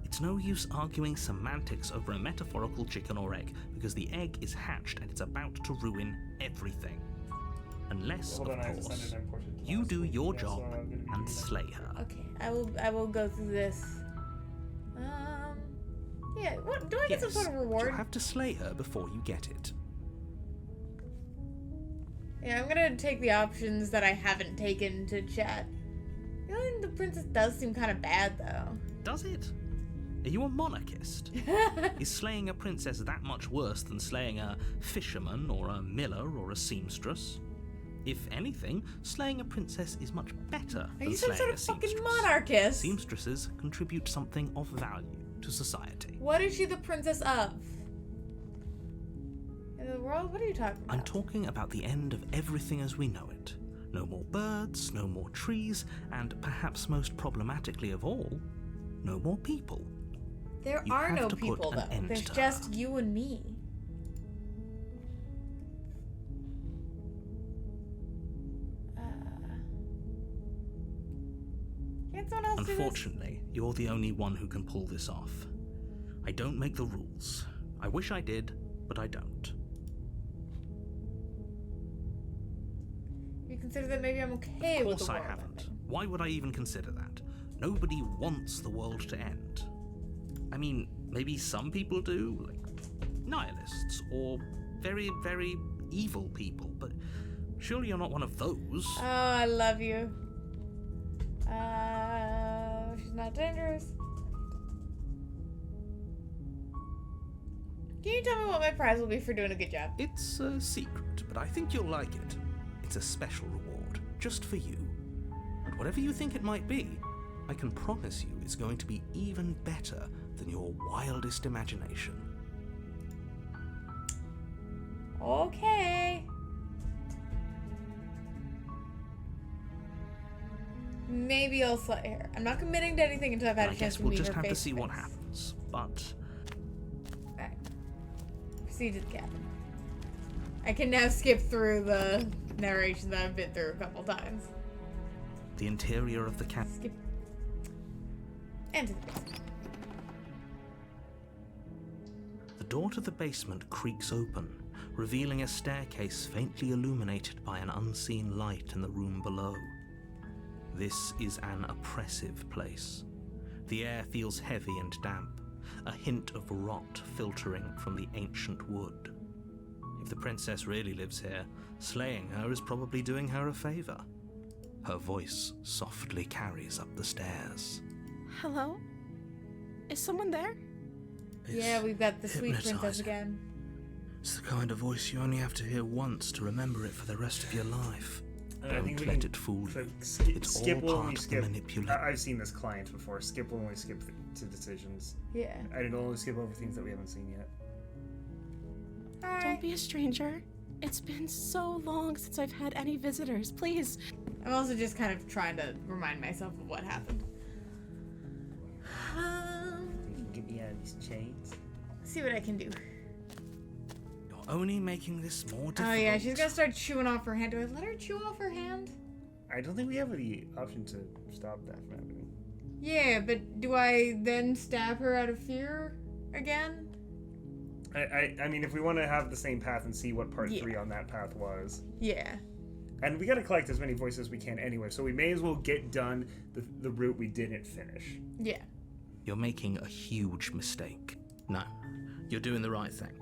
It's no use arguing semantics over a metaphorical chicken or egg, because the egg is hatched and it's about to ruin everything. Unless, of course, you do your job and slay her. Okay, I will go through this. Yeah, what, do I get some sort of reward? You have to slay her before you get it. Yeah, I'm gonna take the options that I haven't taken to chat. Feeling the princess does seem kind of bad, though. Does it? Are you a monarchist? Is slaying a princess that much worse than slaying a fisherman or a miller or a seamstress? If anything, slaying a princess is much better than slaying a seamstress. Fucking monarchist? Seamstresses contribute something of value to society. What is she the princess of? In the world? What are you talking about? I'm talking about the end of everything as we know it. No more birds, no more trees, and perhaps most problematically of all, no more people. There are no people, though. There's just you and me. Can't someone else do this? Unfortunately, you're the only one who can pull this off. I don't make the rules. I wish I did, but I don't. You consider that maybe I'm okay with the world? Of course I haven't. Why would I even consider that? Nobody wants the world to end. I mean, maybe some people do, like nihilists, or very, very evil people, but surely you're not one of those. Oh, I love you. She's not dangerous. Can you tell me what my prize will be for doing a good job? It's a secret, but I think you'll like it. It's a special reward, just for you. And whatever you think it might be, I can promise you it's going to be even better than your wildest imagination. Okay. Maybe I'll slay her. I'm not committing to anything until I've had a chance to meet her face. I guess we'll just have to see what happens, but... Right. Proceed to the cabin. I can now skip through the narration that I've been through a couple times. The interior of the cabin. Skip. And to the basement. The door to the basement creaks open, revealing a staircase faintly illuminated by an unseen light in the room below. This is an oppressive place. The air feels heavy and damp, a hint of rot filtering from the ancient wood. If the princess really lives here, slaying her is probably doing her a favor. Her voice softly carries up the stairs. Hello? Is someone there? Yeah, we've got the sweet princess hypnotising. again. It's the kind of voice you only have to hear once to remember it for the rest of your life. And I Don't think we let can it fool you. It's skip all will only part of the skip. manipulation. I've seen this client before. Skip will only skip to decisions. Yeah. I didn't only skip over things that we haven't seen yet. Hi. Don't be a stranger. It's been so long since I've had any visitors. Please. I'm also just kind of trying to remind myself of what happened. Get me out of these chains. See what I can do. You're only making this more difficult. Oh yeah, she's gonna start chewing off her hand. Do I let her chew off her hand? I don't think we have the option to stop that from happening. Yeah, but do I then stab her out of fear again? I mean, if we want to have the same path and see what part 3 on that path was. Yeah. And we got to collect as many voices as we can anyway, so we may as well get done the route we didn't finish. Yeah. You're making a huge mistake. No, you're doing the right thing.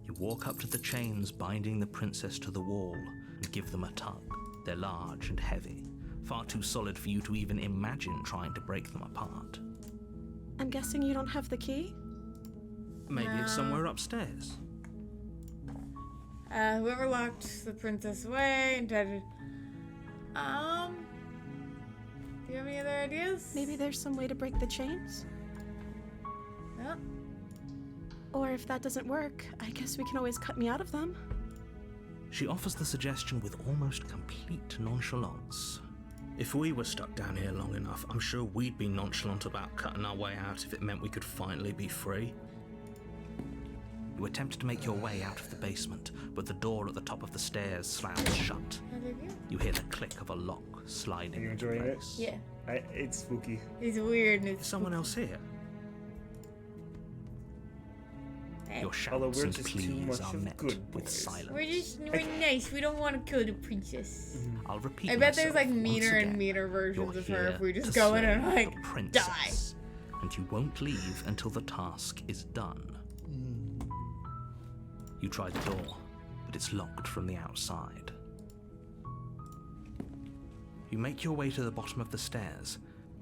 You walk up to the chains binding the princess to the wall and give them a tug. They're large and heavy, far too solid for you to even imagine trying to break them apart. I'm guessing you don't have the key? Maybe it's somewhere upstairs. Whoever locked the princess away and tried to... Do you have any other ideas? Maybe there's some way to break the chains? No. Or if that doesn't work, I guess we can always cut me out of them. She offers the suggestion with almost complete nonchalance. If we were stuck down here long enough, I'm sure we'd be nonchalant about cutting our way out if it meant we could finally be free. You attempt to make your way out of the basement, but the door at the top of the stairs slams shut. You hear the click of a lock sliding Are you into enjoying it? place. Yeah. It's spooky. It's weird and Is it's... someone else here? Your Although shouts we're and just too pleas much are of met good with boys. silence. We're nice. We don't want to kill the princess. I'll repeat I bet there's myself like meaner once and again. meaner versions You're of her here if we just to go in slay and like the die. princess, and you won't leave until the task is done. You try the door, but it's locked from the outside. You make your way to the bottom of the stairs.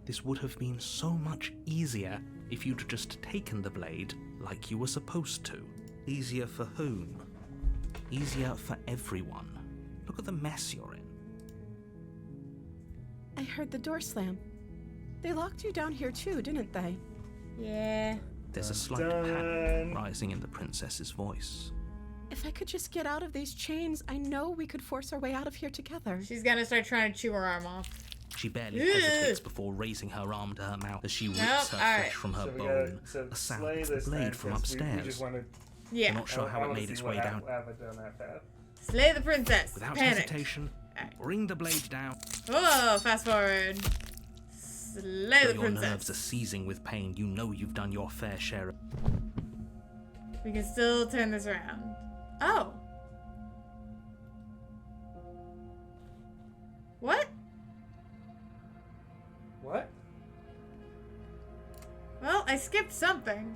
This would have been so much easier if you'd just taken the blade like you were supposed to. Easier for whom? Easier for everyone. Look at the mess you're in. I heard the door slam. They locked you down here too, didn't they? Yeah. There's a slight Dun. panic rising in the princess's voice. If I could just get out of these chains, I know we could force our way out of here together. She's gonna start trying to chew her arm off. She barely Ugh. hesitates before raising her arm to her mouth as she rips Nope, her alright. flesh from her So we bone. gotta A sound slay of the this blade man, from 'cause we upstairs. just want to. Yeah. You're not sure how it made its way down. Down that path. Slay the princess. Without Panic. hesitation, bring the blade down. Oh, fast forward. Slay Though the your princess. nerves are seizing with pain, you know you've done your fair share of... We can still turn this around. Oh. What? What? Well, I skipped something.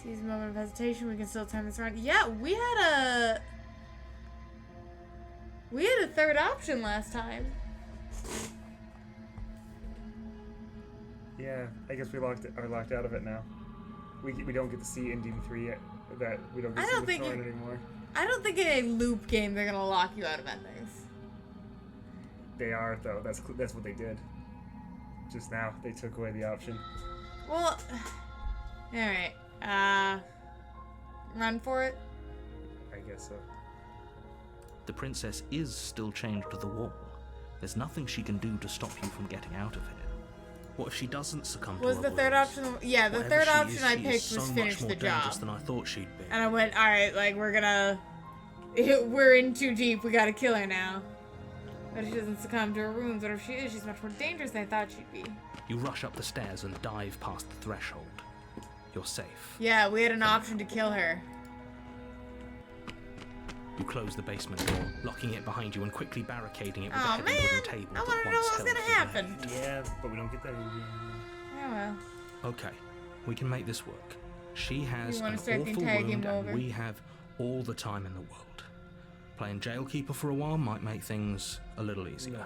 Seize a moment of hesitation. We can still turn this around. Yeah, we had a third option last time. Yeah, I guess we are locked out of it now. We don't get to see Ending 3 yet. That we don't get I to don't see think Thorn it- anymore. I don't think in a loop game they're gonna lock you out of endings. They are though. That's what they did. Just now, they took away the option. Well, all right. Run for it. I guess so. The princess is still chained to the wall, There's nothing she can do to stop you from getting out of here. What if she doesn't succumb to Was our the third wounds? option? Yeah, the Whatever third she option is, I she picked is was so finish much more the dangerous job. than I thought she'd be. And I went, alright, like, we're gonna... We're in too deep, we gotta kill her now. But if she doesn't succumb to her wounds, what if she is? She's much more dangerous than I thought she'd be. You rush up the stairs and dive past the threshold. You're safe. Yeah, we had an option to kill her. You close the basement door, locking it behind you and quickly barricading it with a Oh heavy man, wooden table I that wanna know once what's held gonna the happen. blade. Yeah, but we don't get that again. Oh well. Okay, we can make this work. She has You an wanna start the awful entire wound game over? and we have all the time in the world. Playing jailkeeper for a while might make things a little easier. No.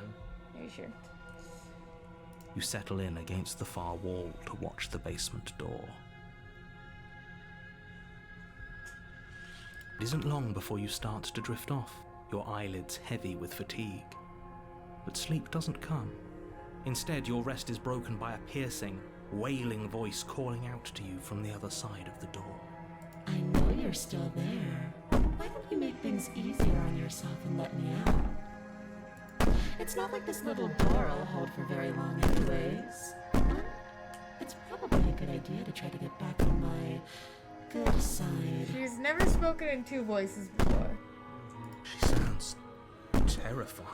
Are you sure? You settle in against the far wall to watch the basement door. It isn't long before you start to drift off, your eyelids heavy with fatigue. But sleep doesn't come. Instead, your rest is broken by a piercing, wailing voice calling out to you from the other side of the door. I know you're still there. Why don't you make things easier on yourself and let me out? It's not like this little door will hold for very long anyways. It's probably a good idea to try to get back on my good side. She's never spoken in two voices before. She sounds terrifying.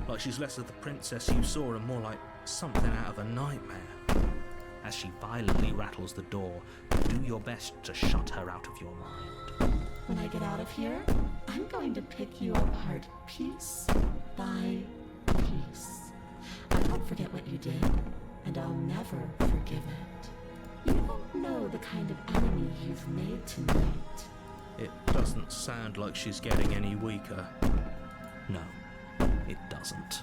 Like she's less of the princess you saw and more like something out of a nightmare. As she violently rattles the door, do your best to shut her out of your mind. When I get out of here, I'm going to pick you apart piece by piece. I won't forget what you did, and I'll never forgive it. You don't know the kind of enemy you've made tonight. It doesn't sound like she's getting any weaker. No, it doesn't.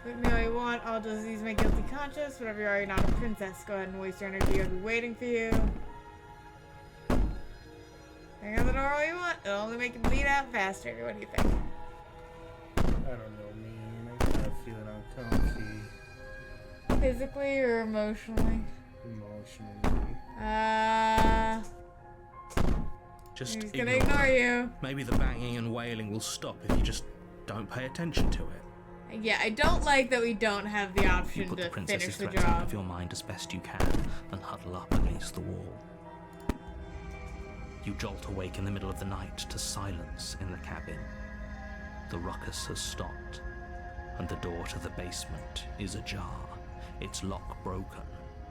Let me know what you want. All disease make guilty conscious. Whatever you are, you're not a princess. Go ahead and waste your energy. I'll be waiting for you. Hang on the door all you want. It'll only make you bleed out faster. What do you think? I don't know, man. I'm kind of feeling uncomfy. Physically or emotionally? Emotionally. Just He's gonna ignore you. Maybe the banging and wailing will stop if you just don't pay attention to it. Yeah, I don't like that we don't have the You option put to the princess's finish the threats out job. of your mind as best you can and huddle up against the wall. You jolt awake in the middle of the night to silence in the cabin. The ruckus has stopped, and the door to the basement is ajar, its lock broken,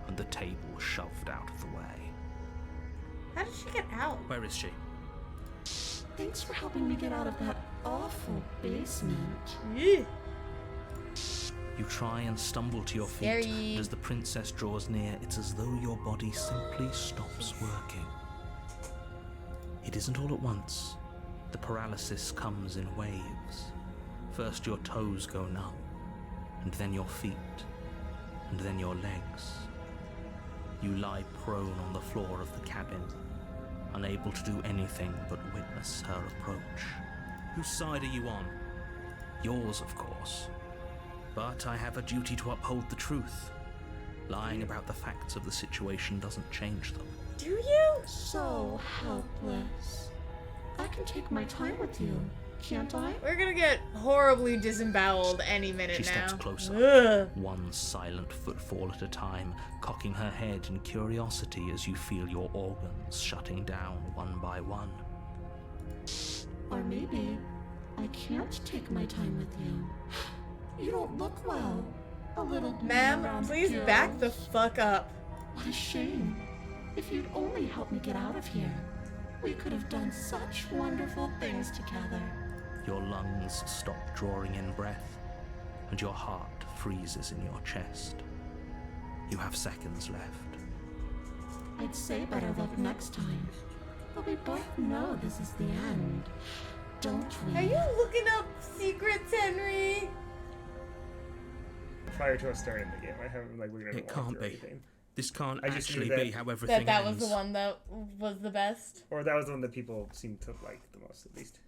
and the table shoved out of the way. How did she get out? Where is she? Thanks for helping me get out of that awful basement. Yeah. You try and stumble to your feet, Scary. but as the princess draws near, it's as though your body simply stops working. It isn't all at once. The paralysis comes in waves. First your toes go numb, and then your feet, and then your legs. You lie prone on the floor of the cabin, unable to do anything but witness her approach. Whose side are you on? Yours, of course. But I have a duty to uphold the truth. Lying about the facts of the situation doesn't change them. Do you? So helpless. I can take my time with you, can't I? We're gonna get horribly disemboweled any minute She now. steps closer, Ugh. one silent footfall at a time, cocking her head in curiosity as you feel your organs shutting down one by one. Or maybe I can't take my time with you. You don't look well. A little blue Ma'am, around please gills. back the fuck up. What a shame. If you'd only helped me get out of here, we could have done such wonderful things together. Your lungs stop drawing in breath, and your heart freezes in your chest. You have seconds left. I'd say better luck next time. But we both know this is the end, don't we? Are you looking up secrets, Henry? Prior to us starting the game, I haven't like we're gonna It walk can't through be. everything. This can't I just actually knew that- be how everything That was ends. the one that was the best. Or that was the one that people seem to like the most, at least.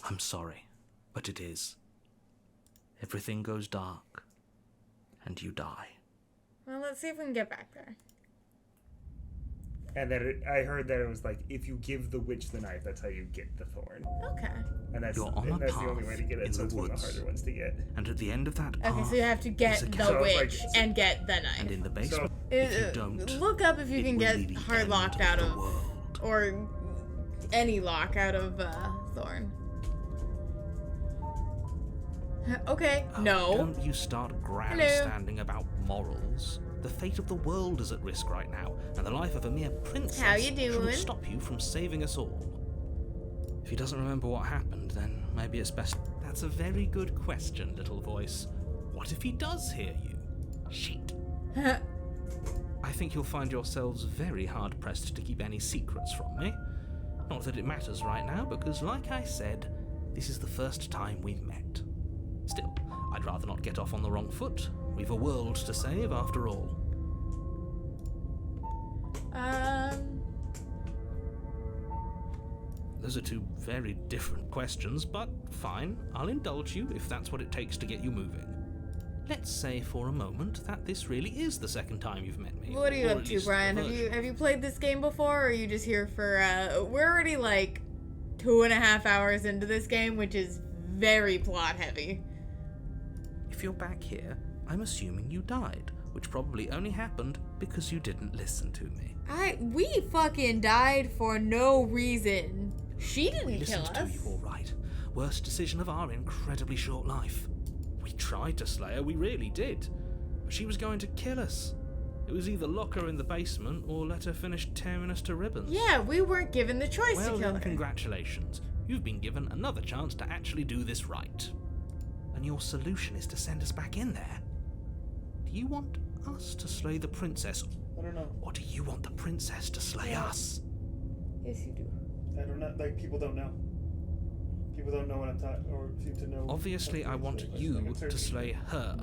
I'm sorry, but it is. Everything goes dark, and you die. Well, let's see if we can get back there. And that I heard that it was like if you give the witch the knife, that's how you get the thorn. Okay. And that's You're on a the path only way to get in it, so the it's one of the woods. harder ones to get. And at the end of that path, Okay, so you have to get there's a the cave. So it's witch like- and get the knife. And in the basement, Uh, if you don't, look up if you it can will get be the hard end locked out the of, world. or any lock out of Thorn. Okay, Oh, no. Don't you start grandstanding about morals. The fate of the world is at risk right now, and the life of a mere princess How you doing? shouldn't stop you from saving us all. If he doesn't remember what happened, then maybe it's best. That's a very good question, little voice. What if he does hear you? Shit. I think you'll find yourselves very hard-pressed to keep any secrets from me. Not that it matters right now, because like I said, this is the first time we've met. Still, I'd rather not get off on the wrong foot. We've a world to save, after all. Those are two very different questions, but fine. I'll indulge you if that's what it takes to get you moving. Let's say for a moment that this really is the second time you've met me. What are you or up at to, least Brian? the Have version. you played this game before, or are you just here for, we're already like 2.5 hours into this game, which is very plot heavy. If you're back here, I'm assuming you died, which probably only happened because you didn't listen to me. We fucking died for no reason. She didn't We kill listened us. to you, all right. Worst decision of our incredibly short life. We tried to slay her, we really did. But she was going to kill us. It was either lock her in the basement or let her finish tearing us to ribbons. Yeah, we weren't given the choice Well to kill then, her. congratulations. You've been given another chance to actually do this right. And your solution is to send us back in there. Do you want us to slay the princess? I don't know. Or do you want the princess to slay us? Yes, you do. I don't know. Like, people don't know. People don't know what I'm talking, or seem to know. Obviously, I want you to slay her.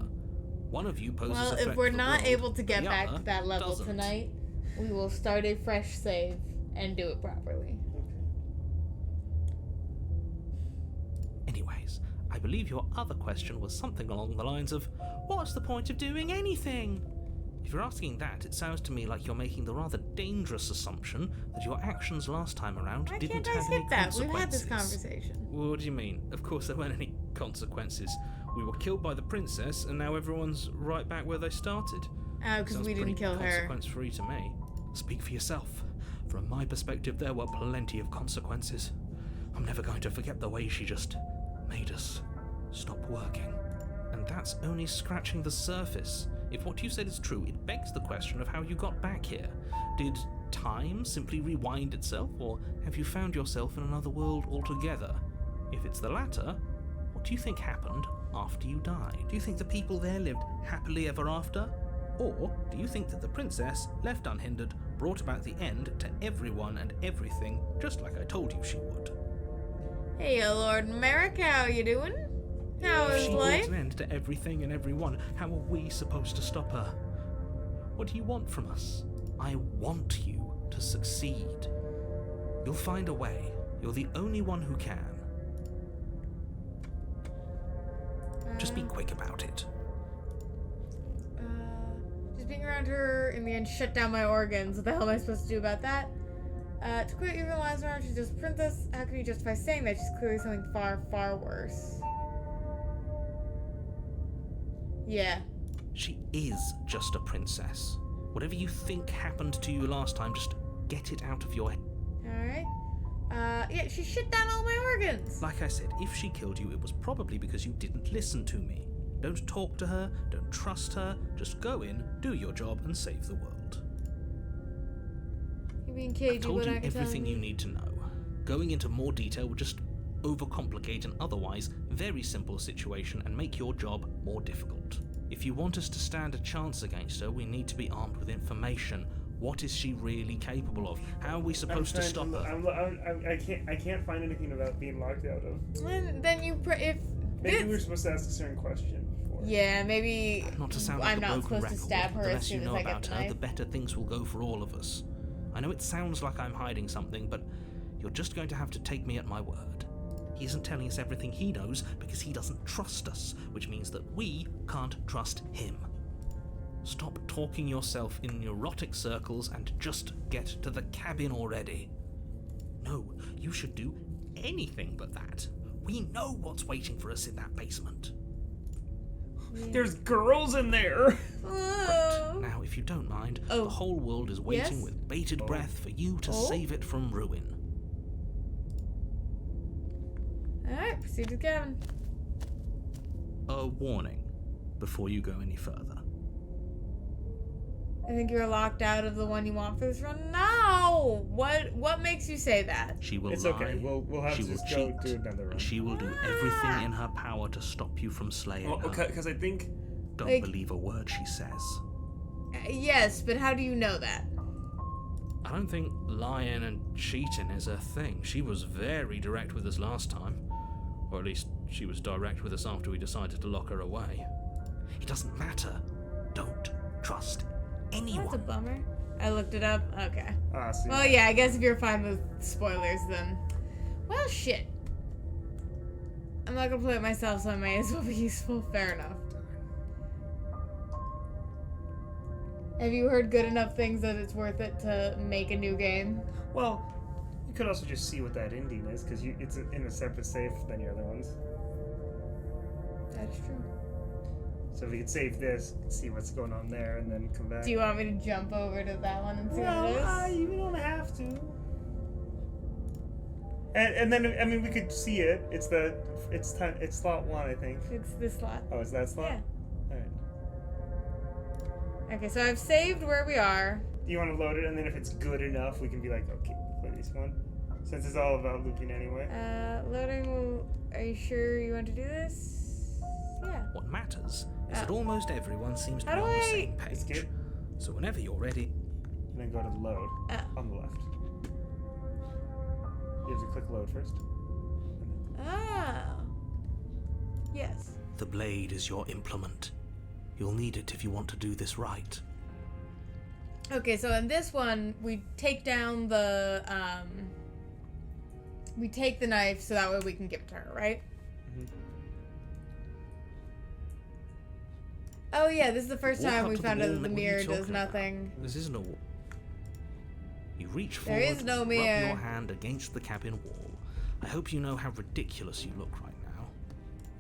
One of you poses Well, a threat if we're to the not world, able to get the back other to that level doesn't. tonight, we will start a fresh save and do it properly. Anyways, I believe your other question was something along the lines of, what's the point of doing anything? If you're asking that, it sounds to me like you're making the rather dangerous assumption that your actions last time around Why didn't can't I have skip any that? consequences. We've had this conversation. What do you mean? Of course there weren't any consequences. We were killed by the princess, and now everyone's right back where they started. Oh, because Sounds we didn't pretty kill her. consequence-free to me. Speak for yourself. From my perspective, there were plenty of consequences. I'm never going to forget the way she just made us stop working. And that's only scratching the surface. If what you said is true, it begs the question of how you got back here. Did time simply rewind itself, or have you found yourself in another world altogether? If it's the latter, what do you think happened after you died? Do you think the people there lived happily ever after? Or do you think that the princess, left unhindered, brought about the end to everyone and everything, just like I told you she would? Hey, Lord Merrick, how you doing? How If is she brought life? an end to everything and everyone, how are we supposed to stop her? What do you want from us? I want you to succeed. You'll find a way. You're the only one who can. Just be quick about it. Just being around her in the end shut down my organs. What the hell am I supposed to do about that? To quit even the last round, she's just a princess. How can you justify saying that? She's clearly something far, far worse. Yeah. She is just a princess. Whatever you think happened to you last time, just get it out of your head. Alright. Yeah, she shut down all my organs. Like I said, if she killed you, it was probably because you didn't listen to me. Don't talk to her, don't trust her, just go in, do your job, and save the world. You being I've cagey, told but you I can everything tell you need to know. Going into more detail would just overcomplicate an otherwise very simple situation and make your job more difficult. If you want us to stand a chance against her, we need to be armed with information. What is she really capable of? How are we supposed to stop her? I can't find anything about being locked out of. Then you if Maybe this, we were supposed to ask a certain question before. yeah, maybe Not to sound like I'm a not broken supposed record, to stab her the as less you soon as know I get about the her, knife. the better things will go for all of us. I know it sounds like I'm hiding something, but you're just going to have to take me at my word. He isn't telling us everything he knows because he doesn't trust us, which means that we can't trust him. Stop talking yourself in neurotic circles and just get to the cabin already. No, you should do anything but that. We know what's waiting for us in that basement. There's girls in there. Whoa. Now, if you don't mind, Oh. the whole world is waiting Yes? with bated breath for you to save it from ruin. Alright, proceed with Gavin. A warning before you go any further. I think you're locked out of the one you want for this run. No! What makes you say that? She will It's lie, okay. We'll have she to will just cheat, go do another run. and she will do everything in her power to stop you from slaying Well, her. okay, because I think Don't like- believe a word she says. Yes, but how do you know that? I don't think lying and cheating is a thing. She was very direct with us last time. Or at least she was direct with us after we decided to lock her away. It doesn't matter. Don't trust anyone. That's a bummer. I looked it up. Okay. see. Well, yeah, I guess if you're fine with spoilers, then... Well, shit. I'm not gonna play it myself, so I may as well be useful. Fair enough. Have you heard good enough things that it's worth it to make a new game? Well, you could also just see what that ending is, because it's in a separate save than your other ones. That's true. So if we could save this, see what's going on there, and then come back. Do you want me to jump over to that one and see what it is? You don't have to. And then I mean we could see it. It's slot 1, I think. It's this slot. Oh, is that slot? Yeah. Alright. Okay, so I've saved where we are. Do you want to load it, and then if it's good enough, we can be like, okay, play this one. Since it's all about looping anyway. Loading. Are you sure you want to do this? Yeah. What matters is that almost everyone seems to How be do on the I- same page. Skip. So whenever you're ready, And then go to load on the left. You have to click load first. Oh. Yes. the blade is your implement. You'll need it if you want to do this right. Okay, so in this one, we take down the, we take the knife so that way we can give it to her, right? Mm-hmm. Oh yeah, this is the first Walk time up we to the found out wall that the and what are you mirror does talking about? nothing. This isn't a wall. You reach There forward, is no rub mirror. your hand against the cabin wall. I hope you know how ridiculous you look right now.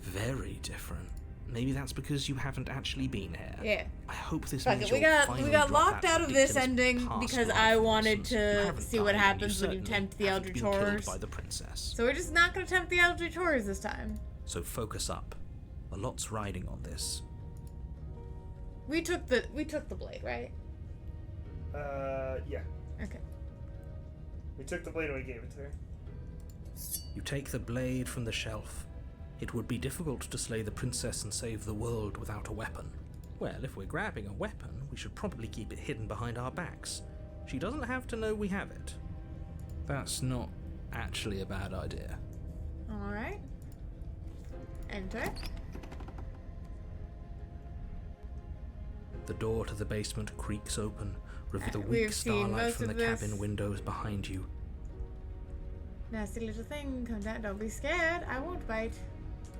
Very different. Maybe that's because you haven't actually been here. Yeah. I hope this Fuck means it, we you'll got finally locked drop that out of this ridiculous ending past because life I wanted nonsense. You to haven't see what died, and happens when you certainly tempt the haven't Eldritch been killed Horrors. by the princess. So we're just not gonna tempt the Eldritch Horrors this time. So focus up. A lot's riding on this. We took the blade, right? Yeah. Okay. We took the blade and we gave it to her. You take the blade from the shelf. It would be difficult to slay the princess and save the world without a weapon. Well, if we're grabbing a weapon, we should probably keep it hidden behind our backs. She doesn't have to know we have it. That's not actually a bad idea. Alright. Enter. The door to the basement creaks open, with the We've weak seen starlight most from the of this. cabin windows behind you. Nasty little thing, come down, don't be scared. I won't bite.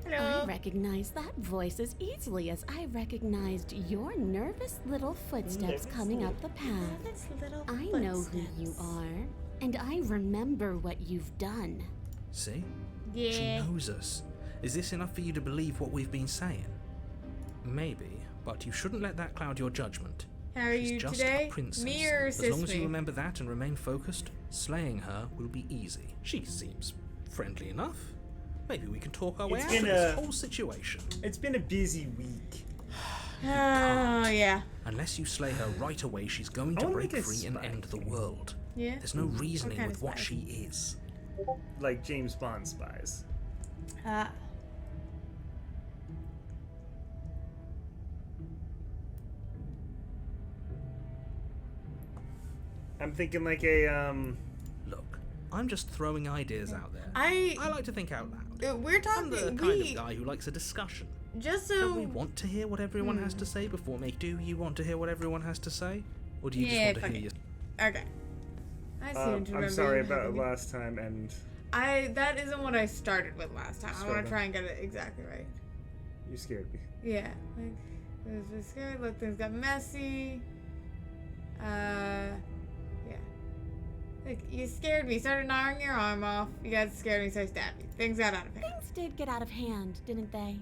I Hello. recognize that voice as easily as I recognized your nervous little footsteps coming up the path. This little I know who you footsteps. are, and I remember what you've done. See? She Yeah. knows us. Is this enough for you to believe what we've been saying? Maybe, but you shouldn't let that cloud your judgment. How are She's you just today? a princess. Me or As long as sis you me? remember that and remain focused, slaying her will be easy. She seems friendly enough. Maybe we can talk our way It's out of been this a- whole situation. It's been a busy week. Oh, yeah. Unless you slay her right away, she's going I to wanna break make a free and spy end the world. Yeah. There's no reasoning kind with of what spy? she is. Like James Bond spies. I'm thinking like a Look, I'm just throwing ideas out there. I like to think out loud. we're I'm talking. the kind of guy who likes a discussion. Just Don't we so. want to hear what everyone has to say before make do? You want to hear what everyone has to say? Or do you Yeah, just want to fuck hear it. Okay. I seem to remember. I'm sorry you about having- last time, and that isn't what I started with last time. I want Scroll to try and get it exactly right. you scared me. Yeah. Like, it was scary. Look, things got messy. Yeah. Like, you scared me. Started gnawing your arm off. You guys scared me, so I stabbed you. Things got out of hand. Things did get out of hand, didn't they?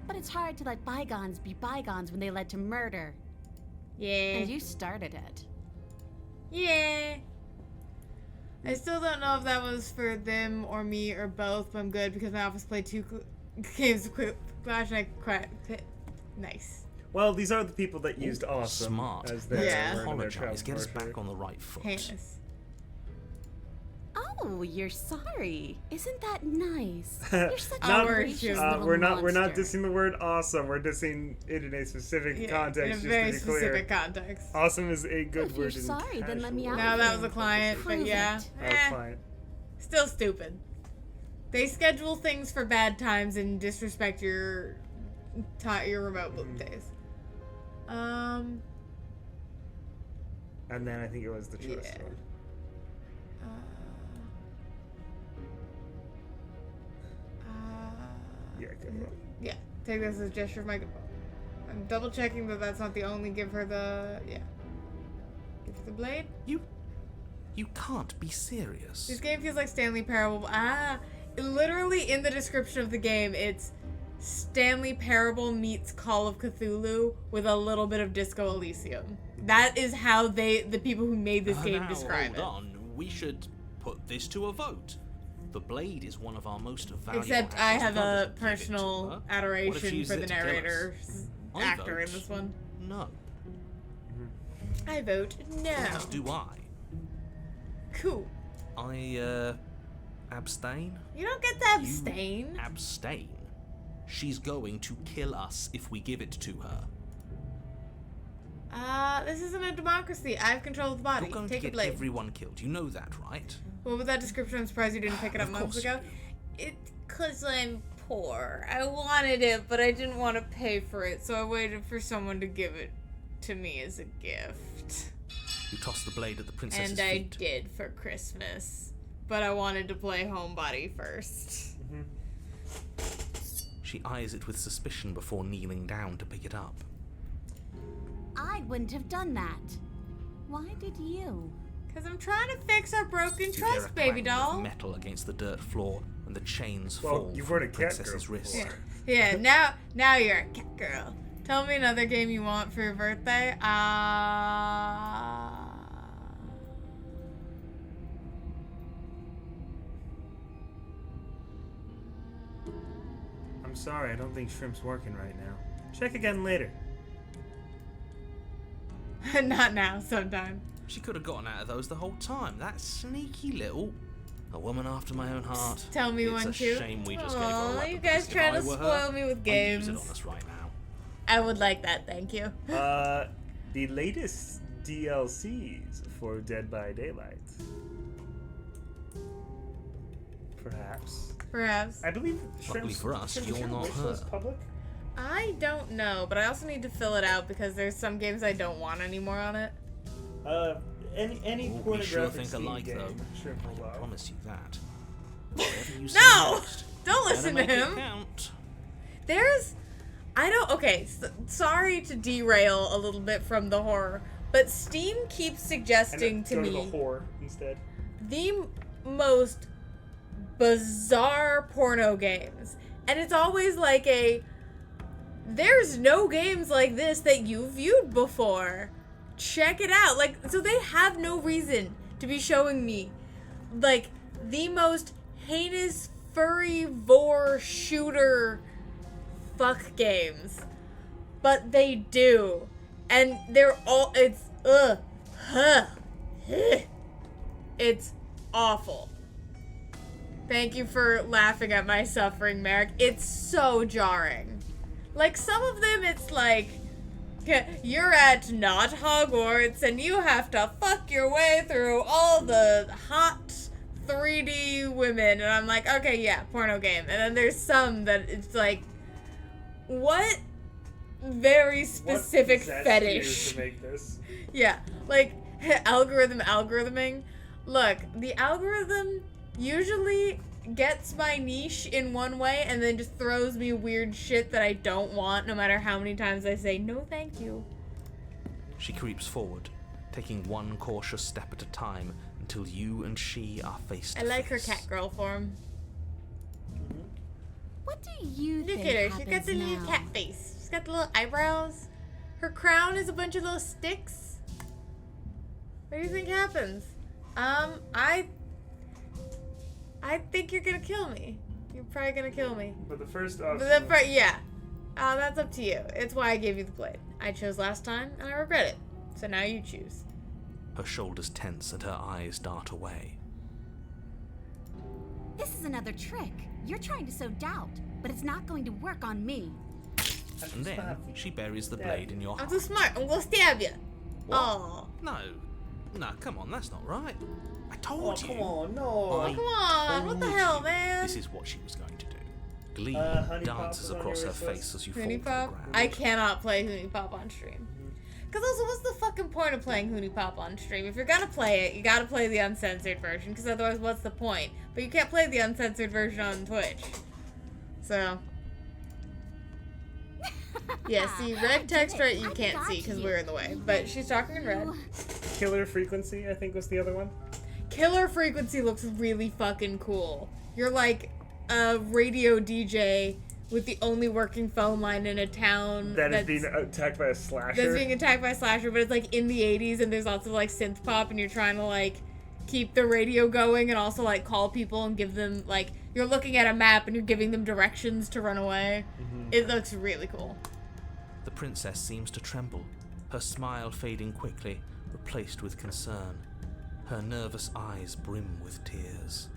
But it's hard to let bygones be bygones when they led to murder. Yeah. And you started it. Yeah. I still don't know if that was for them or me or both, but I'm good because my office played 2 games of Clash and I cried. Nice. Well, these are the people that used awesome Smart. as their Yeah. word in their Apologize. Get us travel back on the right foot. Heinous. Oh, you're sorry. Isn't that nice? brochure. You're such Not- a gracious little we're not monster. dissing the word awesome. We're dissing it in a specific Yeah, context. in a very just to be clear, specific context. awesome is a good If you're word. in sorry, then let me casual. out. No, that was a client, but Prove yeah. it. That was fine. Still stupid. They schedule things for bad times and disrespect your remote book days. And then I think it was the trust Yeah. one. Yeah, good one. Yeah, take this as a gesture of my goodwill. I'm double checking that that's not the only give her the, yeah. Give her the blade. You can't be serious. This game feels like Stanley Parable. Literally in the description of the game, it's Stanley Parable meets Call of Cthulhu with a little bit of Disco Elysium. That is how the people who made this game Now, describe hold it. on. We should put this to a vote. The blade is one of our most valuable Except I assets. have None a doesn't give it to her. personal What if she adoration uses for the it to kill us? narrator's I actor in vote this one. No. I vote no. As do I. Cool. I abstain. You don't get to abstain. You abstain. She's going to kill us if we give it to her. This isn't a democracy. I have control of the body. You're going Take to a get blade. everyone killed. You know that, right? What was that description? I'm surprised you didn't pick it up Of months course ago. It's 'cause I'm poor. I wanted it, but I didn't want to pay for it, so I waited for someone to give it to me as a gift. You toss the blade at the princess's And I feet. did for Christmas. But I wanted to play Homebody first. She eyes it with suspicion before kneeling down to pick it up. I wouldn't have done that. Why did you? 'Cause I'm trying to fix our broken You hear trust, a baby clang of doll. metal against the dirt floor, and the chains Well, fall you've from heard the a cat princess's girl wrist. before. Yeah, now you're a cat girl. Tell me another game you want for your birthday. I'm sorry, I don't think Shrimp's working right now. Check again later. Not now, sometime. She could have gotten out of those the whole time. That sneaky little... A woman after my own heart. Tell me it's one a too. shame we just gave her a Aw, weapon, you guys because try if to I were spoil her, me with I'd games. use it on us right now. I would like that, thank you. The latest DLCs for Dead by Daylight. Perhaps. Perhaps. I believe Luckily Shrimp's, for us, Shrimp's you're not wish list her. public? I don't know, but I also need to fill it out because there's some games I don't want anymore on it. Any Oh, we pornographic sure think Steam alike, game, though. Shrimp I will can love. promise you that. Whatever you say No! next, Don't better listen to make it him. count. Sorry to derail a little bit from the horror, but Steam keeps suggesting And to go me to the whore instead. the most bizarre porno games. And it's always like there's no games like this that you've viewed before. Check it out. Like, so they have no reason to be showing me, like, the most heinous furry vor shooter fuck games. But they do. And they're all, it's awful. Thank you for laughing at my suffering, Merrick. It's so jarring. Like, some of them, it's like, you're at not Hogwarts, and you have to fuck your way through all the hot 3D women. And I'm like, okay, yeah, porno game. And then there's some that it's like, what very specific What possessed fetish. you to make this? Yeah, like, algorithming. Look, the algorithm usually gets my niche in one way and then just throws me weird shit that I don't want, no matter how many times I say, no thank you. She creeps forward, taking one cautious step at a time until you and she are face to I like her face. cat girl form. What do you Look think at her. She's happens got the little now? cat face. She's got the little eyebrows. Her crown is a bunch of little sticks. What do you think happens? I think you're gonna kill me. You're probably gonna kill me. But the first But option. yeah. That's up to you. It's why I gave you the blade. I chose last time, and I regret it. So now you choose. Her shoulders tense and her eyes dart away. This is another trick. You're trying to sow doubt, but it's not going to work on me. And then she buries the blade in your I'm heart. too smart. I'm gonna stab you. What? Oh. No, come on, that's not right. I Oh, told you. come on, no. I Come on. What the told hell, you man? This is what she was going to do. Glee Honey Pop dances was on across your her wish list? face as you fall Hoonie to the Pop? ground. I cannot play Hoonie Pop on stream. Because also, what's the fucking point of playing Hoonie Pop on stream? If you're gonna play it, you gotta play the uncensored version, because otherwise, what's the point? But you can't play the uncensored version on Twitch. So. Yeah, see, red text right you can't see because we're in the way. But she's talking in red. Killer Frequency, I think, was the other one. Killer Frequency looks really fucking cool. You're like a radio DJ with the only working phone line in a town That's being attacked by a slasher. that's being attacked by a slasher, but it's like in the 80s and there's lots of like synth pop and you're trying to like keep the radio going and also like call people and give them like you're looking at a map and you're giving them directions to run away. It looks really cool. The princess seems to tremble, her smile fading quickly, replaced with concern. Her nervous eyes brim with tears.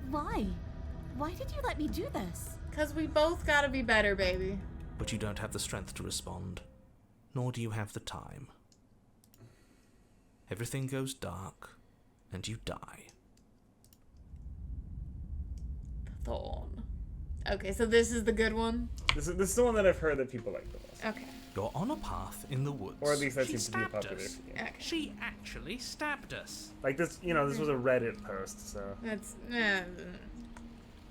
Why? Why did you let me do this? Cause we both gotta be better, baby. But you don't have the strength to respond, nor do you have the time. Everything goes dark, and you die. Thorn. Okay, so this is the good one. This is the one that I've heard that people like the most. Okay. You're on a path in the woods. Or at least that She seems to be a stabbed popular us. game. Okay. She actually stabbed us. Like this, this was a Reddit post, so. That's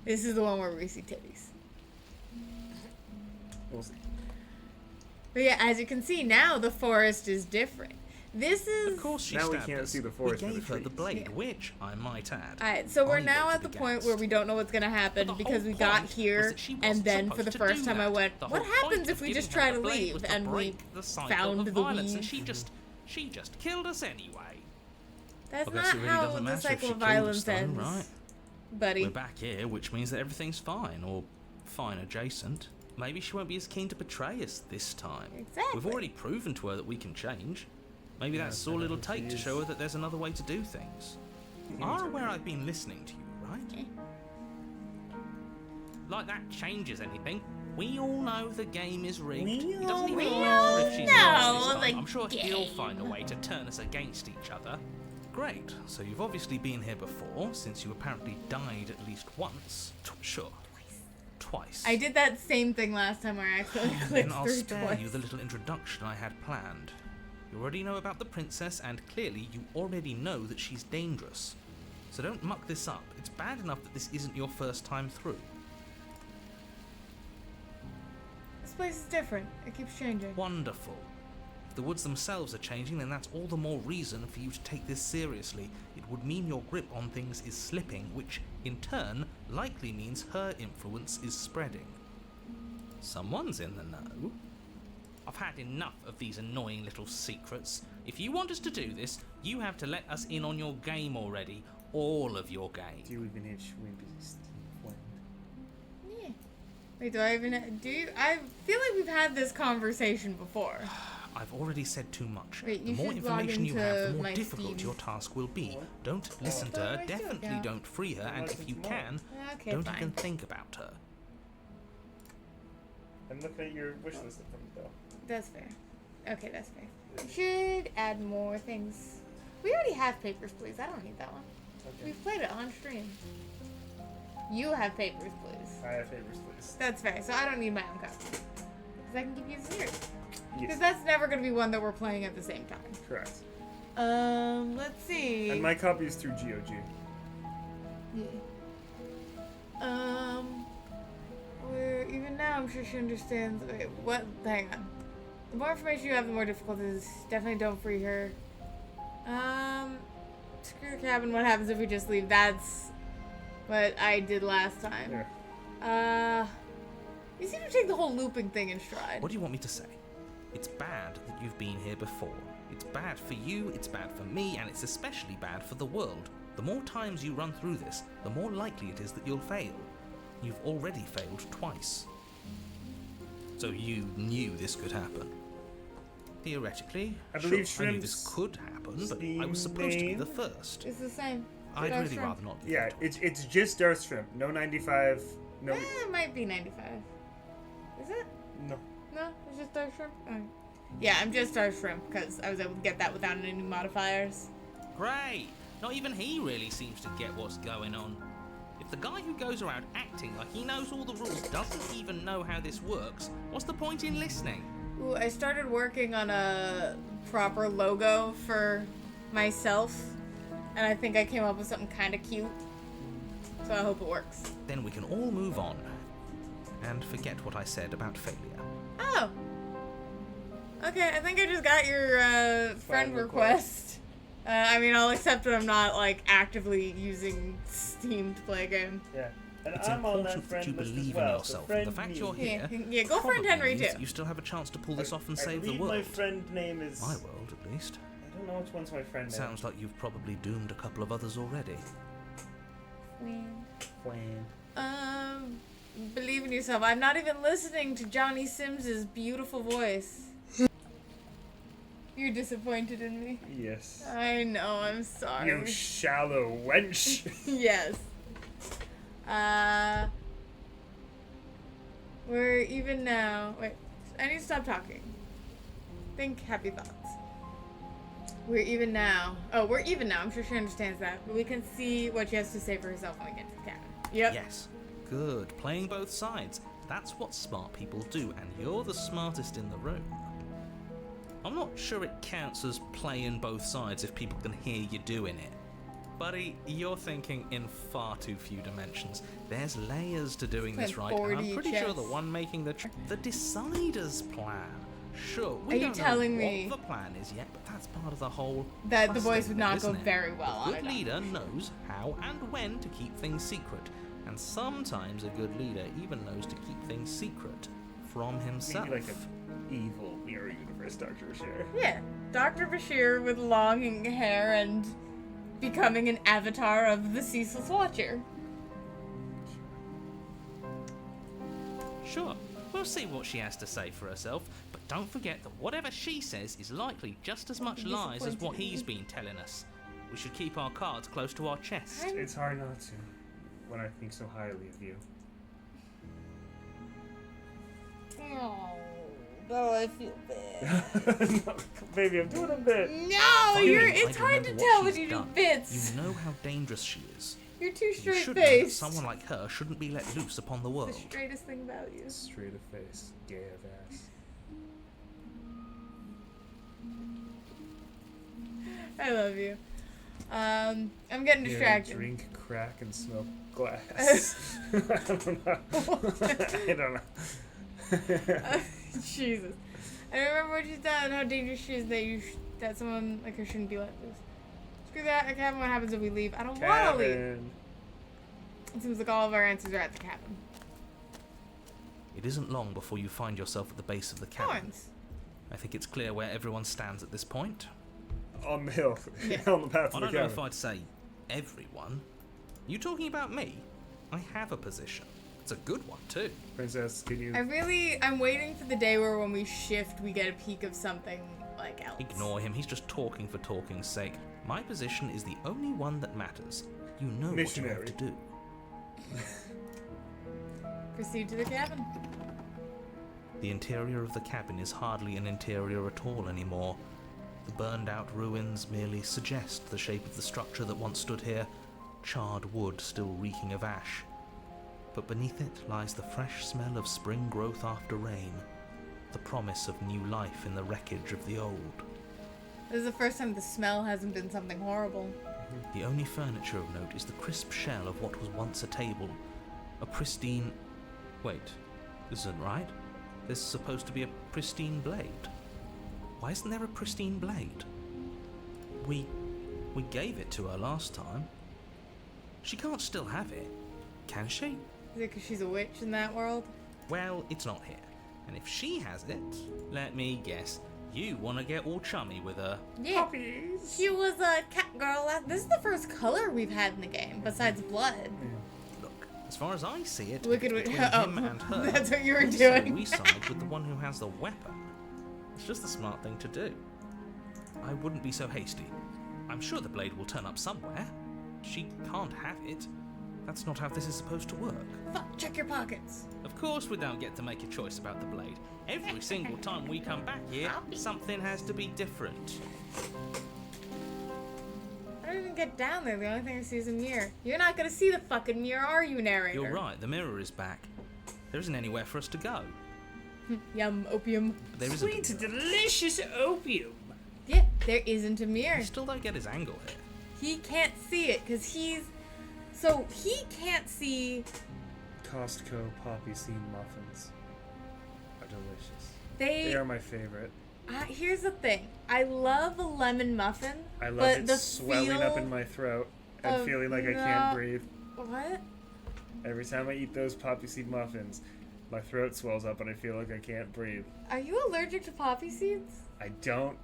this is the one where we see titties. We'll see. But yeah, as you can see now, the forest is different. This is. Of course she Now we stabbed can't us. see the forest We for the gave her the trees. blade, Yeah. which, I might add. Alright, so we're I now voted at the point against. where we don't know what's gonna happen But the because whole we got point was here, that she and wasn't then for supposed the to first do time I that. went, The what whole happens point if of we giving just her try the to blade leave was to and we break the cycle found of the violence, and weed? she just killed us anyway. That's I guess not it really how doesn't the matter if cycle she of killed us violence then, ends, right? buddy. We're back here, which means that everything's fine, or fine adjacent. Maybe she won't be as keen to betray us this time. Exactly. We've already proven to her that we can change. Maybe that's all it'll take to show her that there's another way to do things. You are aware I've been listening to you, right? Like that changes anything. We all know the game is rigged. We It doesn't even all matter if she's know lost this time. the I'm sure he'll game. find a way to turn us against each other. Great. So you've obviously been here before, since you apparently died at least once. Sure. Twice. I did that same thing last time where I accidentally Then clicked I'll through spare twice. you the little introduction I had planned. You already know about the princess, and clearly you already know that she's dangerous. So don't muck this up. It's bad enough that this isn't your first time through. This place is different. It keeps changing. Wonderful. If the woods themselves are changing, then that's all the more reason for you to take this seriously. It would mean your grip on things is slipping, which, in turn, likely means her influence is spreading. Someone's in the know. I've had enough of these annoying little secrets. If you want us to do this, you have to let us in on your game already. All of your game. Do you even hit Schwimpy's friend? Yeah. Wait, do I even do you? I feel like we've had this conversation before. I've already said too much. Wait, The you more should log information you have, the into more my difficult Steam. your task will be. Don't listen to Oh, her, I see it definitely now. don't free her, and if you can, Okay, don't fine. even think about her. I'm looking at your wish list from though. That's fair. Okay, that's fair. We should add more things. We already have Papers, Please. I don't need that one. Okay. We've played it on stream. You have Papers, Please. I have favors, please. That's fair. So I don't need my own copy. Because I can keep using yours. Because Yes, that's never going to be one that we're playing at the same time. correct. Let's see. And my copy is through GOG. Yeah. Where even now I'm sure she understands. Wait, what? Hang on. The more information you have, the more difficult it is. Definitely don't free her. Screw the cabin. What happens if we just leave? That's what I did last time. Yeah. You seem to take the whole looping thing in stride. What do you want me to say? It's bad that you've been here before. It's bad for you, it's bad for me, and it's especially bad for the world. The more times you run through this, the more likely it is that you'll fail. You've already failed twice. So you knew this could happen? Theoretically, I believe sure, I knew this Shrimp's could happen, but I was supposed to be the name? first. It's the same. I'd Dark really shrimp. rather not. Yeah, it's just Dark Shrimp. No 95. No. It might be 95. Is it? No. No, it's just Dark Shrimp. Oh. Yeah, I'm just Dark Shrimp because I was able to get that without any modifiers. Great! Not even he really seems to get what's going on. If the guy who goes around acting like he knows all the rules doesn't even know how this works, what's the point in listening? Ooh, I started working on a proper logo for myself, and I think I came up with something kind of cute. So I hope it works. Then we can all move on and forget what I said about failure. Oh. Okay, I think I just got your friend request. I mean, I'll accept that I'm not like actively using Steam to play a game. Yeah. And It's I'm on that important that friend you list believe as well, in so yourself. friend The fact me. you're Yeah, here yeah, go friend probably Henry means too. you still have a chance to pull this off and I save the believe world. my friend name is. My world, at least. I don't know which one's my friend name. Sounds like you've probably doomed a couple of others already. When? Believe in yourself. I'm not even listening to Johnny Sims's beautiful voice. You're disappointed in me. Yes. I know, I'm sorry. You shallow wench. Yes. We're even now. Wait, I need to stop talking. Think happy thoughts. We're even now. Oh, we're even now. I'm sure she understands that. But we can see what she has to say for herself when we get to the cabin. Yep. Yes. Good. Playing both sides. That's what smart people do, and you're the smartest in the room. I'm not sure it counts as playing both sides if people can hear you doing it. Buddy, you're thinking in far too few dimensions. There's layers to doing this right, and I'm 40 pretty sure chess. the one making the decider's plan. Sure, we Are you don't telling know me what the plan is yet, but that's part of the whole that the trust voice thing, would not isn't go it? very well A on good it? leader knows how and when to keep things secret, and sometimes a good leader even knows to keep things secret from himself. Maybe like an evil mirror universe Dr. Bashir. Yeah. Dr. Bashir with long hair and becoming an avatar of the Ceaseless Watcher. Sure, we'll see what she has to say for herself, but don't forget that whatever she says is likely just as much lies as what he's been telling us. We should keep our cards close to our chest. It's hard not to when I think so highly of you. Oh, I feel bad. No, baby, I'm doing a bit. No, Finally, it's I hard to remember tell what when you she's do done. bits. You know how dangerous she is. You're too You straight should know that faced. someone like her shouldn't be let loose upon the The world. straightest thing about you. Straight of face, gay of ass. I love you. I'm getting Yeah, distracted. drink crack and smoke glass. I don't know. I don't know. Jesus. I remember what you said and how dangerous she is that someone like her shouldn't be let loose. Screw that. I cabin. What happens if we leave? I don't want to leave. Cabin. It seems like all of our answers are at the cabin. It isn't long before you find yourself at the base of the cabin. Thorns. I think it's clear where everyone stands at this point. On the hill. Yeah. On the path to I the don't know cabin. if I'd say everyone. You talking about me? I have a position. It's a good one too. Princess, can you... I'm waiting for the day where when we shift, we get a peek of something like else. Ignore him, he's just talking for talking's sake. My position is the only one that matters. You know what you have Missionary. to do. Proceed to the cabin. The interior of the cabin is hardly an interior at all anymore. The burned out ruins merely suggest the shape of the structure that once stood here, charred wood still reeking of ash. But beneath it lies the fresh smell of spring growth after rain, the promise of new life in the wreckage of the old. This is the first time the smell hasn't been something horrible. The only furniture of note is the crisp shell of what was once a table, a pristine... Wait, this isn't right. There's supposed to be a pristine blade. Why isn't there a pristine blade? We We gave it to her last time. She can't still have it, can she? Is it because she's a witch in that world? Well, it's not here. And if she has it, let me guess, you want to get all chummy with her. Yeah. She was a cat girl. This is the first color we've had in the game, besides blood. Look, as far as I see it, Wicked between Witch. him and her, That's what you were we say doing. we side with the one who has the weapon. It's just the smart thing to do. I wouldn't be so hasty. I'm sure the blade will turn up somewhere. She can't have it. That's not how this is supposed to work. Fuck, check your pockets. Of course we don't get to make a choice about the blade. Every single time we come back here, something has to be different. I don't even get down there. The only thing I see is a mirror. You're not gonna see the fucking mirror, are you, narrator? You're right, the mirror is back. There isn't anywhere for us to go. Yum, opium. But there is Sweet, delicious opium. Yeah, there isn't a mirror. I still don't get his angle here. He can't see it because he can't see. Costco poppy seed muffins are delicious. They are my favorite. Here's the thing. I love a lemon muffin. I love but it the swelling up in my throat and of feeling like I can't breathe. What? Every time I eat those poppy seed muffins, my throat swells up and I feel like I can't breathe. Are you allergic to poppy seeds? I don't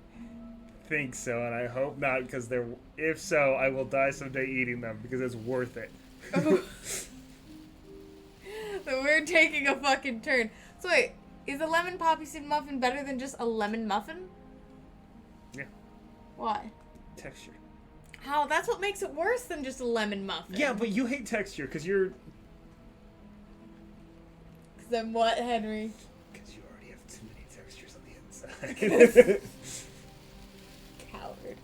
think so, and I hope not, because if so, I will die someday eating them because it's worth it. So we're taking a fucking turn. So wait, is a lemon poppy seed muffin better than just a lemon muffin? Yeah. Why? Texture. How? That's what makes it worse than just a lemon muffin. Yeah, but you hate texture because you're... Because I'm what, Henry? Because you already have too many textures on the inside. Coward.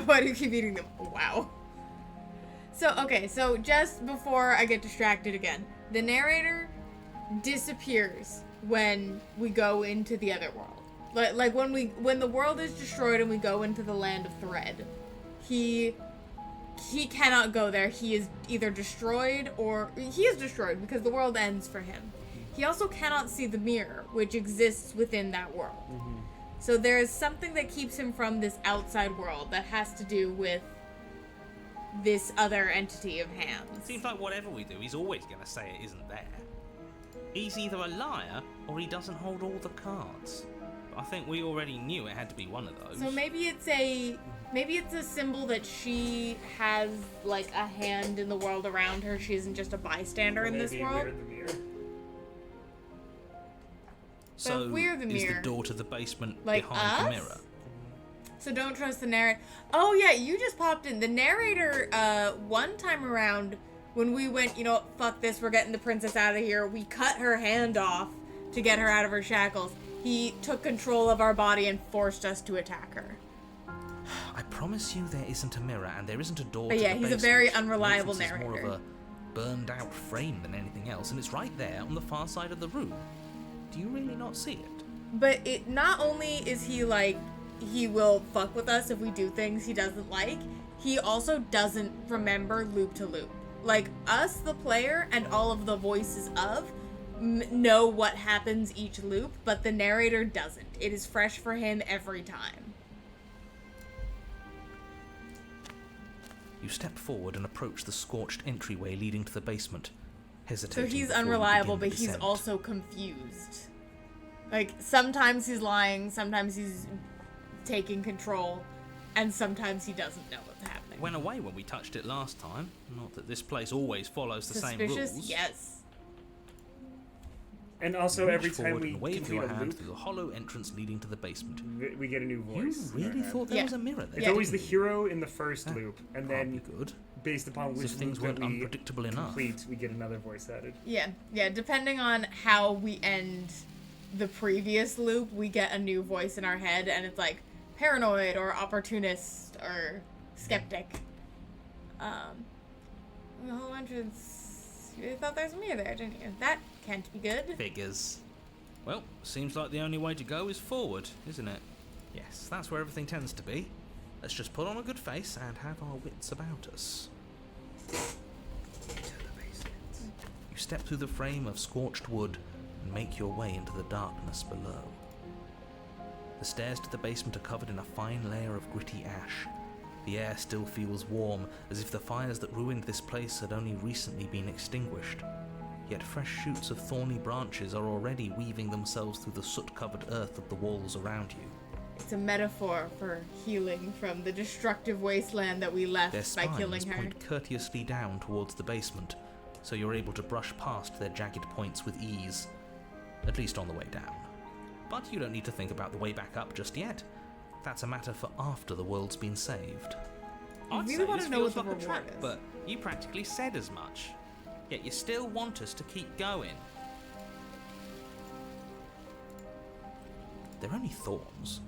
Why do you keep eating them? Wow. So, okay, so just before I get distracted again, the narrator disappears when we go into the other world. Like when the world is destroyed and we go into the land of Thread, he cannot go there. He is either destroyed or he is destroyed because the world ends for him. He also cannot see the mirror, which exists within that world. Mm-hmm. So there is something that keeps him from this outside world that has to do with this other entity of Ham's. Seems like whatever we do, he's always going to say it isn't there. He's either a liar or he doesn't hold all the cards. But I think we already knew it had to be one of those. So maybe it's a symbol that she has like a hand in the world around her. She isn't just a bystander in this world. So we're the mirror. Is the door to the basement like behind us? the mirror? So don't trust the narrator. Oh yeah, you just popped in. The narrator, one time around, when we went, fuck this, we're getting the princess out of here, we cut her hand off to get her out of her shackles. He took control of our body and forced us to attack her. I promise you there isn't a mirror and there isn't a door But to yeah, the he's basement. a very unreliable The entrance narrator. is more of a burned out frame than anything else, and it's right there on the far side of the room. Do you really not see it? But it not only is he like, he will fuck with us if we do things he doesn't like, he also doesn't remember loop to loop. Like, us, the player, and all of the voices of know what happens each loop, but the narrator doesn't. It is fresh for him every time. You step forward and approach the scorched entryway leading to the basement, So hesitating. he's before you unreliable, begin but the he's descent. also confused. Like, sometimes he's lying, sometimes he's taking control, and sometimes he doesn't know what's happening. Went away when we touched it last time. Not that this place always follows the same Suspicious? rules. Yes. And also, Reach every time forward we and wave complete your a hand loop, through the hollow entrance leading to the basement. we get a new You voice. in our really head. thought there Yeah. was a mirror there? It's always the hero in the first That loop, and can't then be good. based upon As which if things loop weren't that we unpredictable enough. complete, we get another voice added. Yeah, depending on how we end the previous loop, we get a new voice in our head, and it's like paranoid or opportunist or skeptic. The whole entrance, you thought there was a mirror there, didn't you? That can't be good. Figures. Well, seems like the only way to go is forward, isn't it? Yes, that's where everything tends to be. Let's just put on a good face and have our wits about us. You step through the frame of scorched wood and make your way into the darkness below. The stairs to the basement are covered in a fine layer of gritty ash. The air still feels warm, as if the fires that ruined this place had only recently been extinguished. Yet fresh shoots of thorny branches are already weaving themselves through the soot-covered earth of the walls around you. It's a metaphor for healing from the destructive wasteland that we left Their by killing spines her. point courteously down towards the basement, so you're able to brush past their jagged points with ease. At least on the way down. But you don't need to think about the way back up just yet. That's a matter for after the world's been saved. I I'd really say wanna this know feels what the like a reward trap, is. but you practically said as much. Yet you still want us to keep going. They're only thorns.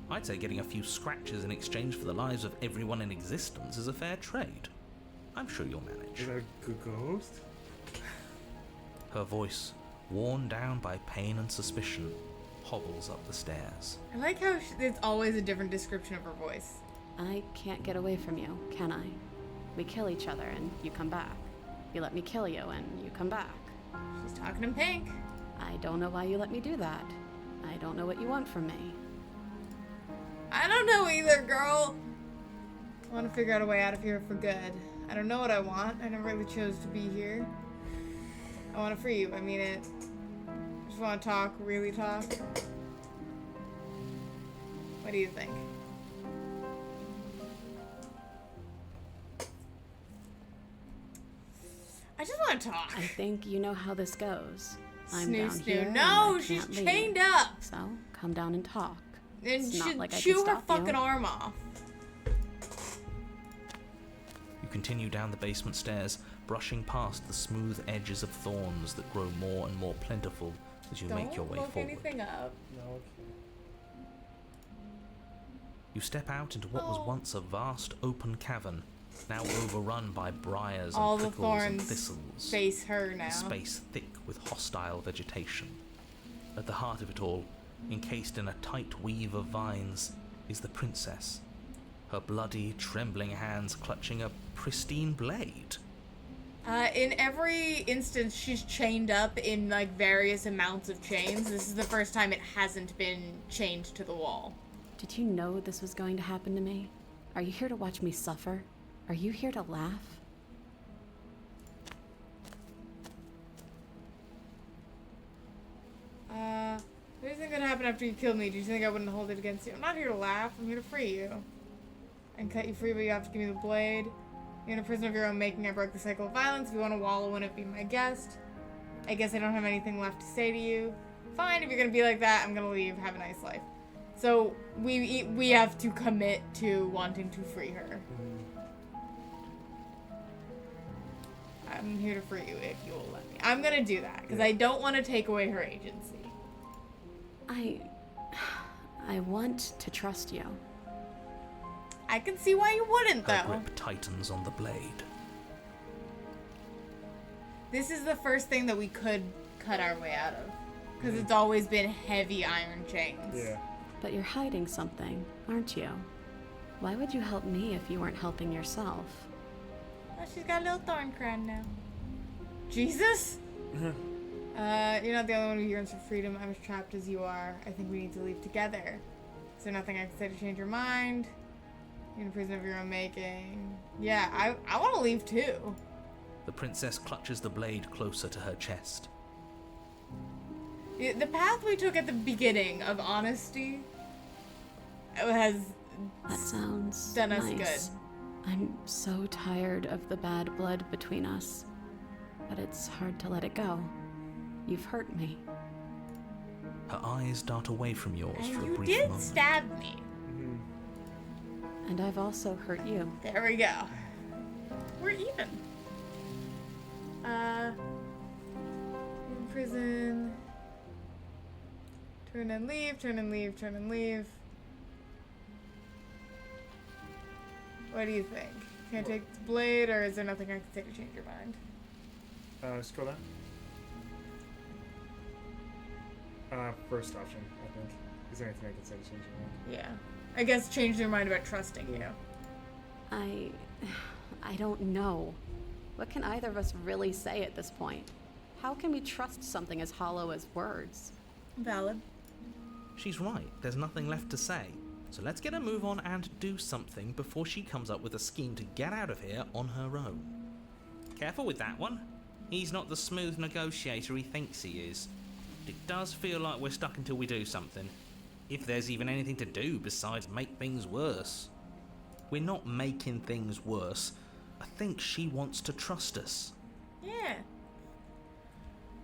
I'd say getting a few scratches in exchange for the lives of everyone in existence is a fair trade. I'm sure you'll manage. Is that a good ghost? Her voice, worn down by pain and suspicion, hobbles up the stairs. I like how it's always a different description of her voice. I can't get away from you, can I? We kill each other and you come back. You let me kill you and you come back. She's talking in pink. I don't know why you let me do that. I don't know what you want from me. I don't know either, girl. I want to figure out a way out of here for good. I don't know what I want. I never really chose to be here. I want to free you. I mean it. I just want to talk, really talk. What do you think? I just want to talk. I think you know how this goes. I'm Snoo, down snoo. here. and No, I she's can't leave. chained up. So come down and talk. And It's not should like I can chew her stop fucking you. arm off. You continue down the basement stairs, brushing past the smooth edges of thorns that grow more and more plentiful as you make your way Don't look forward. anything up. No, okay. You step out into what was Oh. once a vast open cavern, now overrun by briars All and the prickles and thorns thistles. face her now. A space thick with hostile vegetation. At the heart of it all, encased in a tight weave of vines, is the princess, her bloody, trembling hands clutching a pristine blade. In every instance, she's chained up in like various amounts of chains. This is the first time it hasn't been chained to the wall. Did you know this was going to happen to me? Are you here to watch me suffer? Are you here to laugh? What do you think would happen after you killed me? Do you think I wouldn't hold it against you? I'm not here to laugh. I'm here to free you. And cut you free, but you have to give me the blade. You're in a prison of your own making. I broke the cycle of violence. If you want to wallow in it, be my guest. I guess I don't have anything left to say to you. Fine, if you're gonna be like that, I'm gonna leave. Have a nice life. So we have to commit to wanting to free her. I'm here to free you if you will let me. I'm gonna do that because I don't want to take away her agency. I want to trust you. I can see why you wouldn't, Her though. grip tightens on the blade. This is the first thing that we could cut our way out of. Because it's always been heavy iron chains. Yeah. But you're hiding something, aren't you? Why would you help me if you weren't helping yourself? Oh, she's got a little thorn crown now. Jesus? You're not the only one who yearns for freedom. I'm as trapped as you are. I think we need to leave together. Is there nothing I can say to change your mind? You're in a prison of your own making. Yeah, I want to leave too. The princess clutches the blade closer to her chest. The path we took at the beginning of honesty has That sounds done us nice. good. I'm so tired of the bad blood between us, but it's hard to let it go. You've hurt me. Her eyes dart away from yours And for a you brief did moment. stab me. And I've also hurt you. There we go. We're even. In prison. Turn and leave, turn and leave, turn and leave. What do you think? Can I take the blade, or is there nothing I can say to change your mind? Scroll down. First option, I think. Is there anything I can say to change your mind? Yeah. I guess change their mind about trusting you. I don't know. What can either of us really say at this point? How can we trust something as hollow as words? Valid. She's right, there's nothing left to say. So let's get a move on and do something before she comes up with a scheme to get out of here on her own. Careful with that one. He's not the smooth negotiator he thinks he is. It does feel like we're stuck until we do something. If there's even anything to do besides make things worse. We're not making things worse. I think she wants to trust us. Yeah.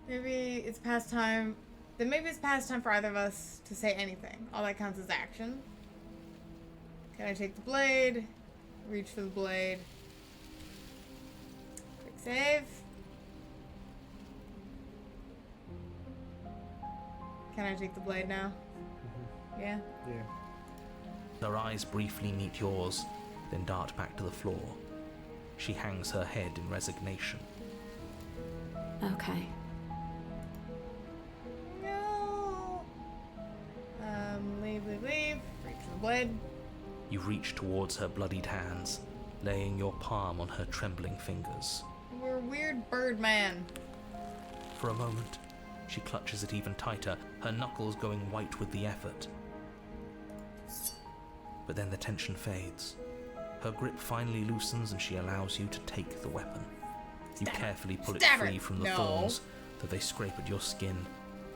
Maybe it's past time. Then maybe it's past time for either of us to say anything. All that counts as action. Can I take the blade? Reach for the blade. Quick save. Can I take the blade now? Yeah? Yeah. Her eyes briefly meet yours, then dart back to the floor. She hangs her head in resignation. Okay. No. Leave. Reach for the blade. You reach towards her bloodied hands, laying your palm on her trembling fingers. We're weird birdman. For a moment, she clutches it even tighter, her knuckles going white with the effort. But then the tension fades. Her grip finally loosens and she allows you to take the weapon. You carefully pull it free from the thorns, though they scrape at your skin,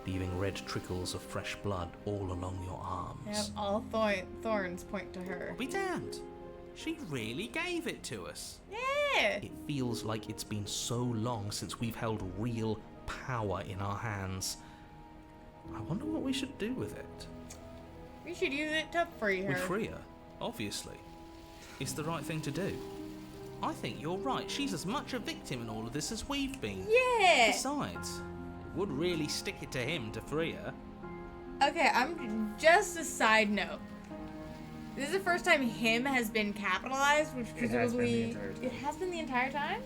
leaving red trickles of fresh blood all along your arms. Yep, all thorns point to her. I'll be damned. She really gave it to us. Yeah! It feels like it's been so long since we've held real power in our hands. I wonder what we should do with it. We should use it to free her. We free her, obviously. It's the right thing to do. I think you're right. She's as much a victim in all of this as we've been. Yeah! Besides, it would really stick it to him to free her. Okay, I'm just a side note. This is the first time him has been capitalized, which presumably It has been the entire time. It has been the entire time?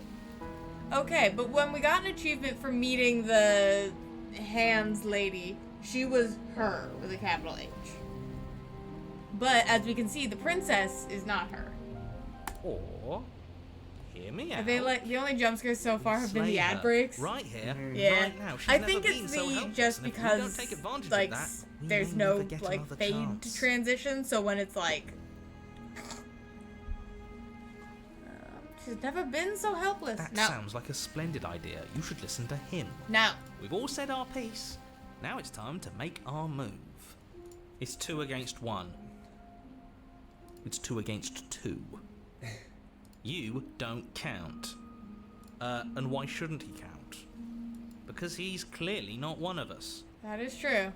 Okay, but when we got an achievement for meeting the hands lady, she was her with a capital H. But as we can see, the princess is not her. Or, hear me out. Are they like the only jump scares so far have been Slay the ad her breaks? right here, Yeah. right now. She's I never think been it's so the helpless, just and if we don't because take advantage like of that, we there's may no never get like another fade chance. to transition, so when it's like she's never been so helpless. That No. sounds like a splendid idea. You should listen to him. No. We've all said our piece. Now it's time to make our move. It's 2 against 1. It's 2 against 2. You don't count. And why shouldn't he count? Because he's clearly not one of us. That is true.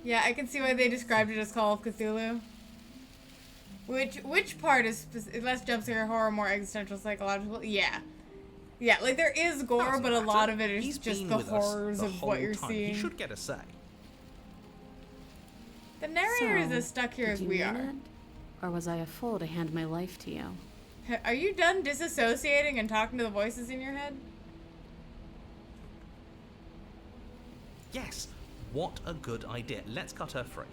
Yeah, I can see why they described it as Call of Cthulhu. Which part is less jump scare horror, more existential psychological? Yeah. Yeah, like there is gore, Doesn't but a matter. lot of it is He's just been the with us horrors the of whole what you're time. seeing. He should get a say. The narrator is So, as stuck here did as you we mean are. it? Or was I a fool to hand my life to you? Are you done disassociating and talking to the voices in your head? Yes, what a good idea. Let's cut her free.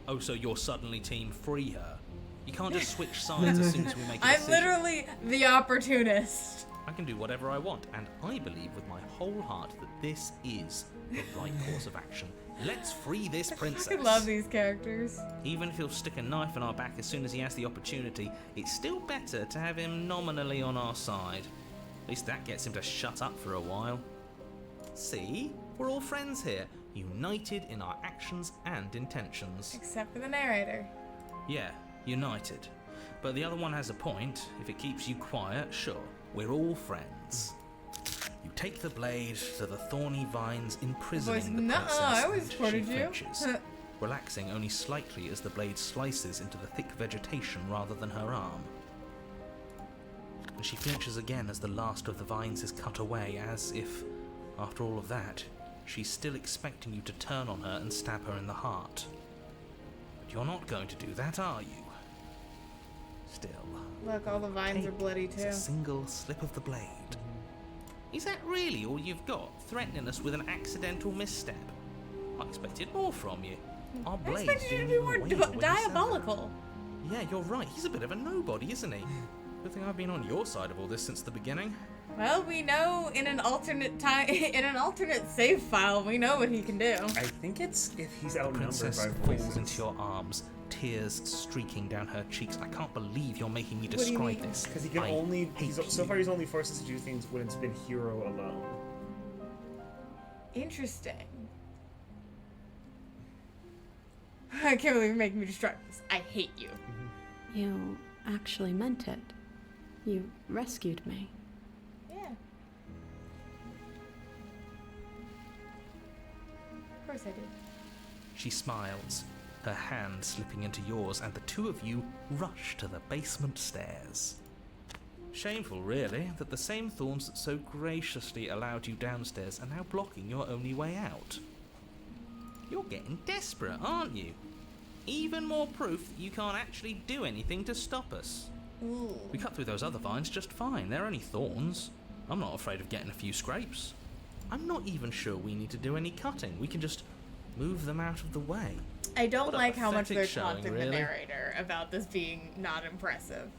Oh, so you're suddenly team free her. You can't just switch sides as soon as we make a I'm decision. literally the opportunist. I can do whatever I want, and I believe with my whole heart that this is the right course of action. Let's free this princess. I love these characters. Even if he'll stick a knife in our back as soon as he has the opportunity, it's still better to have him nominally on our side. At least that gets him to shut up for a while. See? We're all friends here, united in our actions and intentions. Except for the narrator. Yeah, united. But the other one has a point. If it keeps you quiet, sure, we're all friends. You take the blade to the thorny vines imprisoning the Nuh-uh, princess, I always and she supported you. flinches, relaxing only slightly as the blade slices into the thick vegetation rather than her arm. And she flinches again as the last of the vines is cut away, as if, after all of that, she's still expecting you to turn on her and stab her in the heart. But you're not going to do that, are you? Still, Look, all the vines are bloody it's too. a single slip of the blade. Is that really all you've got, threatening us with an accidental misstep? I expected more from you. Our I blades expected you to didn't be even more waver when you said that. diabolical. Yeah, you're right. He's a bit of a nobody, isn't he? Good thing I've been on your side of all this since the beginning. Well, we know in an alternate time, in an alternate save file, we know what he can do. I think it's if he's The outnumbered princess by falls voices. into your arms, tears streaking down her cheeks. I can't believe you're making me What do you describe mean? this. Because he can I only. hate So you. far, he's only forced us to do things when it's been hero alone. Interesting. I can't believe you're making me describe this. I hate you. You actually meant it. You rescued me. Yeah. Of course I did. She smiles, her hand slipping into yours, and the two of you rush to the basement stairs. Shameful, really, that the same thorns that so graciously allowed you downstairs are now blocking your only way out. You're getting desperate, aren't you? Even more proof that you can't actually do anything to stop us. Ooh. We cut through those other vines just fine. They're only thorns. I'm not afraid of getting a few scrapes. I'm not even sure we need to do any cutting. We can just move them out of the way. I don't What a like how much pathetic they're showing, taunting the really. narrator about this being not impressive.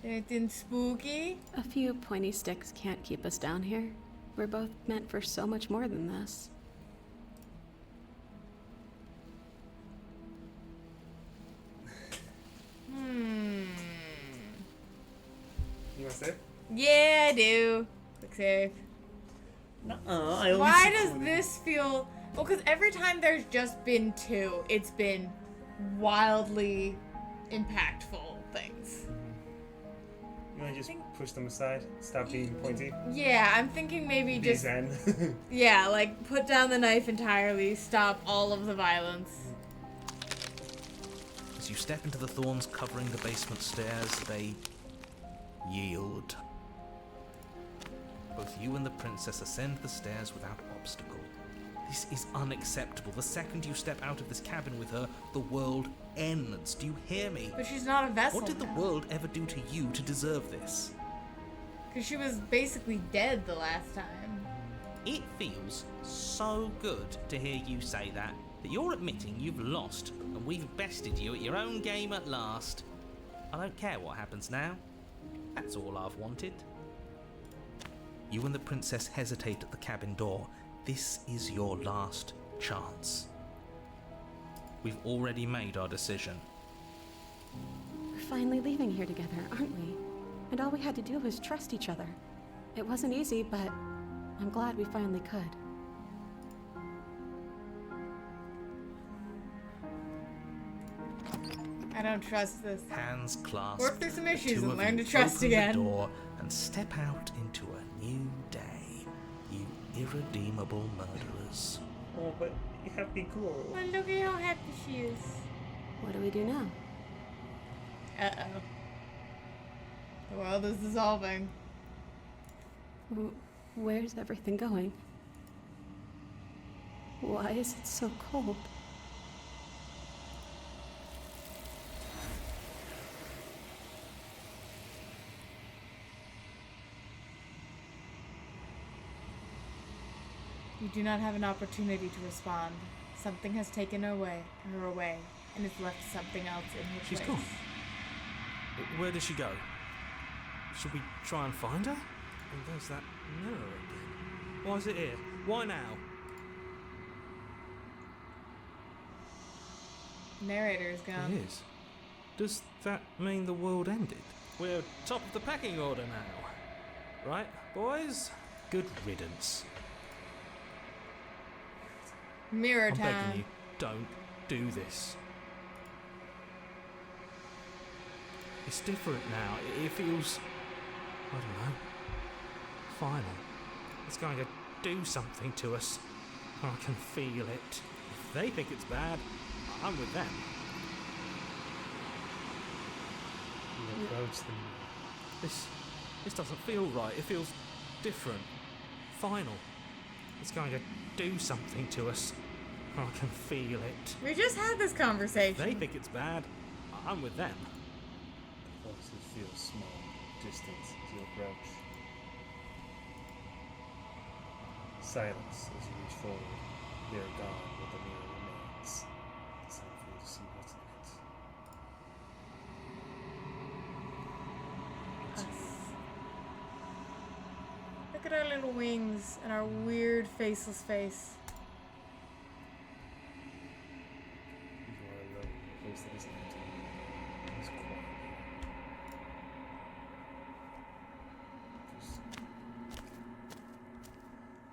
Anything spooky? A few pointy sticks can't keep us down here. We're both meant for so much more than this. You want to say? Yeah, I do. Quick save. I Why does this feel... Well, because every time there's just been two, it's been wildly impactful things. You want to just push them aside? Stop being pointy? Yeah, I'm thinking maybe Be just... zen. Yeah, like, put down the knife entirely, stop all of the violence. As you step into the thorns covering the basement stairs, they yield. Both you and the princess ascend the stairs without obstacle. This is unacceptable. The second you step out of this cabin with her, the world ends. Do you hear me? But she's not a vessel What did the now. world ever do to you to deserve this? Because she was basically dead the last time. It feels so good to hear you say that you're admitting you've lost and we've bested you at your own game at last. I don't care what happens now. That's all I've wanted. You and the princess hesitate at the cabin door. This is your last chance. We've already made our decision. We're finally leaving here together, aren't we? And all we had to do was trust each other. It wasn't easy, but I'm glad we finally could. I don't trust this. Hands clasped. Work through some the issues two and of learn you to trust open again. the door and step out into a new day. You irredeemable murderers. Oh, but you have to be cool. Well, look at how happy she is. What do we do now? Uh-oh. The world is dissolving. Where's everything going? Why is it so cold? You do not have an opportunity to respond. Something has taken her away, and has left something else in her She's place. gone. Where did she go? Should we try and find her? And there's that mirror again. Why is it here? Why now? The narrator is gone. It is. Does that mean the world ended? We're top of the pecking order now. Right, boys? Good riddance. Mirror I'm begging time. you, don't do this. It's different now. It feels, I don't know, final. It's going to do something to us. I can feel it. If they think it's bad, I'm with them. You approach them. This doesn't feel right. It feels different. Final. It's going to do something to us. I can feel it. We just had this If conversation. they think it's bad, I'm with them. The forces feel small, distant as you approach. Silence as you reach forward. They are gone, but the mirror remains. It's time for you to see what's in it. Us. Look at our little wings and our weird faceless face.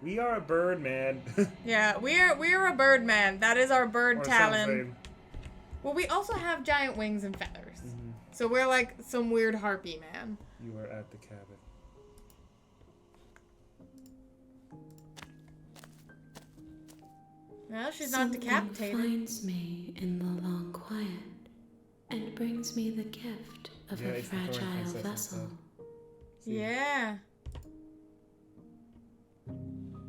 We are a bird, man. Yeah, we're a birdman. That is our bird Or talon. something. Well, we also have giant wings and feathers. Mhm. So we're like some weird harpy man. You are at the cabin. Well, she's not Something decapitated. finds me in the long quiet and brings me the gift of Yeah, a it's the thorn fragile princess vessel. instead. See? Yeah.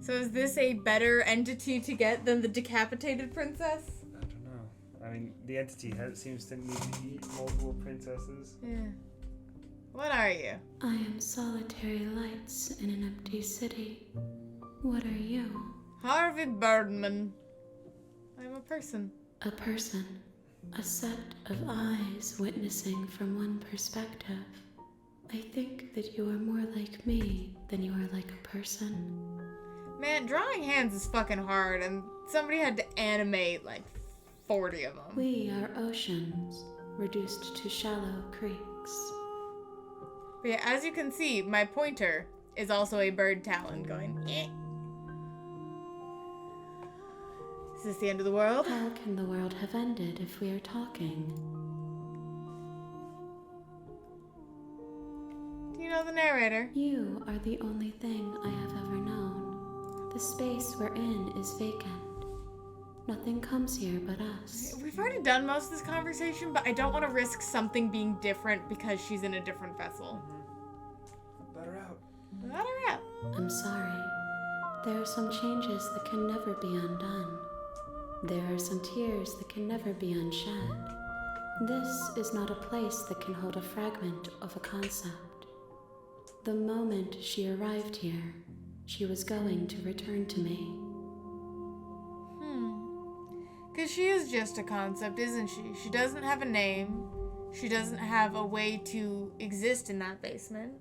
So is this a better entity to get than the decapitated princess? I don't know. I mean, the entity seems to need to eat multiple princesses. Yeah. What are you? I am solitary lights in an empty city. What are you? Harvey Birdman. I'm a person. A person. A set of eyes witnessing from one perspective. I think that you are more like me than you are like a person. Man, drawing hands is fucking hard, and somebody had to animate like 40 of them. We are oceans, reduced to shallow creeks. But yeah, as you can see, my pointer is also a bird talon going, eh. Is this the end of the world? How can the world have ended if we are talking? Do you know the narrator? You are the only thing I have ever known. The space we're in is vacant. Nothing comes here but us. We've already done most of this conversation, but I don't want to risk something being different because she's in a different vessel. Let her out. Let her out. I'm sorry. There are some changes that can never be undone. There are some tears that can never be unshed. This is not a place that can hold a fragment of a concept. The moment she arrived here, she was going to return to me. Because she is just a concept, isn't she? She doesn't have a name. She doesn't have a way to exist in that basement.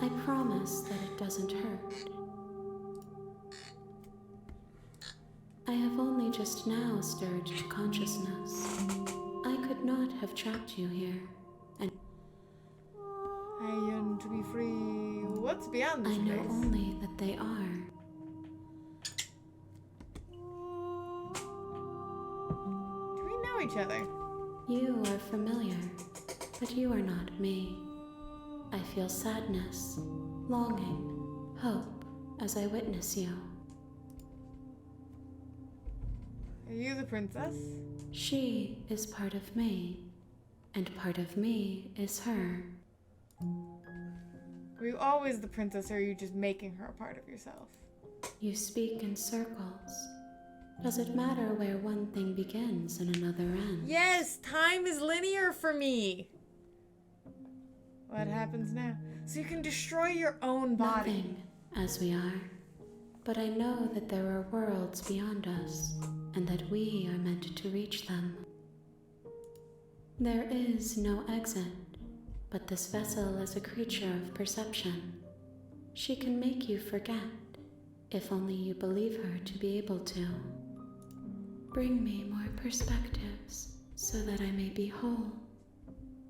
I promise that it doesn't hurt. I have only just now stirred to consciousness. I could not have trapped you here. And I yearn to be free. What's beyond this I know place? only that they are. Do we know each other? You are familiar, but you are not me. I feel sadness, longing, hope as I witness you. Are you the princess? She is part of me, and part of me is her. Were you always the princess, or are you just making her a part of yourself? You speak in circles. Does it matter where one thing begins and another ends? Yes, time is linear for me. What happens now? So you can destroy your own body. Nothing, as we are. But I know that there are worlds beyond us, and that we are meant to reach them. There is no exit, but this vessel is a creature of perception. She can make you forget, if only you believe her to be able to. Bring me more perspectives, so that I may be whole,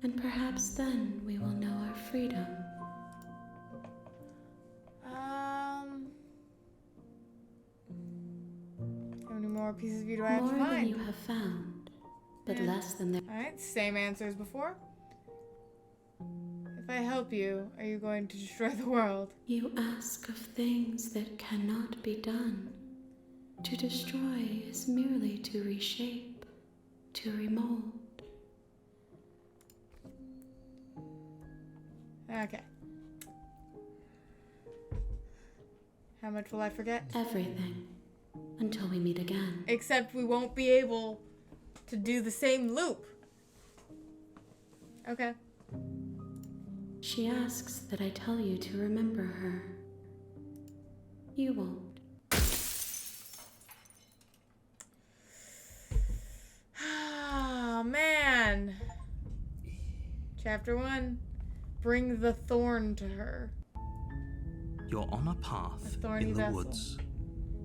and perhaps then we will know our freedom. How many more pieces of you do I have More to than find? you have found, but Yeah. less than there. Alright, same answer as before. If I help you, are you going to destroy the world? You ask of things that cannot be done. To destroy is merely to reshape, to remold. Okay. How much will I forget? Everything. Until we meet again. Except we won't be able to do the same loop. Okay. She asks that I tell you to remember her. You won't. Oh, man. Chapter 1. Bring the thorn to her. You're on a path A thorny in the vessel. woods,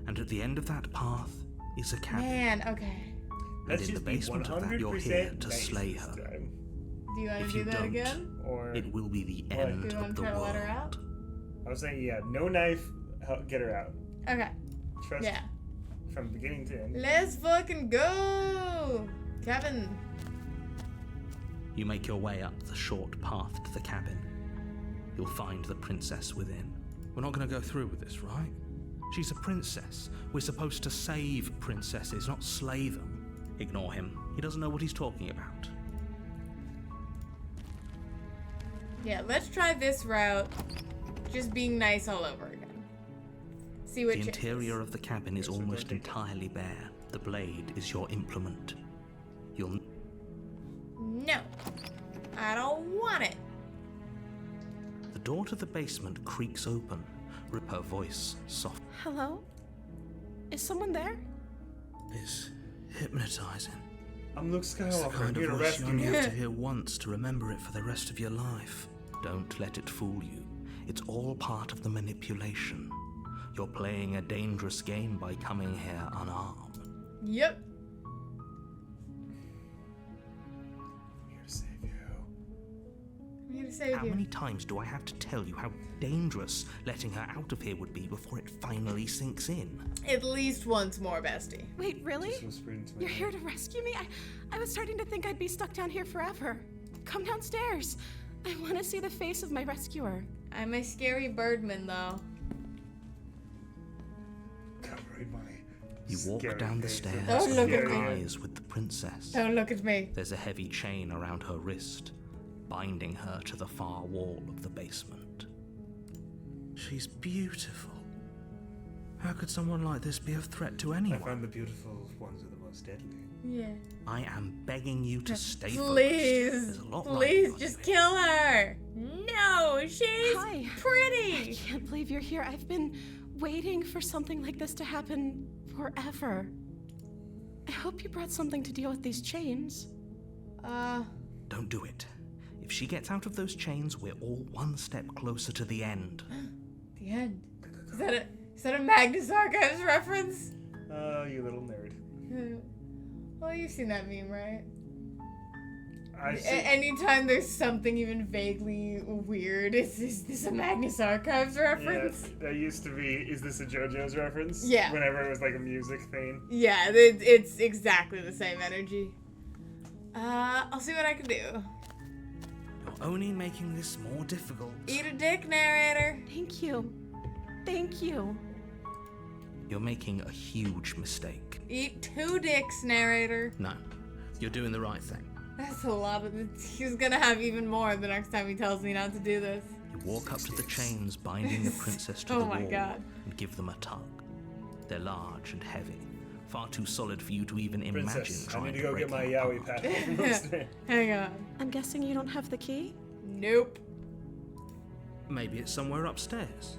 and at the end of that path is a cabin. Man, okay. And Let's in the just be basement of that, you're 100% here to nice slay this her. time. Do you want If to you do that don't, again? Or It will be the What? end Do you of want the to try to let her world. out? I was saying, yeah, no knife, get her out. Okay. Trust Yeah. from beginning to end. Let's fucking go! Kevin. You make your way up the short path to the cabin. You'll find the princess within. We're not going to go through with this, right? She's a princess. We're supposed to save princesses, not slay them. Ignore him. He doesn't know what he's talking about. Yeah, let's try this route. Just being nice all over again. See what The changes. interior of the cabin is Yes, we're almost going to- entirely bare. The blade is your implement. You'll No. I don't want it. The door to the basement creaks open. Her voice soft. Hello? Is someone there? It's hypnotizing. I'm Luke It's the Skywalker. I'm kind here to of voice you rescue only you. have to hear once to remember it for the rest of your life. Don't let it fool you. It's all part of the manipulation. You're playing a dangerous game by coming here unarmed. Yep. I'm here to save you. I'm here to save How you. many times do I have to tell you how dangerous letting her out of here would be before it finally sinks in? At least once more, bestie. Wait, really? Just whispered into my You're ear. here to rescue me? I was starting to think I'd be stuck down here forever. Come downstairs. I want to see the face of my rescuer. I'm a scary birdman, though. Come right by. You walk Scary down the face. stairs Don't and look at lock me. eyes with the princess. Don't look at me. There's a heavy chain around her wrist, binding her to the far wall of the basement. She's beautiful. How could someone like this be a threat to I anyone? found the beautiful ones are the most deadly. Yeah. I am begging you to stay focused. Please. There's a lot riding Please, on just you here. kill her. No, she's Hi. I pretty. can't believe you're here. I've been waiting for something like this to happen forever. I hope you brought something to deal with these chains. Don't do it. If she gets out of those chains, we're all one step closer to the end. The end. Is that a Magnus Archives reference? Oh, you little nerd. Well, you've seen that meme, right? I've seen. Anytime there's something even vaguely weird, is this a Magnus Archives reference? Yeah, that used to be. Is this a JoJo's reference? Yeah. Whenever it was like a music thing. Yeah, it's exactly the same energy. I'll see what I can do. You're only making this more difficult. Eat a dick, narrator. Thank you. Thank you. You're making a huge mistake. Eat 2 dicks, narrator. No, you're doing the right thing. That's a lot of. He's gonna have even more the next time he tells me not to do this. You walk up to the chains binding the princess to Oh the my wall God. and give them a tug. They're large and heavy, far too solid for you to even imagine Princess, I trying need to to go break get my them yaoi apart. pad from upstairs. Hang on. I'm guessing you don't have the key? Nope. Maybe it's somewhere upstairs.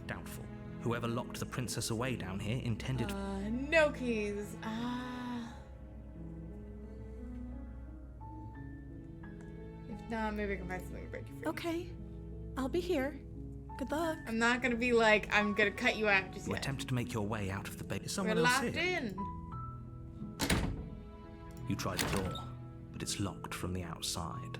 Doubtful. Whoever locked the princess away down here intended. No keys. If not, maybe I can find something to break you free. Okay. I'll be here. Good luck. I'm not gonna be like, I'm gonna cut you out just You yet. attempted to make your way out of the base. Is We're someone else locked here? in. You try the door, but it's locked from the outside.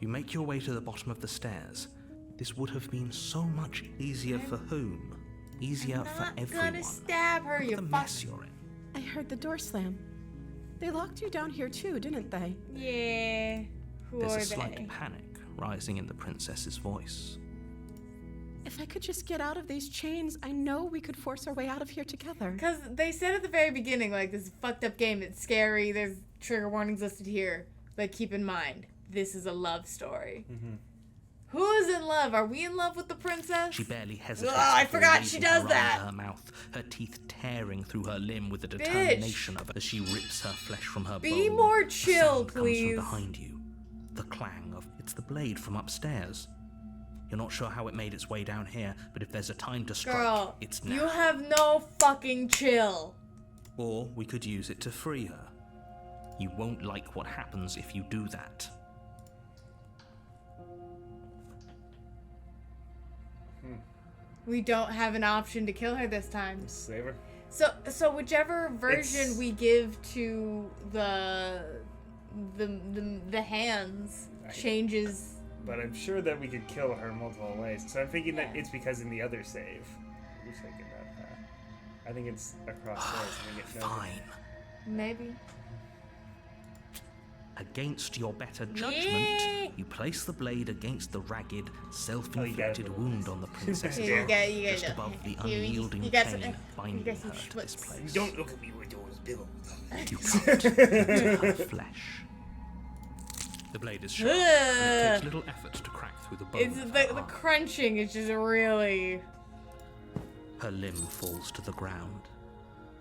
You make your way to the bottom of the stairs. This would have been so much easier for whom? Easier I'm for not everyone. gonna stab her, Look you at the fuck. mess you're in. I heard the door slam. They locked you down here too, didn't they? Yeah. Who There's are a slight they? panic rising in the princess's voice. If I could just get out of these chains, I know we could force our way out of here together. Because they said at the very beginning, like, this is a fucked up game, it's scary, there's trigger warnings listed here. But keep in mind, this is a love story. Mm-hmm. Who is in love? Are we in love with the princess? She barely hesitates. I before forgot she raising does her arm that. to her mouth, her teeth tearing through her limb with the determination of it as she rips her flesh from her Be bone. more A chill, sound please. comes from behind you. The clang of it's the blade from upstairs. You're not sure how it made its way down here, but if there's a time to strike, Girl, it's now. you have no fucking chill. Or we could use it to free her. You won't like what happens if you do that. We don't have an option to kill her this time. Save her. So whichever version It's- we give to the hands changes. But I'm sure that we could kill her multiple ways. So I'm thinking that Yeah. it's because in the other save, we're taking that path. I think it's across there. So we get no. Fine. Maybe. Against your better judgment, Yeah. you place the blade against the ragged, self-inflicted it. wound on the princess's Here, arm, you get just above the here, unyielding you got chain some- binding got some her to this schmutz. place. Don't look at me with those bills. You cut into her flesh. The blade is sharp, and it Ugh. takes little effort to crack through the bone It's of the her arm. crunching is just really. Her limb falls to the ground,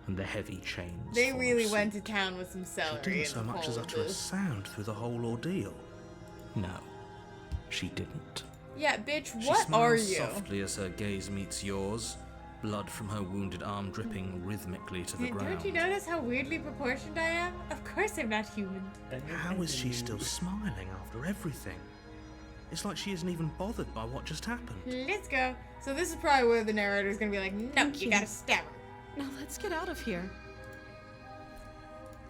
and the heavy chains They follow really suit. went to town with some She celery. didn't in so the much as cold. utter a sound through the whole ordeal. No, she didn't. Yeah, bitch. She What are smiles you? softly as her gaze meets yours, blood from her wounded arm dripping rhythmically to the ground. Don't you notice how weirdly proportioned I am? Of course I'm not human. How is she still smiling after everything? It's like she isn't even bothered by what just happened. Let's go. So this is probably where the narrator's gonna be like, no, Thank you you. gotta stab her. Now let's get out of here.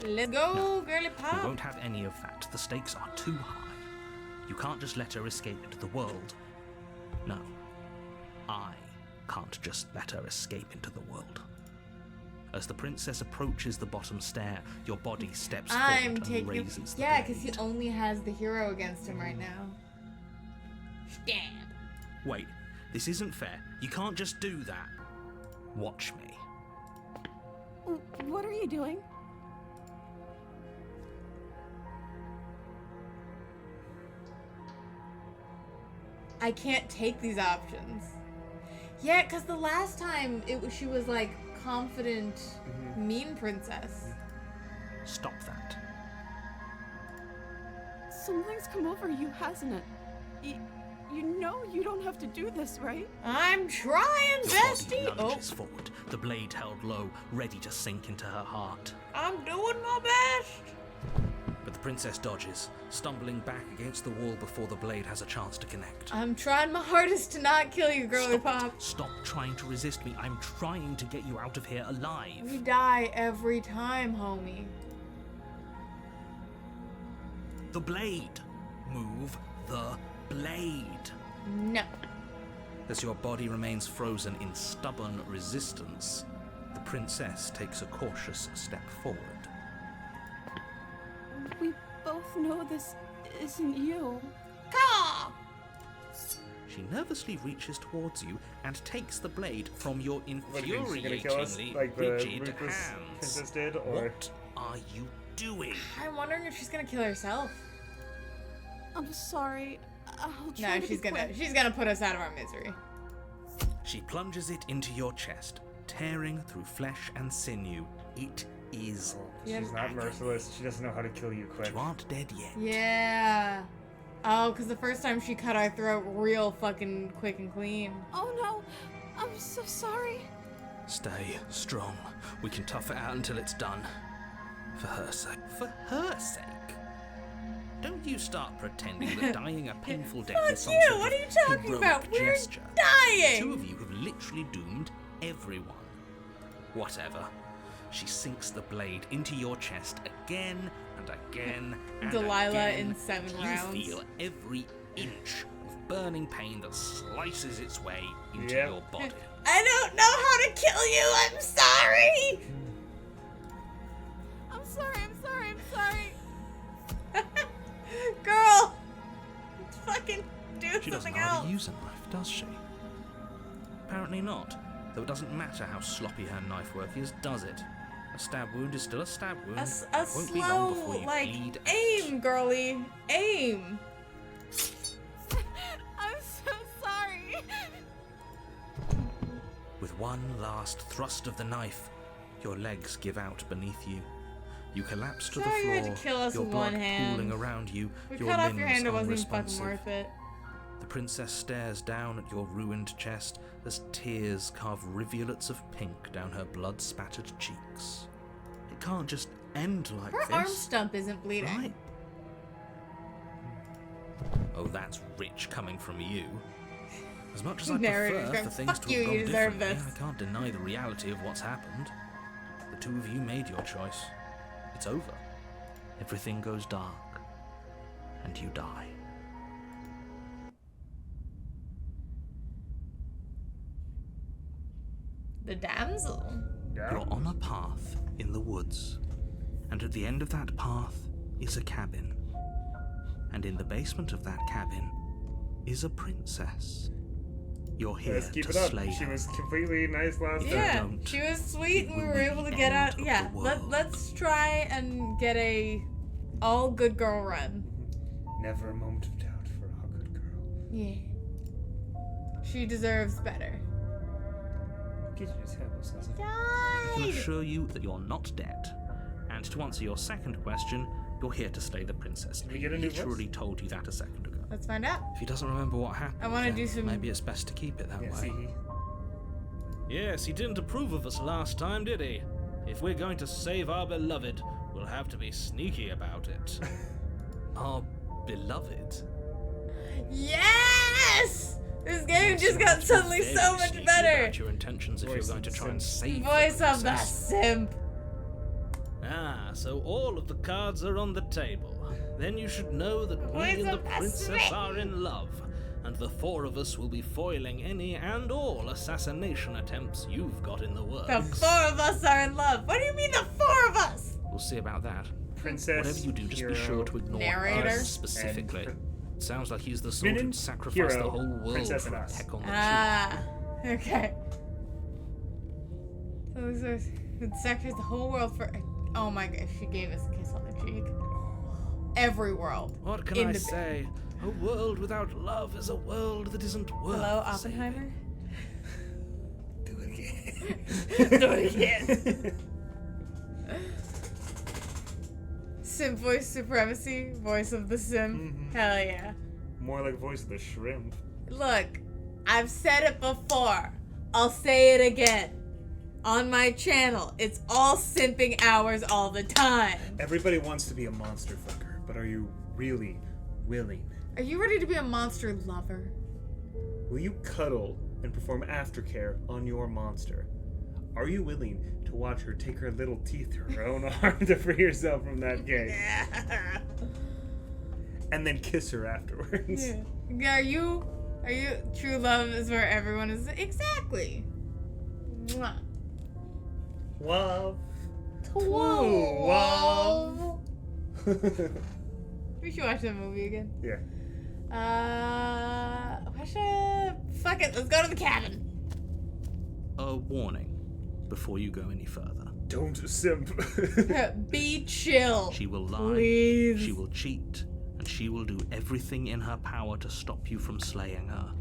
Let's go, girly We pop. won't have any of that. The stakes are too high. You can't just let her escape into the world. No, I can't just let her escape into the world. As the princess approaches the bottom stair, your body steps I'm forward and taking. raises the Yeah, because he blade. only has the hero against him right now. Stab. Wait, this isn't fair. You can't just do that. Watch me. What are you doing? I can't take these options. Yeah, because the last time she was like confident, mean princess. Stop that. Something's come over you, hasn't it? You know you don't have to do this, right? I'm trying, Your bestie. body Oh, lunges forward, the blade held low, ready to sink into her heart. I'm doing my best. But the princess dodges, stumbling back against the wall before the blade has a chance to connect. I'm trying my hardest to not kill you, girly Stop it. pop. Stop trying to resist me. I'm trying to get you out of here alive. We die every time, homie. The blade. Move the blade. No. As your body remains frozen in stubborn resistance, the princess takes a cautious step forward. We both know this isn't you. Caw! She nervously reaches towards you and takes the blade from your What do you think? She's gonna kill us infuriatingly like the rigid ruthless hands. princess did, or What are you doing? I'm wondering if she's gonna kill herself. I'm sorry. I'll try No, to she's be gonna quick. put us out of our misery. She plunges it into your chest, tearing through flesh and sinew. It is. Yeah. she's not merciless. She doesn't know how to kill you quick. You aren't dead yet. Yeah. Oh, because the first time she cut our throat real fucking quick and clean. Oh no, I'm so sorry. Stay strong. We can tough it out until it's done. For her sake. For her sake? Don't you start pretending that dying a painful death Fuck is some you! sort What of are you talking heroic about? We're gesture. dying! The two of you have literally doomed everyone. Whatever. She sinks the blade into your chest again and again and Delilah again. in 7 You rounds. feel every inch of burning pain that slices its way into Yep. your body. I don't know how to kill you. I'm sorry. I'm sorry, I'm sorry, I'm sorry. Girl, let's fucking do She doesn't something know how else. to use a knife, does she? Apparently not. Though it doesn't matter how sloppy her knife work is, does it? A stab wound is still a stab wound. A Won't be long before slow, you like, bleed out. aim, girly. Aim. I'm so sorry. With one last thrust of the knife, your legs give out beneath you. You collapse to the Sorry you floor, had to kill us your with blood one hand. pooling around you, We your cut off limbs your hand. It wasn't even fucking unresponsive. worth it. The princess stares down at your ruined chest as tears carve rivulets of pink down her blood-spattered cheeks. It can't just end like Her this, arm stump isn't bleeding. right? Oh, that's rich coming from you. As much as I Narrator's prefer going, for things "Fuck to you, have gone you deserve differently, this." I can't deny the reality of what's happened. The two of you made your choice. It's over. Everything goes dark, and you die. The damsel. You're on a path in the woods, and at the end of that path is a cabin. And in the basement of that cabin is a princess. You're here Let's keep to it up. slay She her. was completely nice last Yeah, time. she was sweet and we It were will able be to the get end out. of Yeah, the world. let's try and get a all good girl run. Never a moment of doubt for a good girl. Yeah. She deserves better. Get you to table, says it. I can Died! assure you that you're not dead. And to answer your second question, you're here to slay the princess. Did we get a new literally voice? told you that a second ago. Let's find out. If he doesn't remember what happened, I wanna then do some- maybe it's best to keep it that Yeah, way. see, Yes, he didn't approve of us last time, did he? If we're going to save our beloved, we'll have to be sneaky about it. Our beloved? Yes! This game just got suddenly Very so much sneaky better. About your intentions if Voice you're going to of try and simp. save Voice the of the princess. simp. Ah, so all of the cards are on the table. Then you should know that Voice we and the of the princess simp. are in love, and the four of us will be foiling any and all assassination attempts you've got in the works. The four of us are in love. What do you mean the four of us? We'll see about that. princess. Whatever you do, just be hero, sure to ignore Narrator. us specifically. and Sounds like he's the sort Minion, who'd sacrifice hero, the whole world princess, for and a us. peck on the Ah, okay. So this would sacrifice the whole world for. Oh my god, if she gave us a kiss on the cheek. Every world. cheek. What can In I the- say? A world without love is a world that isn't worth Hello, saving. Oppenheimer? Do it again. Do it again. Simp voice supremacy, voice of the simp. Mhm. Hell yeah. More like voice of the shrimp. Look, I've said it before. I'll say it again. On my channel, it's all simping hours all the time. Everybody wants to be a monster fucker, but are you really willing? Are you ready to be a monster lover? Will you cuddle and perform aftercare on your monster? Are you willing to watch her take her little teeth to her own arm to free herself from that gate? Yeah. And then kiss her afterwards? Yeah. Are you true love is where everyone is exactly. Mwah. Love. Love. We should watch that movie again. Yeah. Fuck it, let's go to the cabin. A warning before you go any further. Don't simp. Be chill. She will lie, Please. she will cheat, and she will do everything in her power to stop you from slaying her.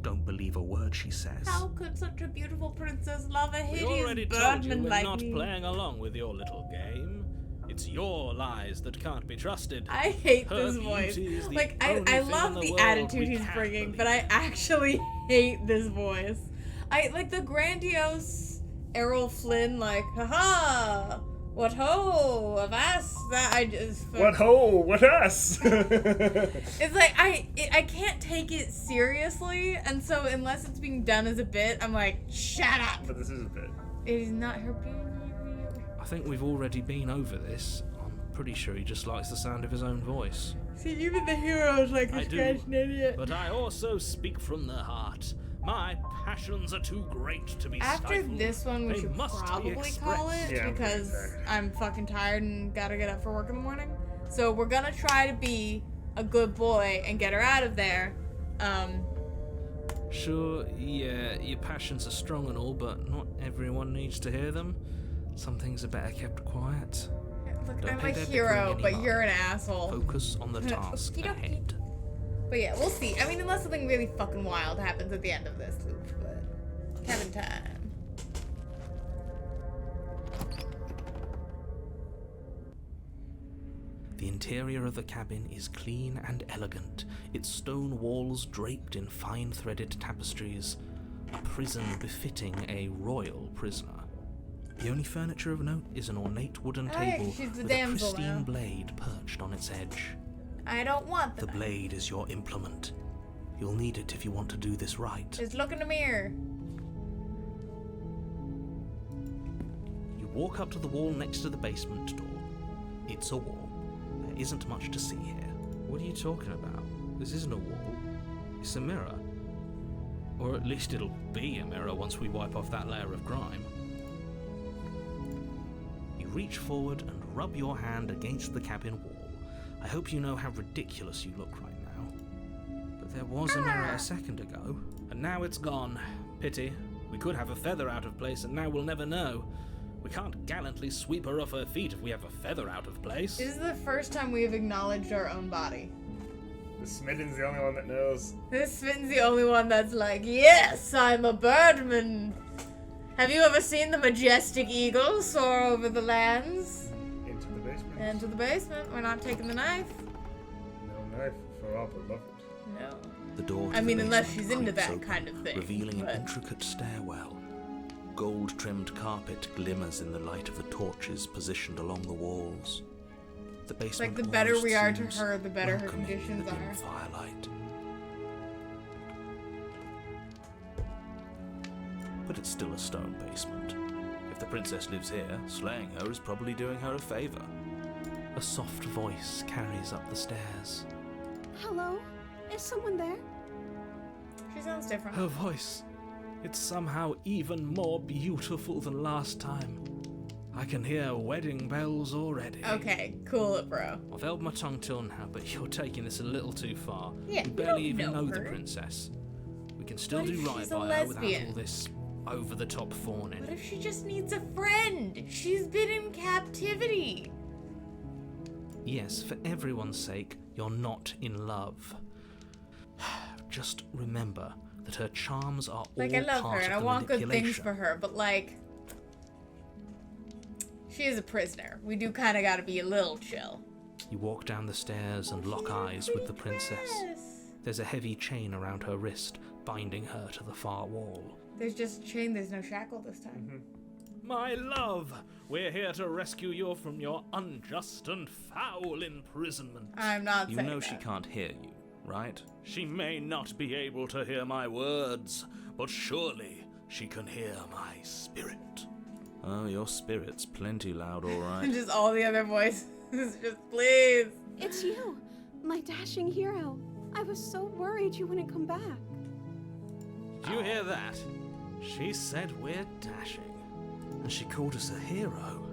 Don't believe a word she says. How could such a beautiful princess love a We hideous already told you birdman we're like not me? playing along with your little game. It's your lies that can't be trusted. I hate Her this voice. beauty is the Like, only I thing in love the the world attitude we he's can't bringing, believe. but I actually hate this voice. I like the grandiose Errol Flynn, like, haha, what ho, avast, that I just. What ho? What us? It's like, I can't take it seriously, and so unless it's being done as a bit, I'm like, shut up. But this is a bit. It is not her beauty. I think we've already been over this. I'm pretty sure he just likes the sound of his own voice. See, even the hero's like I a do, scratched idiot. But I also speak from the heart. My passions are too great to be After stifled. this one, we They should must be probably call expressed. it Yeah, I'm pretty because tired. I'm fucking tired and gotta get up for work in the morning. So we're gonna try to be a good boy and get her out of there. Sure, yeah, your passions are strong and all, but not everyone needs to hear them. Some things are better kept quiet. Look, Don't I'm pay a their hero, bickering but any you're an mind. asshole. Focus on the task Okey-dokey. ahead. But yeah, we'll see. I mean, unless something really fucking wild happens at the end of this loop, but cabin time. The interior of the cabin is clean and elegant, its stone walls draped in fine threaded tapestries, a prison befitting a royal prisoner. The only furniture of note is an ornate wooden Oh, yeah, table she's the with a damsel pristine now. blade perched on its edge. I don't want The them. blade is your implement. You'll need it if you want to do this right. Just look in the mirror. You walk up to the wall next to the basement door. It's a wall. There isn't much to see here. What are you talking about? This isn't a wall. It's a mirror. Or at least it'll be a mirror once we wipe off that layer of grime. You reach forward and rub your hand against the cabin wall. I hope you know how ridiculous you look right now. But there was a mirror a second ago, and now it's gone. Pity. We could have a feather out of place, and now we'll never know. We can't gallantly sweep her off her feet if we have a feather out of place. This is the first time we have acknowledged our own body. The Smidden's the only one that knows. This Smitten's the only one that's like, yes, I'm a birdman. Have you ever seen the majestic eagle soar over the lands? Into the basement. Into the basement. We're not taking the knife. No knife for our beloved. No. The door to I the mean, unless basement she's into creaks that open, kind of thing. revealing but- an intricate stairwell. Gold-trimmed carpet glimmers in the light of the torches positioned along the walls. The basement Like, the better we are to seems her, the better her welcoming in conditions the dim are. firelight. But it's still a stone basement. If the princess lives here, slaying her is probably doing her a favor. A soft voice carries up the stairs. Hello? Is someone there? She sounds different. Her voice. It's somehow even more beautiful than last time. I can hear wedding bells already. Okay, cool it, bro. I've held my tongue till now, but you're taking this a little too far. Yeah, you we barely don't even know know the her. princess. We can still What do if right she's a by her without lesbian? all this over-the-top fawning. What if she just needs a friend? She's been in captivity. Yes, for everyone's sake, you're not in love. Just remember that her charms are Like, all I love part her and of I the want good things manipulation. for her, but like, she is a prisoner. We do kind of got to be a little chill. You walk down the stairs and lock eyes with the princess. There's a heavy chain around her wrist, binding her to the far wall. There's just a chain, there's no shackle this time. My love, we're here to rescue you from your unjust and foul imprisonment. I'm not You saying know that. she can't hear you, right? She may not be able to hear my words, but surely she can hear my spirit. Oh, your spirit's plenty loud, all right. And just all the other voices. Just please. It's you, my dashing hero. I was so worried you wouldn't come back. Did you hear that? She said we're dashing. And she called us a hero.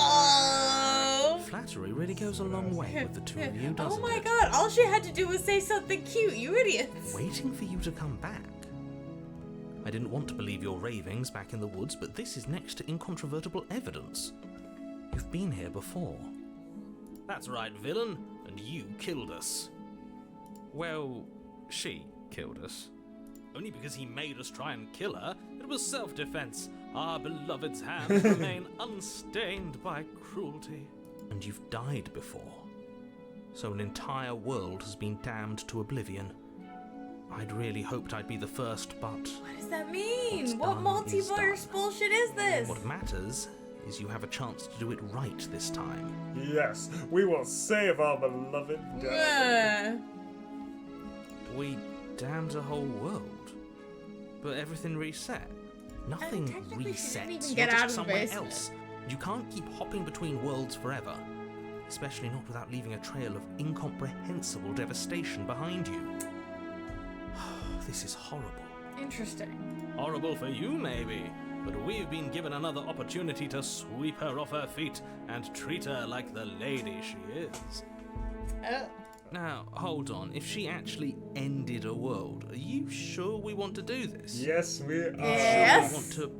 Oh. Flattery really goes a long way with the two of you, Oh doesn't my it? god, all she had to do was say something cute, you idiots. Waiting for you to come back. I didn't want to believe your ravings back in the woods, but this is next to incontrovertible evidence. You've been here before. That's right, villain, and you killed us. Well, she killed us. Only because he made us try and kill her. It was self-defense. Our beloved's hands remain unstained by cruelty. And you've died before. So an entire world has been damned to oblivion. I'd really hoped I'd be the first, but What does that mean? What's What done is multiverse done. bullshit is this? what matters is you have a chance to do it right this time. Yes, we will save our beloved dad. Yeah. We damned a whole world. But everything reset. Nothing technically she didn't resets. even You're get just out of the somewhere basement. else. You can't keep hopping between worlds forever. Especially not without leaving a trail of incomprehensible devastation behind you. This is horrible. Interesting. Horrible for you, maybe. But we've been given another opportunity to sweep her off her feet and treat her like the lady she is. Oh. Now, hold on. If she actually ended a world, are you sure we want to do this? Yes, we are. Yes. We want to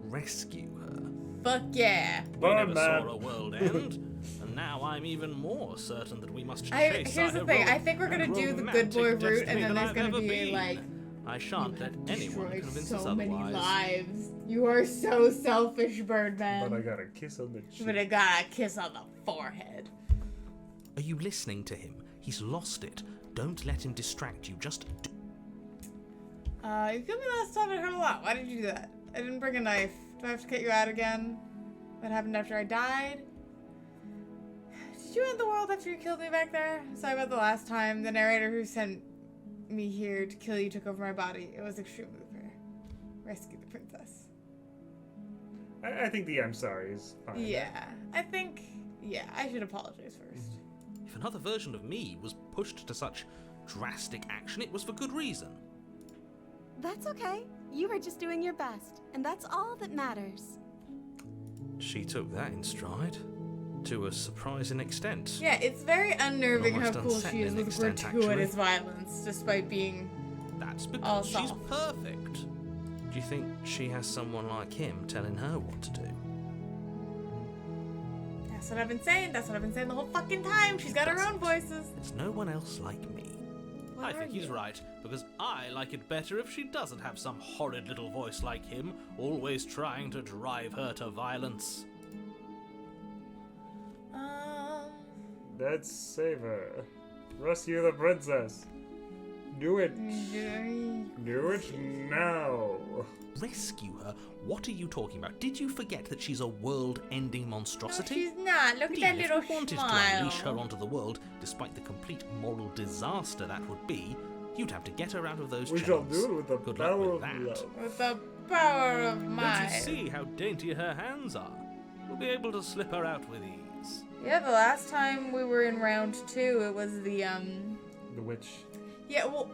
rescue her. Fuck yeah. We never Birdman. saw a world end, and now I'm even more certain that we must Here's chase our the thing. I heroic think we're gonna and do the good boy romantic route, and destiny then that there's I've gonna ever be been. like, I shan't let anyone destroyed convince so us many otherwise. lives. You are so selfish, Birdman. But I got a kiss on the cheek. But I got a kiss on the forehead. Are you listening to him? He's lost it. Don't let him distract you. Just do. You killed me last time. It hurt a lot. Why did you do that? I didn't bring a knife. Do I have to cut you out again? What happened after I died? Did Did you end the world after you killed me back there? Sorry about the last time. The narrator who sent me here to kill you took over my body. It was extremely fair. Rescue the princess. I think the I'm sorry is fine. Yeah, I think... Yeah, I should apologize first. If another version of me was pushed to such drastic action, it was for good reason. That's okay. You were just doing your best, and that's all that matters. She took that in stride. To a surprising extent. Yeah, it's very unnerving how Almost cool she is unsettling with extent, gratuitous actually. violence, despite being... That's all because she's soft. perfect. Do you think she has someone like him telling her what to do? That's what I've been saying. That's what I've been saying the whole fucking time. She's got her own voices. There's no one else like me. What I are think he's you? right, because I like it better if she doesn't have some horrid little voice like him, always trying to drive her to violence. Let's save her. Rescue the princess. Do it. Do it now. Rescue her? What are you talking about? Did you forget that she's a world-ending No, monstrosity? she's not. Look Indeed, at that if little you wanted smile. to unleash her onto the world, despite the complete moral disaster that would be, you'd have to get her out of those We chains. shall do it with the Good luck power with of that. love. With the power of Don't mind. you see how dainty her hands are? You'll be able to slip her out with ease. Yeah, the last time we were in round 2, it was the, The witch. Yeah, well,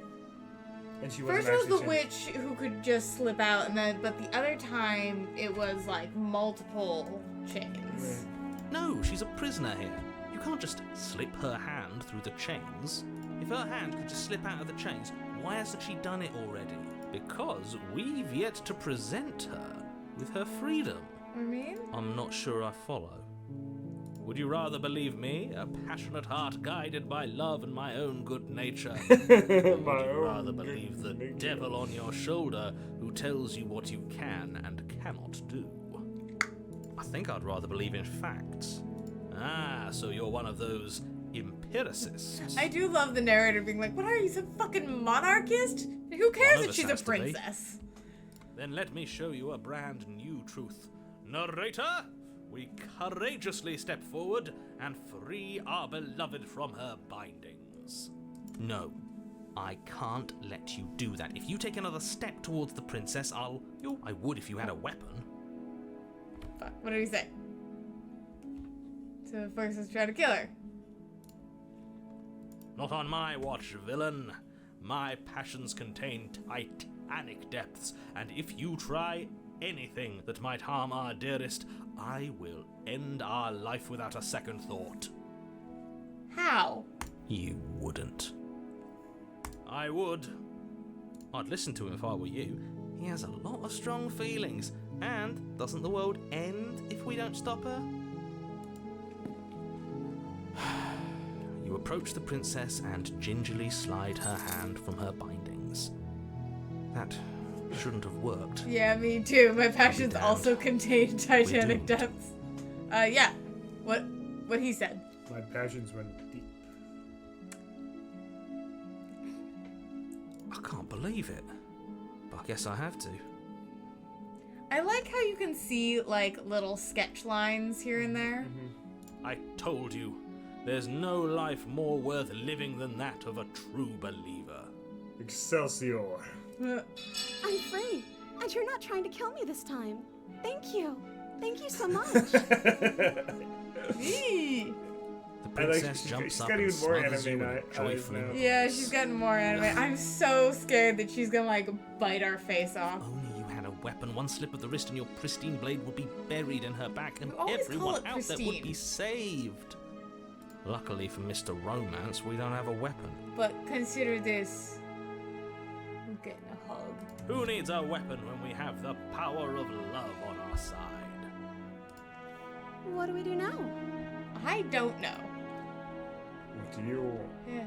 And she first wasn't it was the actually changed. witch who could just slip out, and then, but the other time, it was, like, multiple chains. No, she's a prisoner here. You can't just slip her hand through the chains. If her hand could just slip out of the chains, why hasn't she done it already? Because we've yet to present her with her freedom. I mean? I'm not sure I follow. Would you rather believe me, a passionate heart guided by love and my own good nature? Or would you rather believe the devil on your shoulder who tells you what you can and cannot do? I think I'd rather believe in facts. Ah, so you're one of those empiricists. I do love the narrator being like, what are you, some fucking monarchist? Who cares One of if us she's a has to be. princess? Then let me show you a brand new truth. Narrator, we courageously step forward and free our beloved from her bindings. No, I can't let you do that. If you take another step towards the princess, I would if you had a weapon. What did he say? So first let's try to kill her. Not on my watch, villain. My passions contain titanic depths, and if you try anything that might harm our dearest, I will end our life without a second thought. How? You wouldn't. I would. I'd listen to him if I were you. He has a lot of strong feelings, and doesn't the world end if we don't stop her? You approach the princess and gingerly slide her hand from her bindings. That shouldn't have worked. Yeah, me too. My passions damned. also contain Titanic doomed. depths. Yeah. What he said. My passions run deep. I can't believe it. But I guess I have to. I like how you can see, like, little sketch lines here and there. I told you, there's no life more worth living than that of a true believer. Excelsior. I'm free, and you're not trying to kill me this time. Thank you. Thank you so much. Eee. The princess jumps she's up got and even more smothers you anime with eyes joyfully. now. Yeah, she's gotten more anime. I'm so scared that she's gonna, like, bite our face off. Only you had a weapon, one slip of the wrist and your pristine blade would be buried in her back and You always call everyone it out there would pristine. be saved. Luckily for Mr. Romance, we don't have a weapon. But consider this. I'm getting a hug. Who needs a weapon when we have the power of love on our side? What do we do now? I don't know. What do you want? Yeah.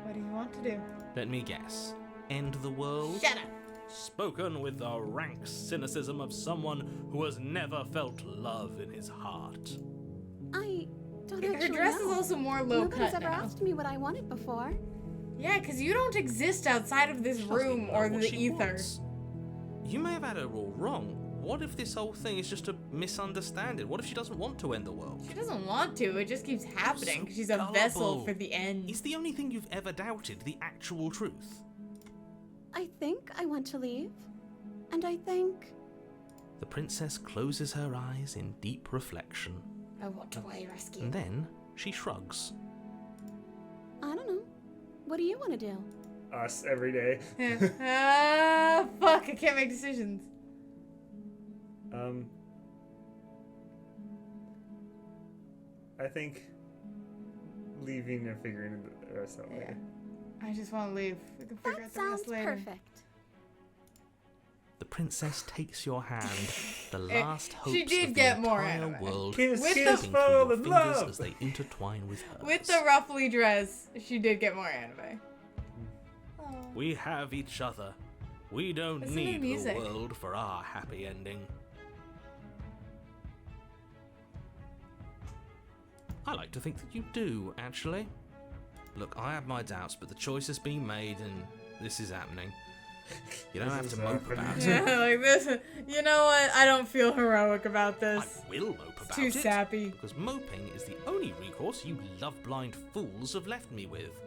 What do you want to do? Let me guess. End the world? Shut up. Spoken with the rank cynicism of someone who has never felt love in his heart. I don't Her actually dress know. is also more low Nobody's cut ever now. asked me what I wanted before. Yeah, because you don't exist outside of this She doesn't room even or know what the she ether. wants. You may have had her all wrong, What if this whole thing is just a misunderstanding? What if she doesn't want to end the world? She doesn't want to. It just keeps happening. So 'Cause she's a gullible. vessel for the end. Is the only thing you've ever doubted the actual truth? I think I want to leave. And I think. The princess closes her eyes in deep reflection, I want away, rescue. and then she shrugs. I don't know. What do you want to do? Us every day. Fuck, I can't make decisions. I think leaving and figuring the rest out later. I just want to leave. We can figure That out the rest sounds later. perfect. The princess takes your hand, the last hopes she did of get the more entire anime. world Kiss, With kiss, the- slipping fall through in your fingers love. as they intertwine with hers. With the ruffly dress, she did get more anime. Oh. We have each other. We don't Listen to need the music. world for our happy ending. I like to think that you do, actually. Look, I have my doubts, but the choice has been made and this is happening. You don't This have is to mope happening. about Yeah, it. like this. You know what? I don't feel heroic about this. I will mope It's about too it. sappy. Because moping is the only recourse you love-blind fools have left me with.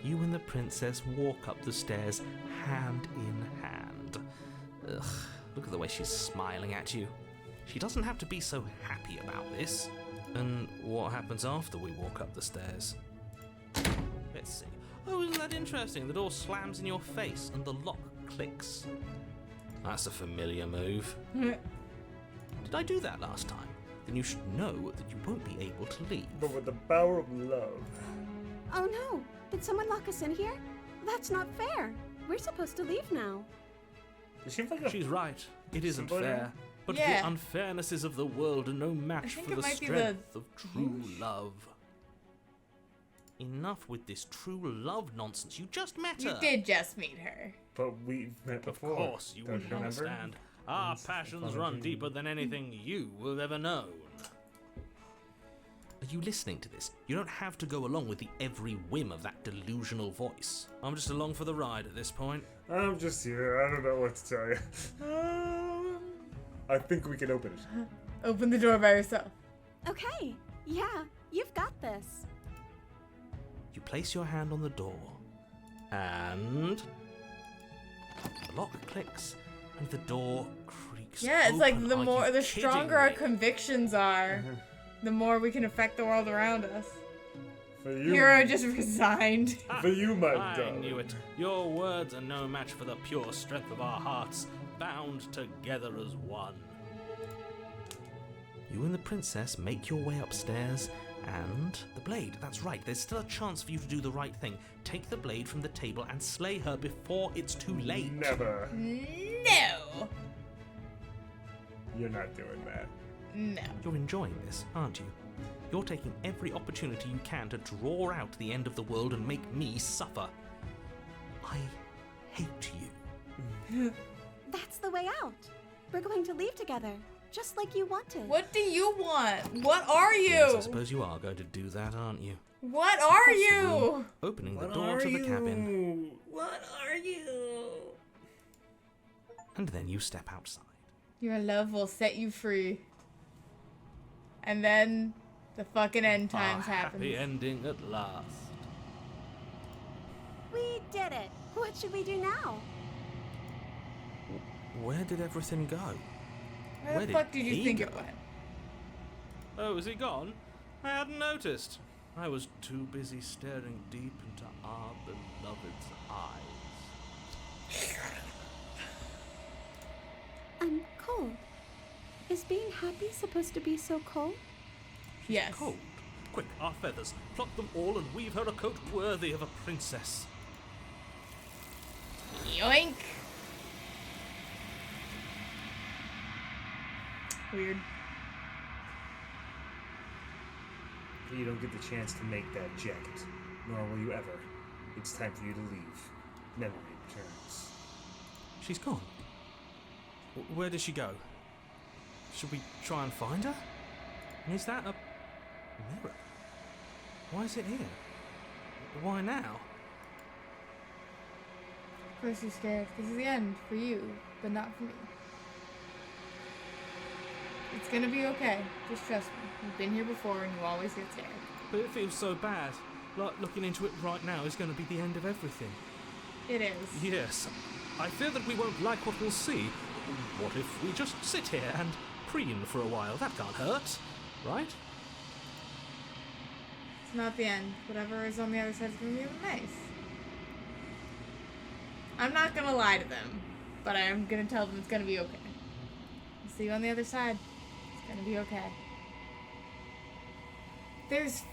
You and the princess walk up the stairs hand in hand. Ugh, look at the way she's smiling at you. She doesn't have to be so happy about this. And what happens after we walk up the stairs? Let's see. Oh, isn't that interesting? The door slams in your face and the lock clicks. That's a familiar move. Did I do that last time? Then you should know that you won't be able to leave. But with the power of love. Oh no! Did someone lock us in here? That's not fair. We're supposed to leave now. Does she have like a She's right. It isn't Somebody? fair. But Yeah. the unfairnesses of the world are no match think for it the might be strength of true love. Enough with this true love nonsense. You just met You her. did just meet her. But we met Of before. course, you Don't wouldn't remember? understand. Our It's passions funny run thing. deeper than anything you will ever know. Are you listening to this? You don't have to go along with the every whim of that delusional voice. I'm just along for the ride at this point. I'm just here. I don't know what to tell you. I think we can open it. Open the door by yourself. Okay. Yeah, you've got this. You place your hand on the door, and the lock clicks, and the door creaks. Yeah, it's like open. the Are more, you the kidding stronger our me? convictions are, the more we can affect the world around us. For you. Hero just resigned. For you, my I darling. knew it. Your words are no match for the pure strength of our hearts, bound together as one. You and the princess make your way upstairs, and the blade. That's right, there's still a chance for you to do the right thing. Take the blade from the table and slay her before it's too late. Never. No. You're not doing that. No. You're enjoying this, aren't you? You're taking every opportunity you can to draw out the end of the world and make me suffer. I hate you. That's the way out. We're going to leave together, just like you wanted. What do you want? What are Yes, I you? suppose you are going to do that, aren't you? What are you? Opening the door to the cabin, What are you? and then you step outside. Your love will set you free. And then the fucking end times Our happen. happy ending at last. We did it. What should we do now? Where did everything go? Where Where the did fuck did you he think go? it went? Oh, is he gone? I hadn't noticed. I was too busy staring deep into our beloved's eyes. I'm cold. Is being happy supposed to be so cold? Yes. Cold. Quick, our feathers. Pluck them all and weave her a coat worthy of a princess. Yoink. Weird. You don't get the chance to make that jacket, nor will you ever. It's time for you to leave. Memory returns. She's gone. Where did she go? Should we try and find her? And is that a mirror? Why is it here? Why now? Of course you're scared. This is the end for you, but not for me. It's gonna be okay. Just trust me. You've been here before and you always get scared. But it feels so bad. Like looking into it right now is going to be the end of everything. It is. Yes. I fear that we won't like what we'll see. What if we just sit here and preen for a while? That can't hurt, right? It's not the end. Whatever is on the other side is gonna be nice. I'm not gonna lie to them, but I am gonna tell them it's gonna be okay. I'll see you on the other side. It's gonna be okay. There's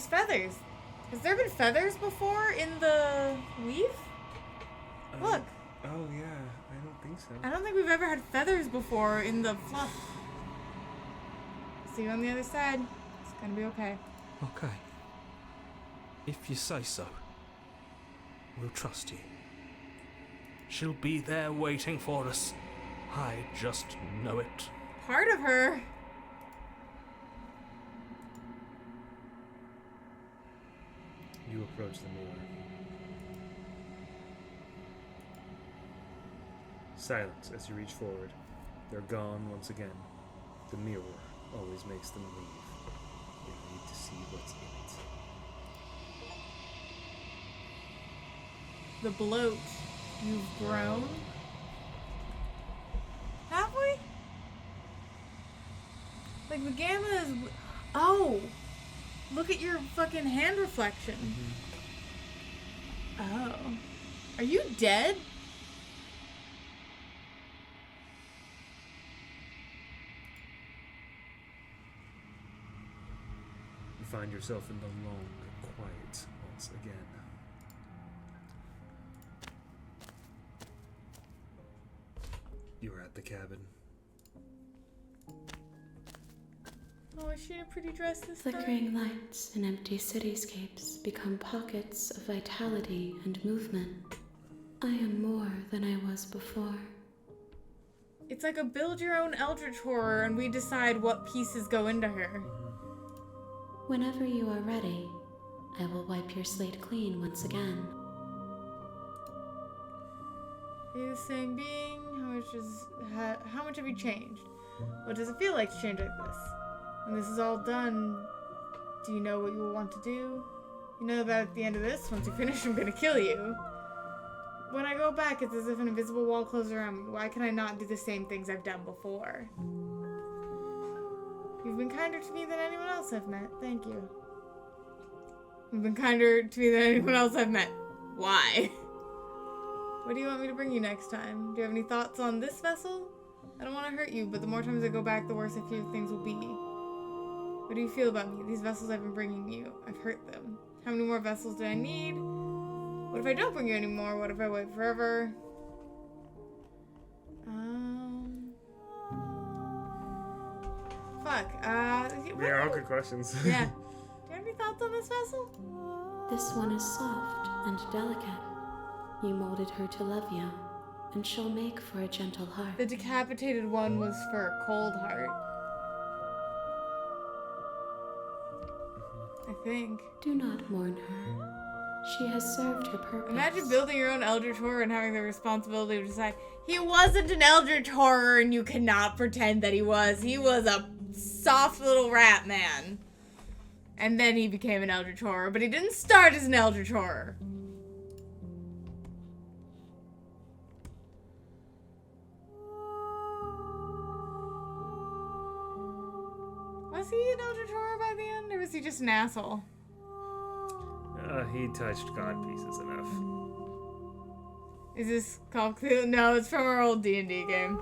feathers. Has there been feathers before in the weave? Look. Oh, yeah. I don't think so. I don't think we've ever had feathers before in the fluff. See you on the other side. It's gonna be okay. Okay. If you say so. We'll trust you. She'll be there waiting for us. I just know it. Part of her. You approach the mirror. Silence as you reach forward. They're gone once again. The mirror always makes them leave. You need to see what's in it. The bloat. You've grown. Have we? Like the gamma is. Oh! Look at your fucking hand reflection. Oh. Are you dead? You find yourself in the long quiet once again. You are at the cabin. Oh, is she in a pretty dress this Flickering time? lights and empty cityscapes become pockets of vitality and movement. I am more than I was before. It's like a build your own eldritch horror and we decide what pieces go into her. Whenever you are ready, I will wipe your slate clean once again. Are you the same being? How much have you changed? What does it feel like to change like this? When this is all done, do you know what you will want to do? You know that at the end of this, once you finish, I'm gonna kill you. When I go back, it's as if an invisible wall closes around me. Why can I not do the same things I've done before? You've been kinder to me than anyone else I've met. Thank you. You've been kinder to me than anyone else I've met. Why? What do you want me to bring you next time? Do you have any thoughts on this vessel? I don't want to hurt you, but the more times I go back, the worse I fear things will be. What do you feel about me? These vessels I've been bringing you, I've hurt them. How many more vessels do I need? What if I don't bring you anymore? What if I wait forever? Fuck. They are all good questions. Yeah. Do you have any thoughts on this vessel? This one is soft and delicate. You molded her to love you, and she'll make for a gentle heart. The decapitated one was for a cold heart. I think. Do not mourn her. She has served her purpose. Imagine building your own eldritch horror and having the responsibility to decide he wasn't an eldritch horror and you cannot pretend that he was. He was a soft little rat man. And then he became an eldritch horror, but he didn't start as an eldritch horror. Was he an eldritch horror by the end, or was he just an asshole? He touched God pieces enough. Is this called Cthulhu? No, it's from our old D&D game.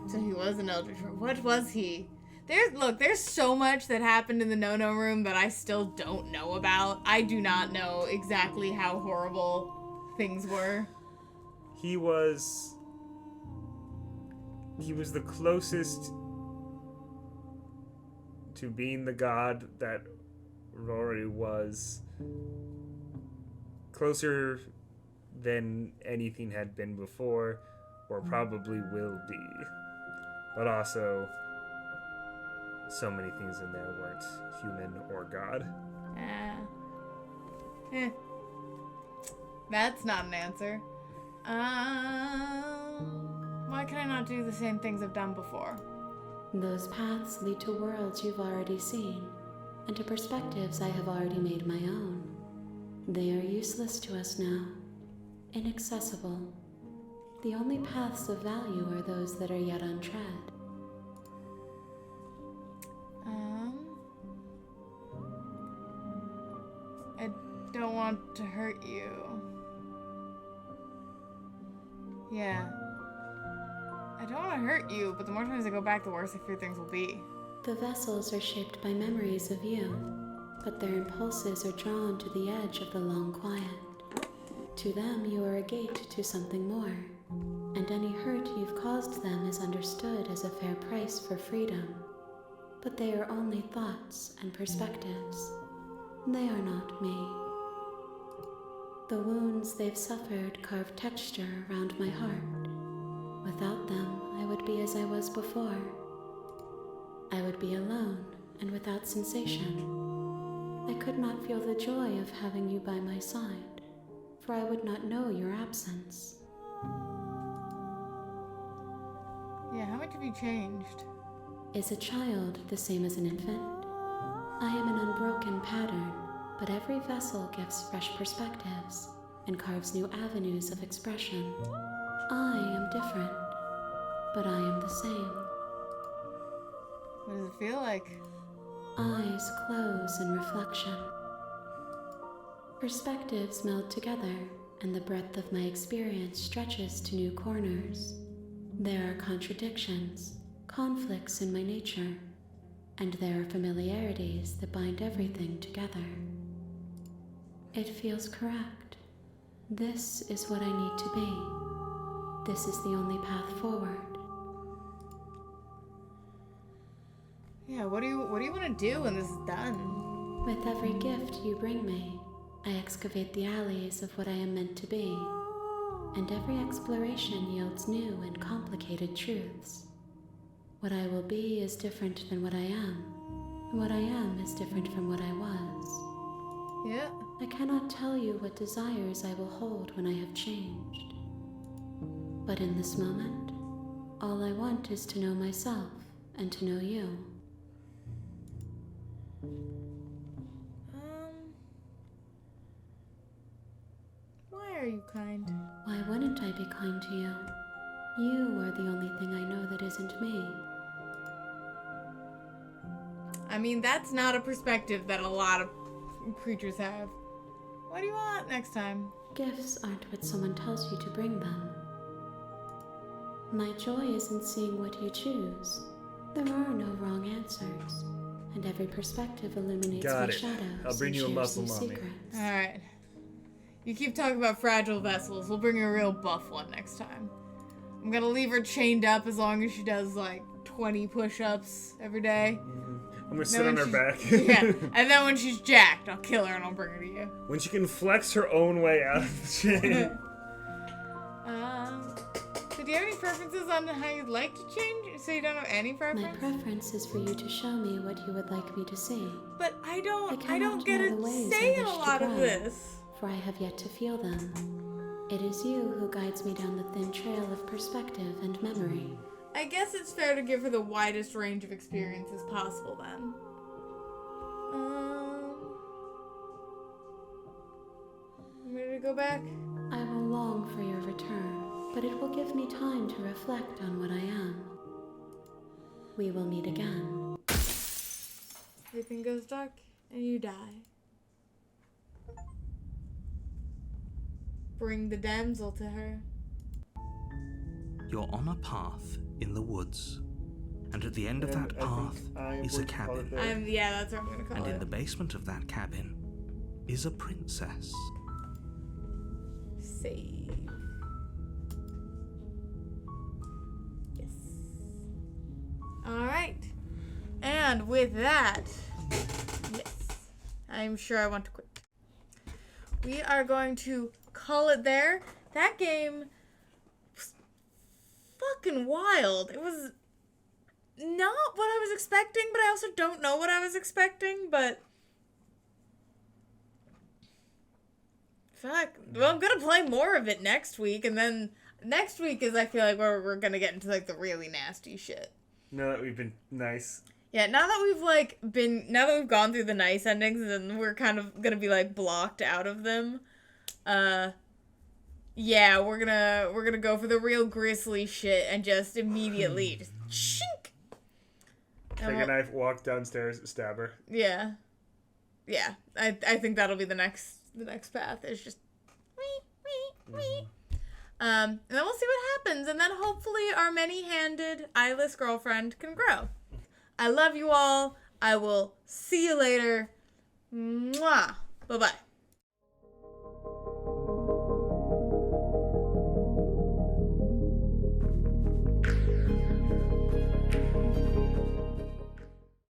So he was an eldritch horror. What was he? There's so much that happened in the no-no room that I still don't know about. I do not know exactly how horrible things were. He was the closest to being the god that Rory was. Closer than anything had been before, or probably will be. But also, so many things in there weren't human or god. That's not an answer. Why can I not do the same things I've done before? Those paths lead to worlds you've already seen, and to perspectives I have already made my own. They are useless to us now, inaccessible. The only paths of value are those that are yet untread. I don't want to hurt you. Yeah. I don't want to hurt you, but the more times I go back, the worse I fear things will be. The vessels are shaped by memories of you, but their impulses are drawn to the edge of the long quiet. To them, you are a gate to something more, and any hurt you've caused them is understood as a fair price for freedom. But they are only thoughts and perspectives. They are not me. The wounds they've suffered carve texture around my heart. Without them, I would be as I was before. I would be alone and without sensation. I could not feel the joy of having you by my side, for I would not know your absence. Yeah, how much have you changed? Is a child the same as an infant? I am an unbroken pattern, but every vessel gives fresh perspectives and carves new avenues of expression. I am different, but I am the same. What does it feel like? Eyes close in reflection. Perspectives meld together, and the breadth of my experience stretches to new corners. There are contradictions, conflicts in my nature, and there are familiarities that bind everything together. It feels correct. This is what I need to be. This is the only path forward. Yeah, what do you want to do when this is done? With every gift you bring me, I excavate the alleys of what I am meant to be, and every exploration yields new and complicated truths. What I will be is different than what I am, and what I am is different from what I was. Yeah. I cannot tell you what desires I will hold when I have changed. But in this moment, all I want is to know myself and to know you. Why are you kind? Why wouldn't I be kind to you? You are the only thing I know that isn't me. I mean, that's not a perspective that a lot of creatures have. What do you want next time? Gifts aren't what someone tells you to bring them. My joy is in seeing what you choose. There are no wrong answers, and every perspective illuminates Got my it. shadows. I'll bring and you a shares muscle new mommy. secrets. Alright. You keep talking about fragile vessels. We'll bring you a real buff one next time. I'm gonna leave her chained up as long as she does like 20 push-ups every day. I'm gonna sit on her back. Yeah, and then when she's jacked, I'll kill her and I'll bring her to you. When she can flex her own way out of the chain. So do you have any preferences on how you'd like to change? So you don't have any My preference? preference is for you to show me what you would like me to see, But I don't cannot get know a the ways say I in a wish to lot of grow. this. for I have yet to feel them. It is you who guides me down the thin trail of perspective and memory. I guess it's fair to give her the widest range of experiences possible then. You ready to go back? I will long for your return, but it will give me time to reflect on what I am. We will meet again. Everything goes dark and you die. Bring the damsel to her. You're on a path in the woods, and at the end of that path is a cabin. Yeah, that's what I'm gonna call And it. in the basement of that cabin is a princess. Save. Yes. Alright. And with that, yes, I'm sure I want to quit. We are going to call it there. That game was fucking wild. It was not what I was expecting, but I also don't know what I was expecting, but fuck. Well, I'm gonna play more of it next week, and then next week is, I feel like, where we're gonna get into, like, the really nasty shit. Now that we've been nice. Yeah, now that we've gone through the nice endings and we're kind of gonna be like blocked out of them, yeah, we're gonna go for the real grisly shit and just immediately just shink. Take a knife, walk downstairs, stab her. Yeah. Yeah. I think that'll be the next path is just and then we'll see what happens, and then hopefully our many-handed eyeless girlfriend can grow. I love you all. I will see you later. Mwah. Bye-bye.